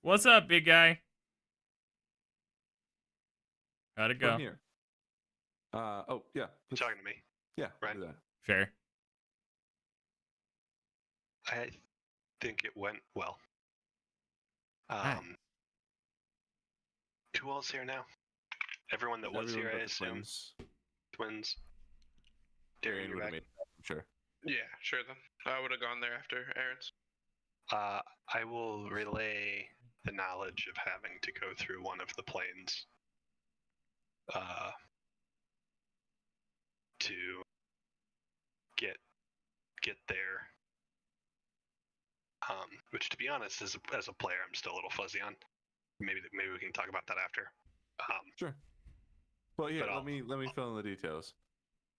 What's up, big guy? Gotta go. From here. Oh, yeah. You talking to me? Yeah, Right. do that. Fair. I think it went well. Alright. Who else here now? Everyone that was Everyone here, but I the assume. twins. Twins. Darian, you're would've back. made that, I'm sure. Yeah, sure then. I would have gone there after Aaron's. I will relay the knowledge of having to go through one of the planes to get there. Which, to be honest, as a player, I'm still a little fuzzy on. Maybe we can talk about that after. Sure. Well, here, But let me fill in the details,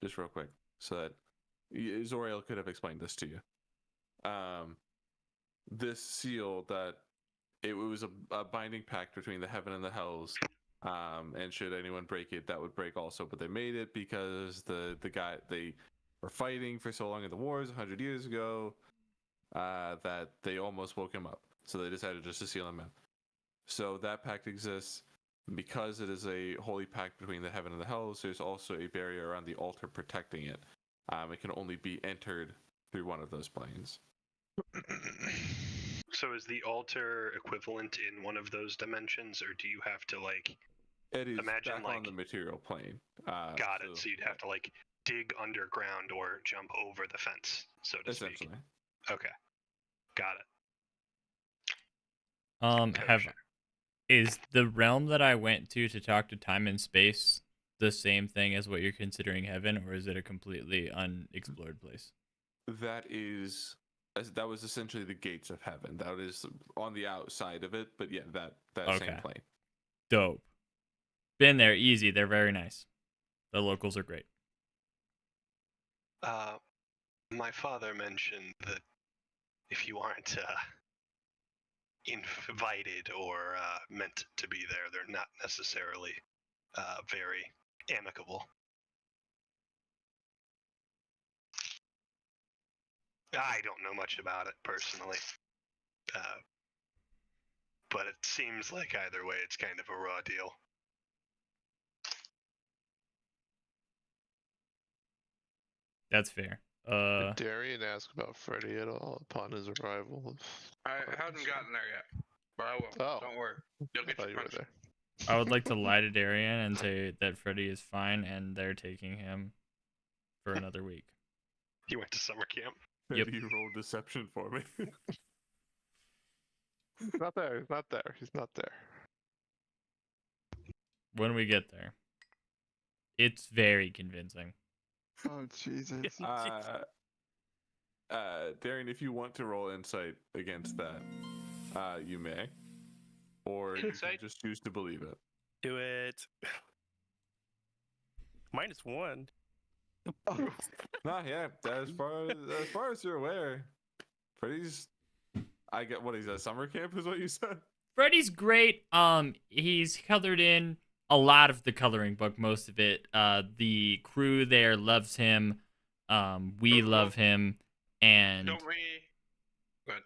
just real quick, so that Zoriel could have explained this to you. This seal that it was a binding pact between the heaven and the hells, and should anyone break it, that would break also. But they made it because the guy they were fighting for so long in the wars 100 years ago that they almost woke him up. So they decided just to seal him in. So that pact exists. Because it is a holy pact between the heaven and the hells, there's also a barrier around the altar protecting it. It can only be entered through one of those planes. So is the altar equivalent in one of those dimensions, or do you have to It is Imagine, back on the material plane. Got it. So you'd have to like dig underground or jump over the fence, so to speak. essentially. Okay. Got it. Kosher. Is the realm that I went to talk to time and space the same thing as what you're considering heaven, or is it a completely unexplored place? That was essentially the gates of heaven. That is on the outside of it, but yeah, that same Okay. plane. Dope. Been there, easy. They're very nice. The locals are great. My father mentioned that if you aren't invited or meant to be there, they're not necessarily very amicable. I don't know much about it personally, but it seems like either way, it's kind of a raw deal. That's fair. Did Darian ask about Freddy at all upon his arrival? I haven't gotten there yet, but I will. Oh. Don't worry. You'll I get thought your you were punch. there. I would like to lie to Darian and say that Freddy is fine and they're taking him for another week. He went to summer camp. Yep. You roll deception for me. He's not there. He's not there. He's not there. When we get there, it's very convincing. Oh Jesus! Darian, if you want to roll insight against that, you may, or you can Insight? just choose to believe it. Do it. -1. Nah, yeah. As far as you're aware, Freddy's. I get what he's at summer camp is what you said. Freddy's great. He's colored in a lot of the coloring book, most of it. The crew there loves him. We love him, and Don't we? But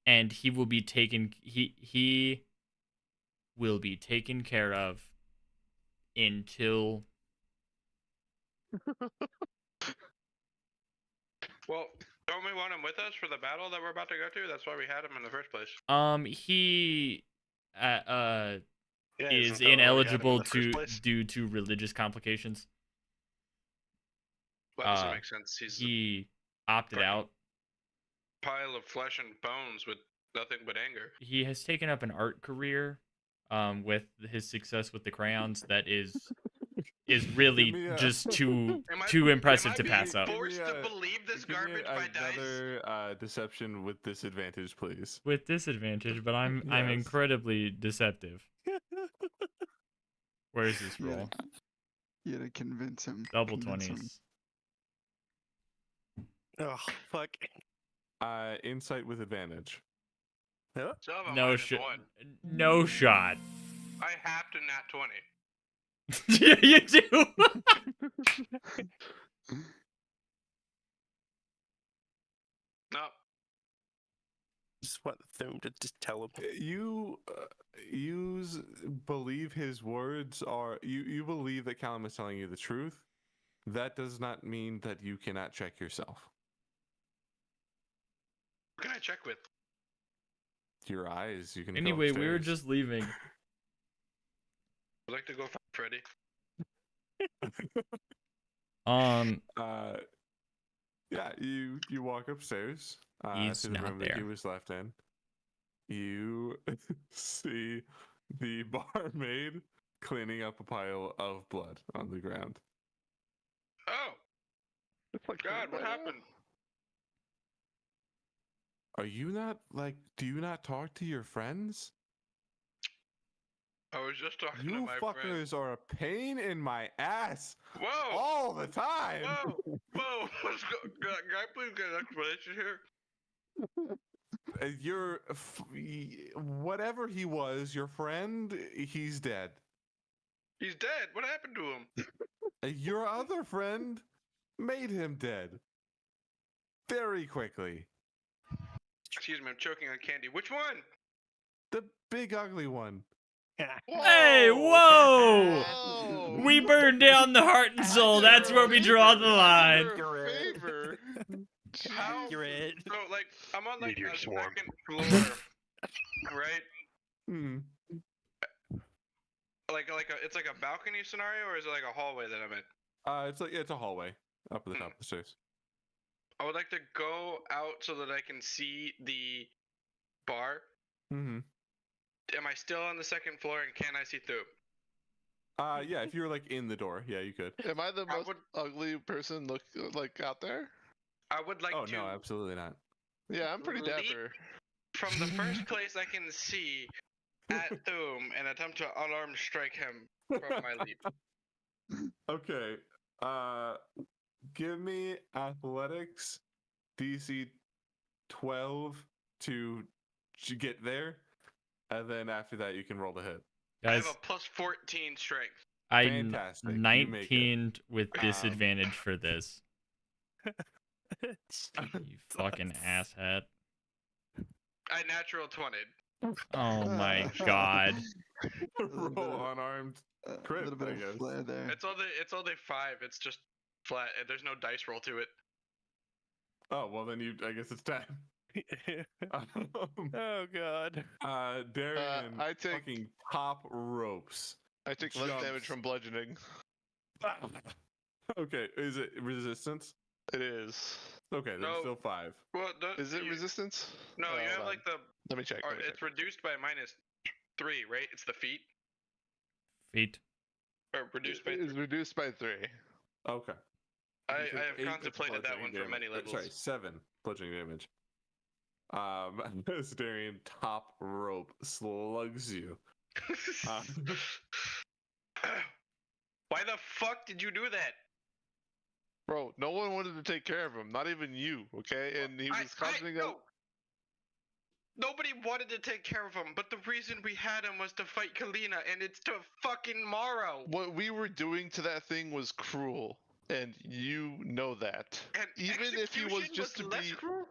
and he will be taken. He will be taken care of until. well, don't we want him with us for the battle that we're about to go to? That's why we had him in the first place. He Yeah, is isn't that why we had him in ineligible the first to place? due to religious complications. Well, that doesn't make sense. He's He opted Right. out. a pile of flesh and bones with nothing but anger. He has taken up an art career with his success with the crayons that is really Give me a- just too Am I- impressive am I to being pass up. forced Give me to believe this Give me garbage by dice? another deception with disadvantage, please. With disadvantage, but I'm Yes. incredibly deceptive. Where's this Yeah. roll? You had to convince him. Double convince him. 20s. Oh, fuck. Insight with advantage. Huh? So I have a No minus shot. 1. No shot. I have to nat 20. Yeah, you do. No. Just want them to just tell him. You believe his words are you believe that Callum is telling you the truth. That does not mean that you cannot check yourself. What can I check with? Your eyes, you can go Anyway, we were upstairs. just leaving. I'd like to go find Freddy. Yeah, you walk upstairs He's to the not room that he there. was left in. You see the barmaid cleaning up a pile of blood on the ground. Oh, God, what happened? Are you not do you not talk to your friends? I was just talking to You my friend. fuckers are a pain in my ass Whoa! all the time. Whoa! Whoa! What's can I please get an explanation here? You're whatever he was, your friend, he's dead. He's dead. What happened to him? Your other friend made him dead. Very quickly. Excuse me, I'm choking on candy. Which one? The big ugly one. Hey, whoa! Whoa! We burned down the heart and soul. That's where we draw the line. Favor. How? Accurate. So, like, I'm on like Meteor a swarm. second floor, right? Hmm. it's like a balcony scenario, or is it like a hallway that I'm in? It's a hallway up at the top of the stairs. I would like to go out so that I can see the bar. Mm-hmm. Am I still on the second floor, and can I see through? Yeah, if you were like in the door, yeah, you could. Am I the I most would- ugly person look like out there? I would like Oh to no, absolutely not. Yeah, I'm pretty Leap. dapper. from the first place I can see at Thum and attempt to unarmed strike him from my leap. Okay. Give me athletics DC 12 to get there, and then after that you can roll the hit. I Guys, have a plus 14 strength. I Fantastic. You make it. 19 with disadvantage for this. You fucking asshat. I natural 20. Oh my god. Roll unarmed. A Crit, little bit I of guess. flair there. It's only 5. It's just flat. There's no dice roll to it. Oh well, then I guess it's 10. Oh god. Darian, I take- fucking top ropes. I take less Jumps. damage from bludgeoning. Okay, is it resistance? It is. Okay, then No. still 5. Well, Is it resistance? No, Oh, you hold have on. like the. Let me check. Or let me it's check. reduced by -3, right? It's the feet. Feet. Or reduced by. It's reduced by 3. Okay. I You take have 8 contemplated that one bludgeoning for many damage. levels. Sorry, 7 bludgeoning damage. As Darian top rope slugs you. Uh, Why the fuck did you do that? Bro, no one wanted to take care of him. Not even you, okay? And he was cautioning that. no. Nobody wanted to take care of him, but the reason we had him was to fight Kalina, and it's to fucking Morrow. What we were doing to that thing was cruel, and you know that. And Even if he was execution just to less be, cruel?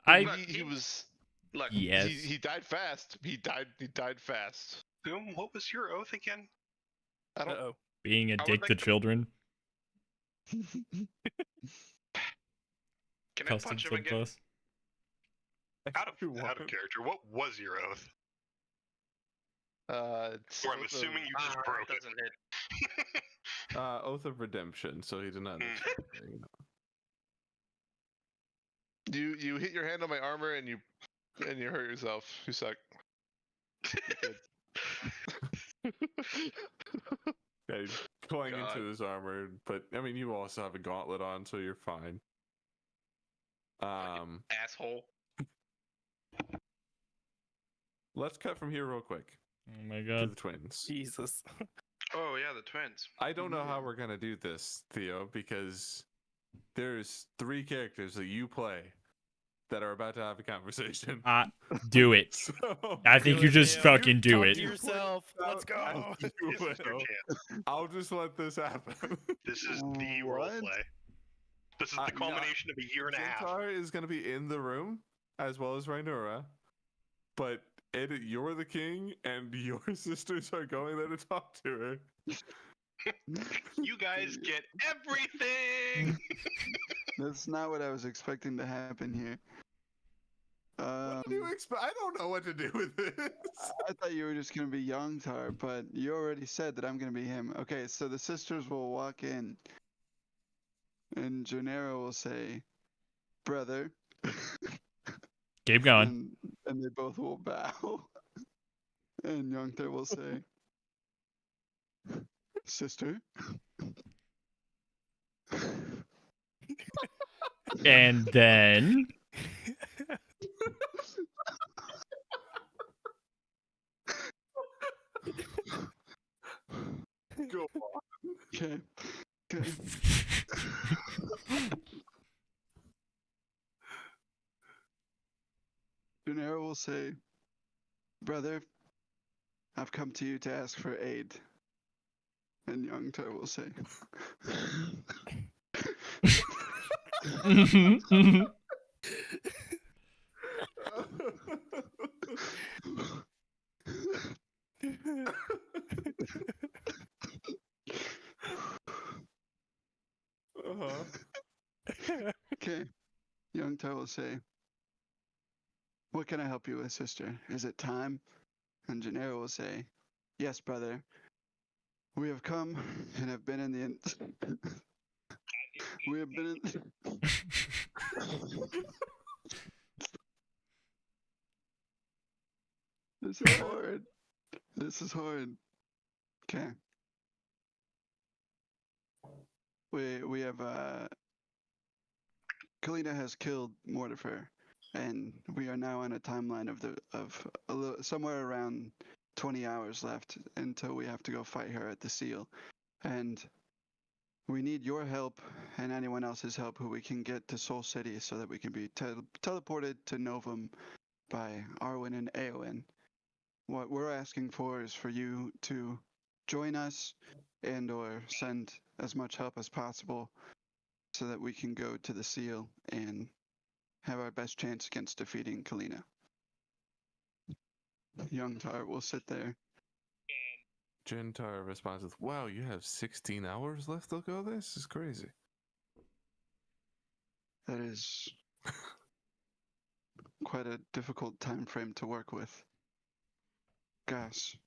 I Look, he was. Look, yes. He died fast. He died fast. Boom, what was your oath again? I don't. Uh-oh. Being a I would dick like to to- children. can I Custom punch him again? subclass. Out of You want- character, what was your oath? It's Or I'm oath of- assuming you just broke it. Doesn't hit. Oath of Redemption, so he did not. You hit your hand on my armor and you hurt yourself. You suck. Yeah, he's clang God. into his armor, but I mean, you also have a gauntlet on, so you're fine. Asshole. Let's cut from here real quick Oh my to god. the twins. Jesus. Oh yeah, the twins. I don't know how we're gonna do this, Theo, because there's 3 characters that you play that are about to have a conversation. Do it. So I think you just Theo. fucking do Talk it. to yourself. Let's go. as you This is your will. chance. I'll just let this happen. This is the What? roleplay. This is No, the culmination of a year and a half. Zentar is going to be in the room, as well as Rhaenyra. But Ed, you're the king, and your sisters are going there to talk to her. You guys get everything. That's not what I was expecting to happen here. What do you expect? I don't know what to do with this. I thought you were just gonna be Yongtar, but you already said that I'm gonna be him. Okay, so the sisters will walk in, and Janera will say, "Brother," Keep going. and they both will bow. And Yongtar will say, "Sister." And then Go on. Okay. Okay. Janera will say, "Brother, I've come to you to ask for aid." And Yongtar will say, "Okay." Yongtar will say, "What can I help you with, sister? Is it time?" And Janera will say, Yes, brother. We have come and have been in the. We have been in. This is hard. This is hard. Okay. We have Kalina has killed Mortifer, and we are now on a timeline of somewhere around 20 hours left until we have to go fight her at the seal, and we need your help and anyone else's help who we can get to Soul City so that we can be teleported to Novum by Arwen and Eowyn. What we're asking for is for you to join us and or send as much help as possible so that we can go to the seal and have our best chance against defeating Kalina. Young Tar will sit there. Gentar responds with, "Wow, you have 16 hours left to go? This is crazy." That is quite a difficult time frame to work with. Gosh.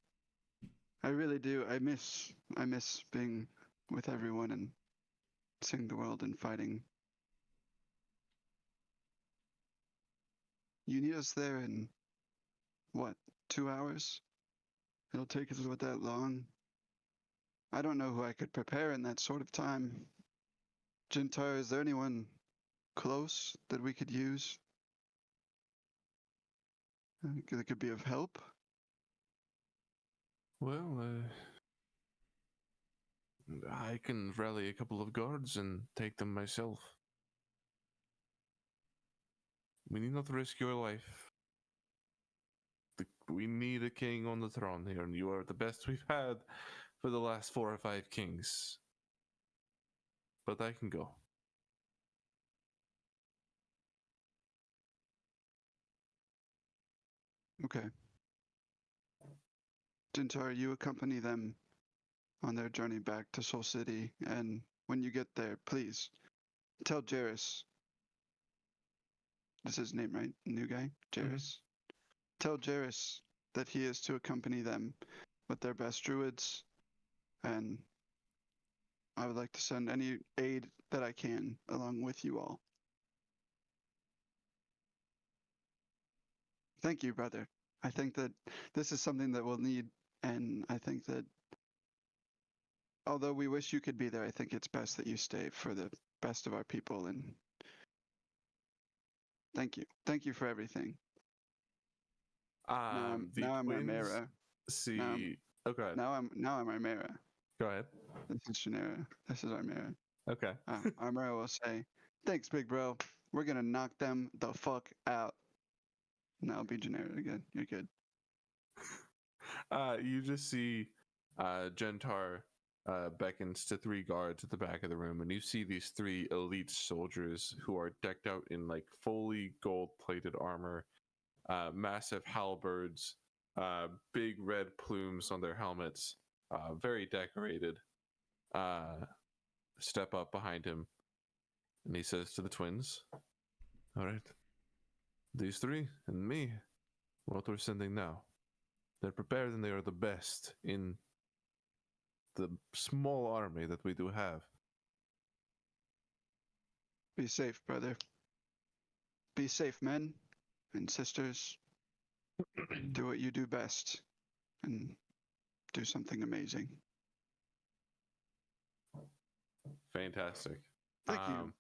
I really do. I miss being with everyone and seeing the world and fighting. You need us there in what, 2 hours? It'll take us about that long. I don't know who I could prepare in that sort of time. Jintar, is there anyone close that we could use? That could be of help? Well, I can rally a couple of guards and take them myself. We need not risk your life. We need a king on the throne here, and you are the best we've had for the last 4 or 5 kings. But I can go. Okay. Jintar, you accompany them on their journey back to Soul City, and when you get there, please tell Jairus. This is his name, right? New guy? Jairus. Tell Jairus that he is to accompany them with their best druids, and I would like to send any aid that I can along with you all. Thank you, brother. I think that this is something that we'll need, and I think that although we wish you could be there, I think it's best that you stay for the best of our people, and thank you. Thank you for everything. Now I'm Rhaenyra. See. Okay. Now I'm Rhaenyra. Go ahead. This is Rhaenyra. This is Rhaenyra. Okay. Rhaenyra will say, "Thanks, big bro. We're gonna knock them the fuck out." And that'll be Rhaenyra again. You're good. You just see Gentar beckons to 3 guards at the back of the room, and you see these 3 elite soldiers who are decked out in like fully gold-plated armor, massive halberds, big red plumes on their helmets, very decorated. Step up behind him, and he says to the twins, "All right, these 3 and me, what we're sending now. They're prepared and they are the best in the small army that we do have. Be safe, brother. Be safe, men and sisters. Do what you do best, and do something amazing." Fantastic. Thank you.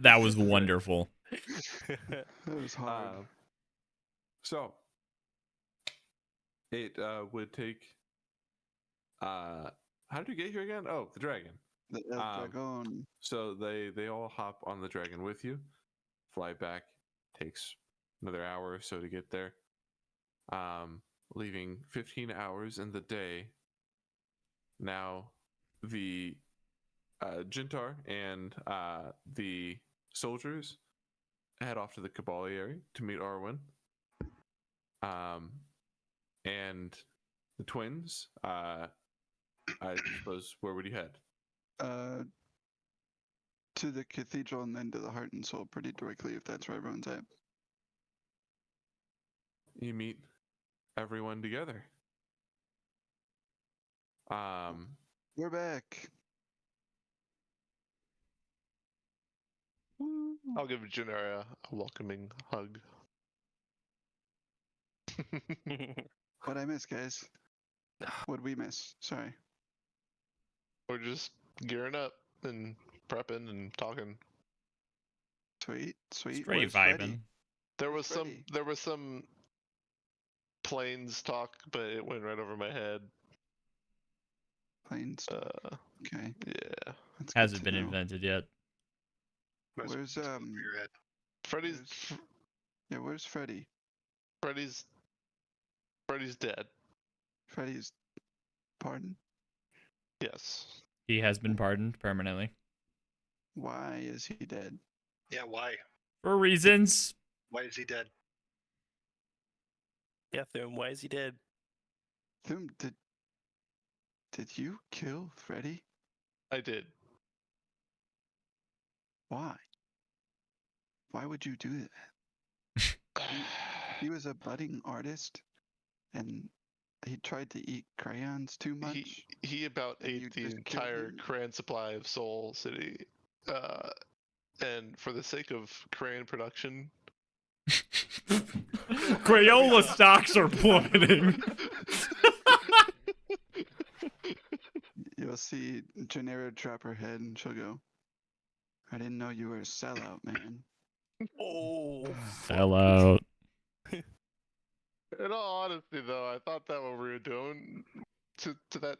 That was wonderful. That was hard. So it would take. How did you get here again? Oh, the dragon. The dragon. So they all hop on the dragon with you, fly back. Takes another hour or so to get there. Leaving 15 hours in the day. Now the Jintar and the soldiers head off to the Cabalieri to meet Arwen. And the twins, I suppose, where would you head? To the cathedral and then to the Heart and Soul pretty directly, if that's where everyone's at. You meet everyone together. We're back. Woo. I'll give Janera a welcoming hug. What'd I miss, guys? What'd we miss? Sorry. We're just gearing up and prepping and talking. Sweet, sweet. Straight Where's vibing. Freddy? There Where's was Freddy? some planes talk, but it went right over my head. Planes. Okay. Yeah. That's good Hasn't to been know. invented yet. Most Where's people over your head. Where's Freddy? Freddy's dead. Freddy's pardon? Yes. He has been pardoned permanently. Why is he dead? Yeah, why? For reasons. Why is he dead? Yeah, Thum, why is he dead? Thum, did you kill Freddy? I did. Why? Why would you do that? He was a budding artist, and he tried to eat crayons too much. He about and you ate the just killed entire him? crayon supply of Soul City. And for the sake of crayon production, Crayola stocks are plummeting. You'll see Janera drop her head, and she'll go, "I didn't know you were a sellout, man." Oh, Fell out. in all honesty, though, I thought that what we were doing to that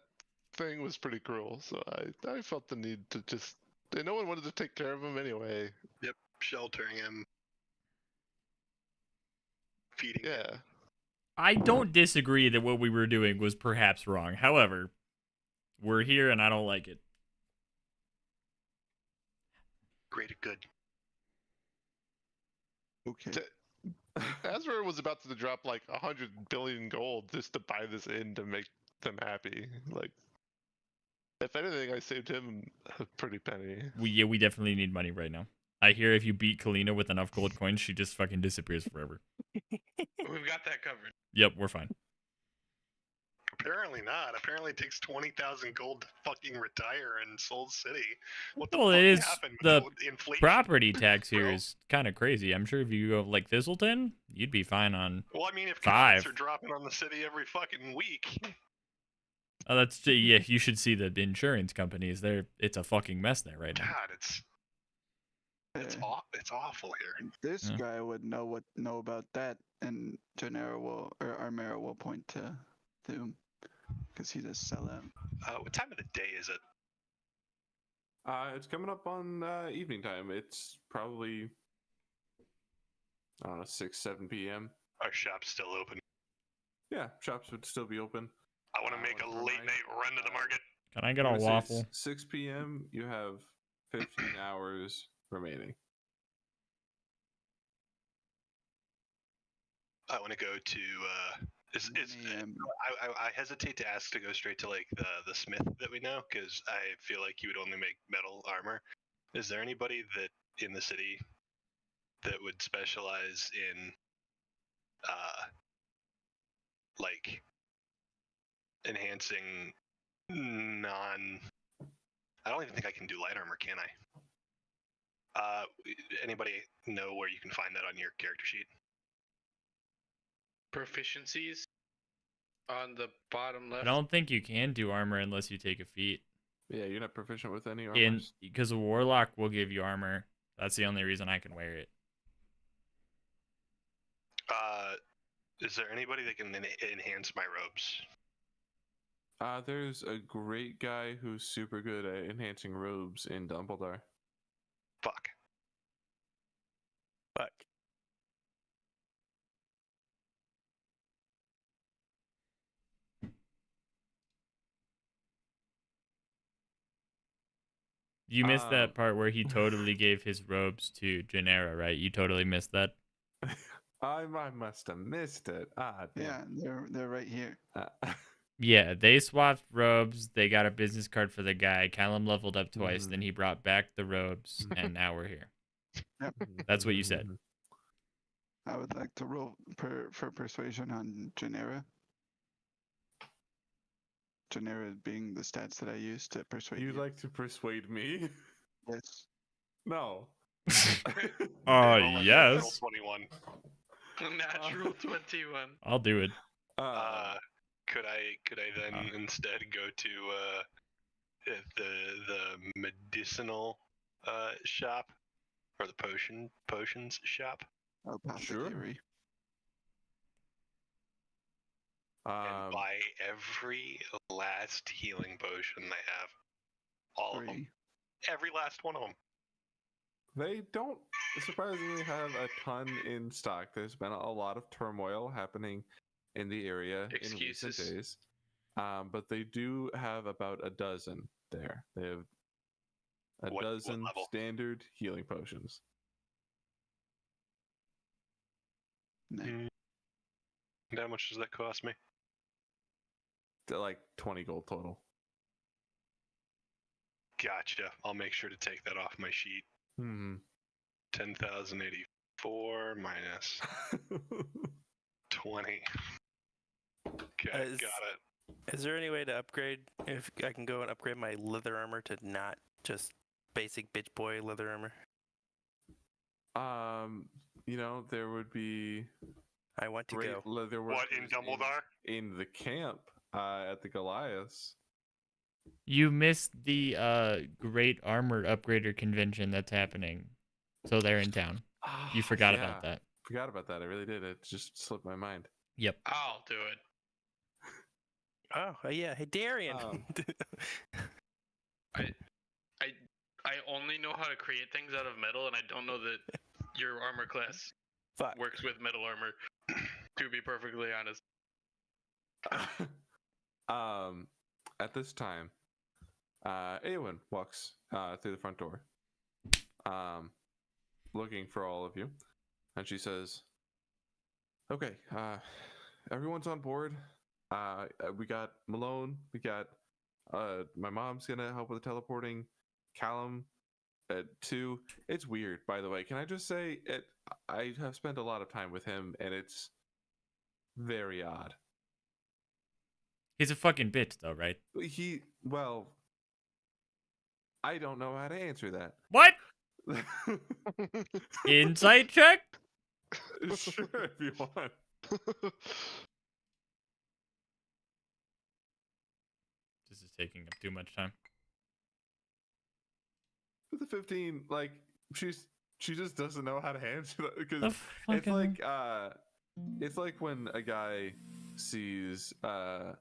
thing was pretty cruel. So I felt the need to just. And no one wanted to take care of him anyway. Yep, sheltering him, feeding him. Yeah. I don't disagree that what we were doing was perhaps wrong. However, we're here and I don't like it. Greater good. Okay. Azra was about to drop like 100 billion gold just to buy this in to make them happy. Like, if anything, I saved him a pretty penny. We definitely need money right now. I hear if you beat Kalina with enough gold coins, she just fucking disappears forever. We've got that covered. Yep, we're fine. Apparently not. Apparently it takes 20,000 gold to fucking retire in Soul City. What the Well, fuck it is happened the with inflation? property tax here Bro. is kind of crazy. I'm sure if you go like Thistleton, you'd be fine on. Well, I mean, if 5. cats are dropping on the city every fucking week. Oh, that's yeah. You should see the insurance companies. It's a fucking mess there right now. God, it's awful here. This Yeah. guy would know about that, and Janera will, or Armera will point to Thum, because he's a sellout. What time of the day is it? It's coming up on evening time. It's probably, I don't know, 6, 7 p.m. Our shop's still open. Yeah, shops would still be open. I want to make a what's our late night? night run to the market. Can I get I'm a gonna say waffle? 6 p.m. You have 15 hours remaining. I want to go to. I hesitate to ask to go straight to like the smith that we know, because I feel like he would only make metal armor. Is there anybody that in the city that would specialize in like enhancing non? I don't even think I can do light armor, can I? Anybody know where you can find that on your character sheet? Proficiencies on the bottom left. I don't think you can do armor unless you take a feat. Yeah, you're not proficient with any armors. Because a warlock will give you armor. That's the only reason I can wear it. Is there anybody that can enhance my robes? There's a great guy who's super good at enhancing robes in Dumbledore. Fuck. fuck. You missed that part where he totally gave his robes to Janera, right? You totally missed that. I must have missed it. Yeah, Damn. they're right here. Yeah, they swapped robes. They got a business card for the guy. Callum leveled up twice. Mhm. Then he brought back the robes, and now we're here. Yep. That's what you said. I would like to roll for persuasion on Janera. genera being the stats that I use to persuade You'd you. like to persuade me? Yes. No. Roll a natural Yes. 21. Natural 21. I'll do it. Could I then instead go to the medicinal shop or the potions shop Apothecary. and buy every last healing potion they have? All of them. 3. Every last one of them. They don't surprisingly have a ton in stock. There's been a lot of turmoil happening in the area in recent Excuses. days. But they do have about a dozen there. They have a What dozen level? standard healing potions. No. How much does that cost me? They're like 20 gold total. Gotcha. I'll make sure to take that off my sheet. Hmm. 10,084 minus 20. Okay, Is- got it. Is there any way to upgrade? If I can go and upgrade my leather armor to not just basic bitch boy leather armor. There would be I want to great go. leather What, in workers Dumbledore? in the camp at the Goliaths. You missed the great armor upgrader convention that's happening. So they're in town. You forgot about that. Forgot about that. I really did. It just slipped my mind. Yep. I'll do it. Oh, yeah. Hey, Darian. I only know how to create things out of metal, and I don't know that your armor class Fuck. works with metal armor. To be perfectly honest. At this time, Eowyn walks through the front door, looking for all of you, and she says, "Okay, everyone's on board. We got Malone. We got my mom's gonna help with the teleporting. Callum, too. It's weird, by the way. Can I just say it? I have spent a lot of time with him, and it's very odd. He's a fucking bitch, though, right? I don't know how to answer that. What? Insight check? Sure, if you want. This is taking up too much time. With the 15, like she just doesn't know how to answer that because The it's fucking- like when a guy sees with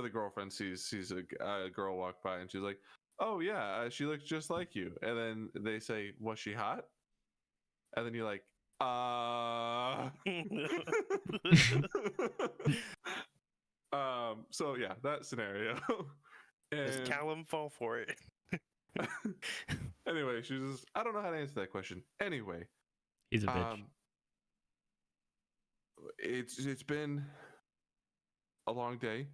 a girlfriend sees a girl walk by and she's like, oh yeah, she looks just like you, and then they say, was she hot? And then you're like, so yeah, that scenario. Does And Callum fall for it? anyway, she's just, I don't know how to answer that question. Anyway, He's a bitch. it's been a long day.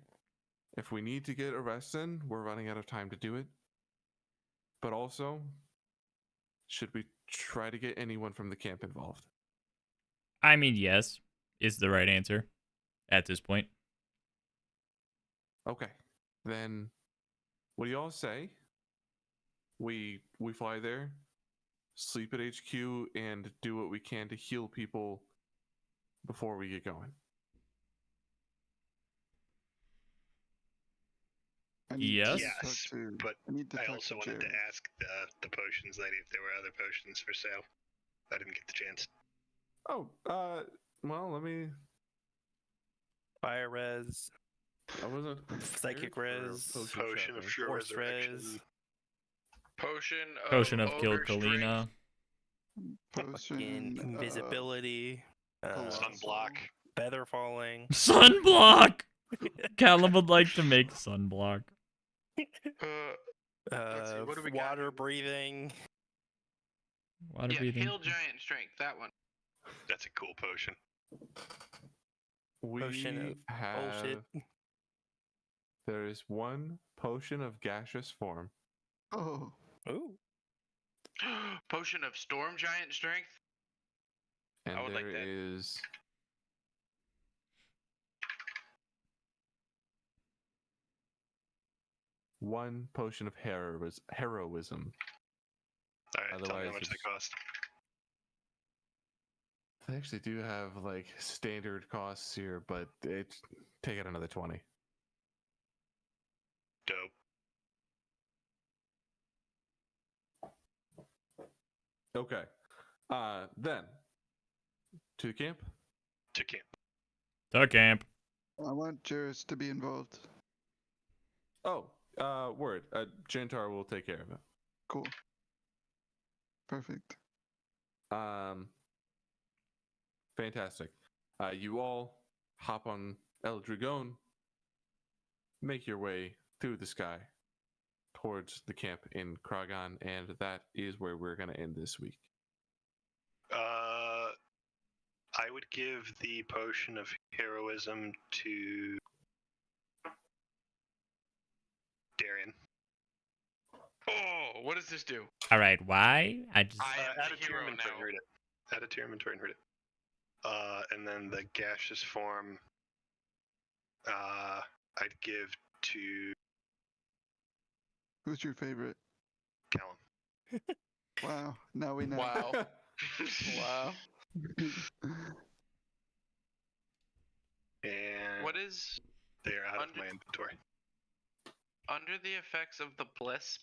If we need to get a rest in, we're running out of time to do it. But also, should we try to get anyone from the camp involved? I mean, yes, is the right answer at this point. Okay, then what do y'all say? We fly there, sleep at HQ, and do what we can to heal people before we get going. I need Yes. to talk Yes, to- but I need to I talk also to wanted to Jared. ask the potions lady if there were other potions for sale. I didn't get the chance. Oh, well, let me. Fire res. I wasn't Psychic prepared for res, Potion of shopping. sure Force resurrection. res. Potion of Killed ogre strength. Kalina. Fucking Potion invisibility. Sunblock. Feather falling. Sunblock! Callum would like to make sunblock. Let's see, what do we got Water here? breathing. Water Yeah, breathing. heal giant strength. That one. That's a cool potion. We Potion of have. bullshit. There is one potion of gaseous form. Oh, Ooh. Potion of storm giant strength. And I would like there that. is 1 potion of heroism. All right, tell me Otherwise, how much they it's- cost. They actually do have like standard costs here, but take it another 20. Dope. Okay. Then to the camp. To camp. To camp. I want Juris to be involved. Oh, word. Jantar will take care of it. Cool. Perfect. Fantastic. You all hop on El Dragon, make your way through the sky towards the camp in Kragan, and that is where we're going to end this week. I would give the potion of heroism to Darian. Oh, what does this do? All right, why? I just I am Add the it to your hero inventory and now. read it. Add it to your inventory and read it. And then the gaseous form, I'd give to Who's your favorite? Callum. Wow. Now we know. Wow. Wow. And What is they're out of under- my inventory. under the effects of the bliss?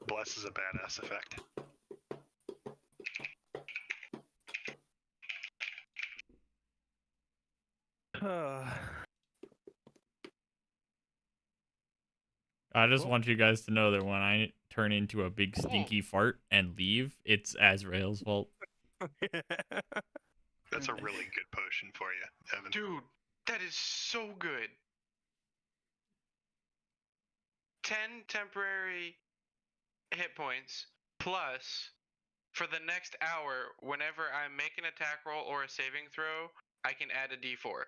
Bless is a badass effect. I just Cool. want you guys to know that when I turn into a big stinky fart and leave, it's Azrael's fault. That's a really good potion for you, Evan. Dude, that is so good. 10 temporary hit points plus for the next hour, whenever I make an attack roll or a saving throw, I can add a d4.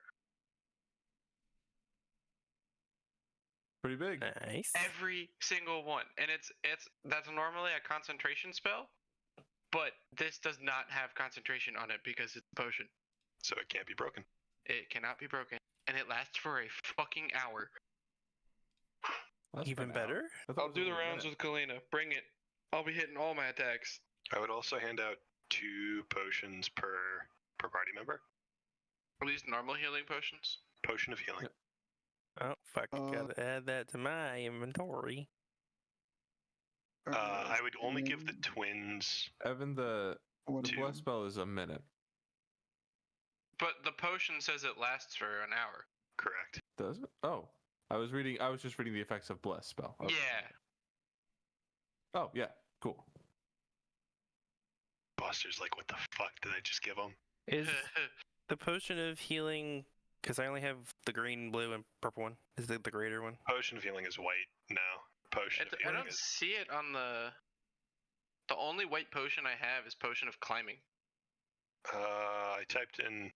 Pretty big. Nice. Every single one. And that's normally a concentration spell, but this does not have concentration on it because it's a potion. So it can't be broken. It cannot be broken, and it lasts for a fucking hour. That's Even fun out. better? I thought it I'll was do the only a rounds minute. with Kalina. Bring it. I'll be hitting all my attacks. I would also hand out 2 potions per party member. Are these normal healing potions? Potion of healing. Oh, fuck. Uh, Gotta add that to my inventory. I would only give the and twins. Evan, the what Two. bless spell is a minute. But the potion says it lasts for an hour. Correct. Does it? Oh, I was just reading the effects of bless spell. Okay. Yeah. Oh yeah. Cool. Buster's like, what the fuck did I just give him? Is the potion of healing, because I only have the green, blue, and purple one. Is it the greater one? Potion of healing is white. No. Potion of I healing don't is. see it on the. The only white potion I have is potion of climbing. I typed in.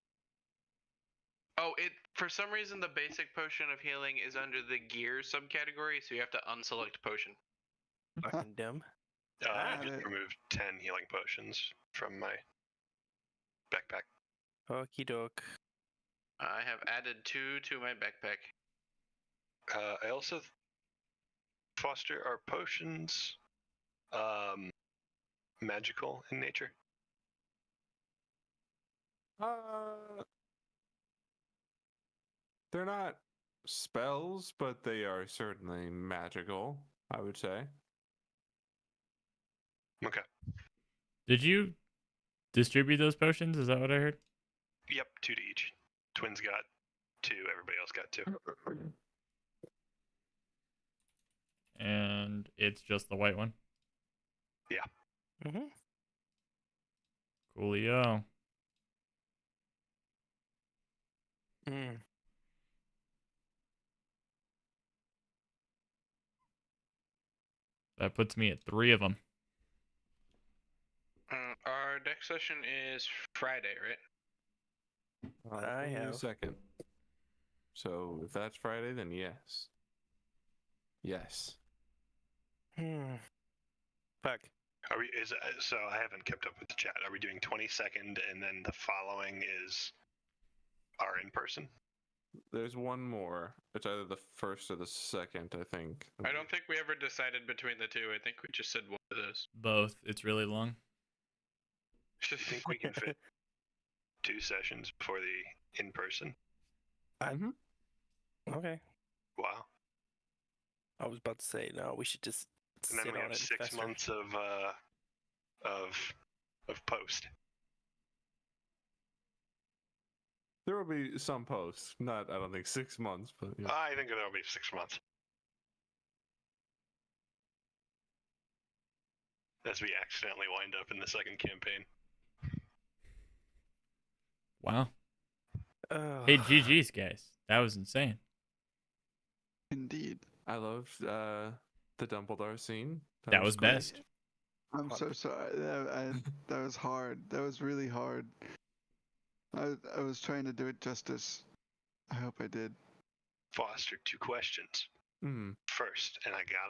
Oh, it for some reason the basic potion of healing is under the gear subcategory, so you have to unselect potion. Fucking dumb. I Got just it. removed 10 healing potions from my backpack. Okie doke. I have added 2 to my backpack. I also foster our potions magical in nature. They're not spells, but they are certainly magical, I would say. Okay. Did you distribute those potions? Is that what I heard? Yep, 2 to each. Twins got 2, everybody else got 2. And it's just the white one? Mm-hmm. Coolio. Mm. That puts me at 3 of them. Our next session is Friday, right? I Only a have. second. So if that's Friday, then yes. Yes. Fuck. Are we? So I haven't kept up with the chat. Are we doing 22nd and then the following is our in person? There's one more. It's either the first or the second, I think. I don't think we ever decided between the two. I think we just said one of those. Both. It's really long. I think we can fit 2 sessions before the in-person. Mm-hmm. Okay. Wow. I was about to say no. We should just And then sit we on have it. 6 fester. months of post. There will be some posts. Not, I don't think 6 months, but yeah. I think there'll be 6 months. As we accidentally wind up in the second campaign. Wow. Ugh. Hey, GG's, guys. That was insane. Indeed. I loved the Dumbledore scene. That was great. best. I'm so sorry. That was hard. That was really hard. I was trying to do it justice. I hope I did. Foster, 2 questions. Mm. First, and I gotta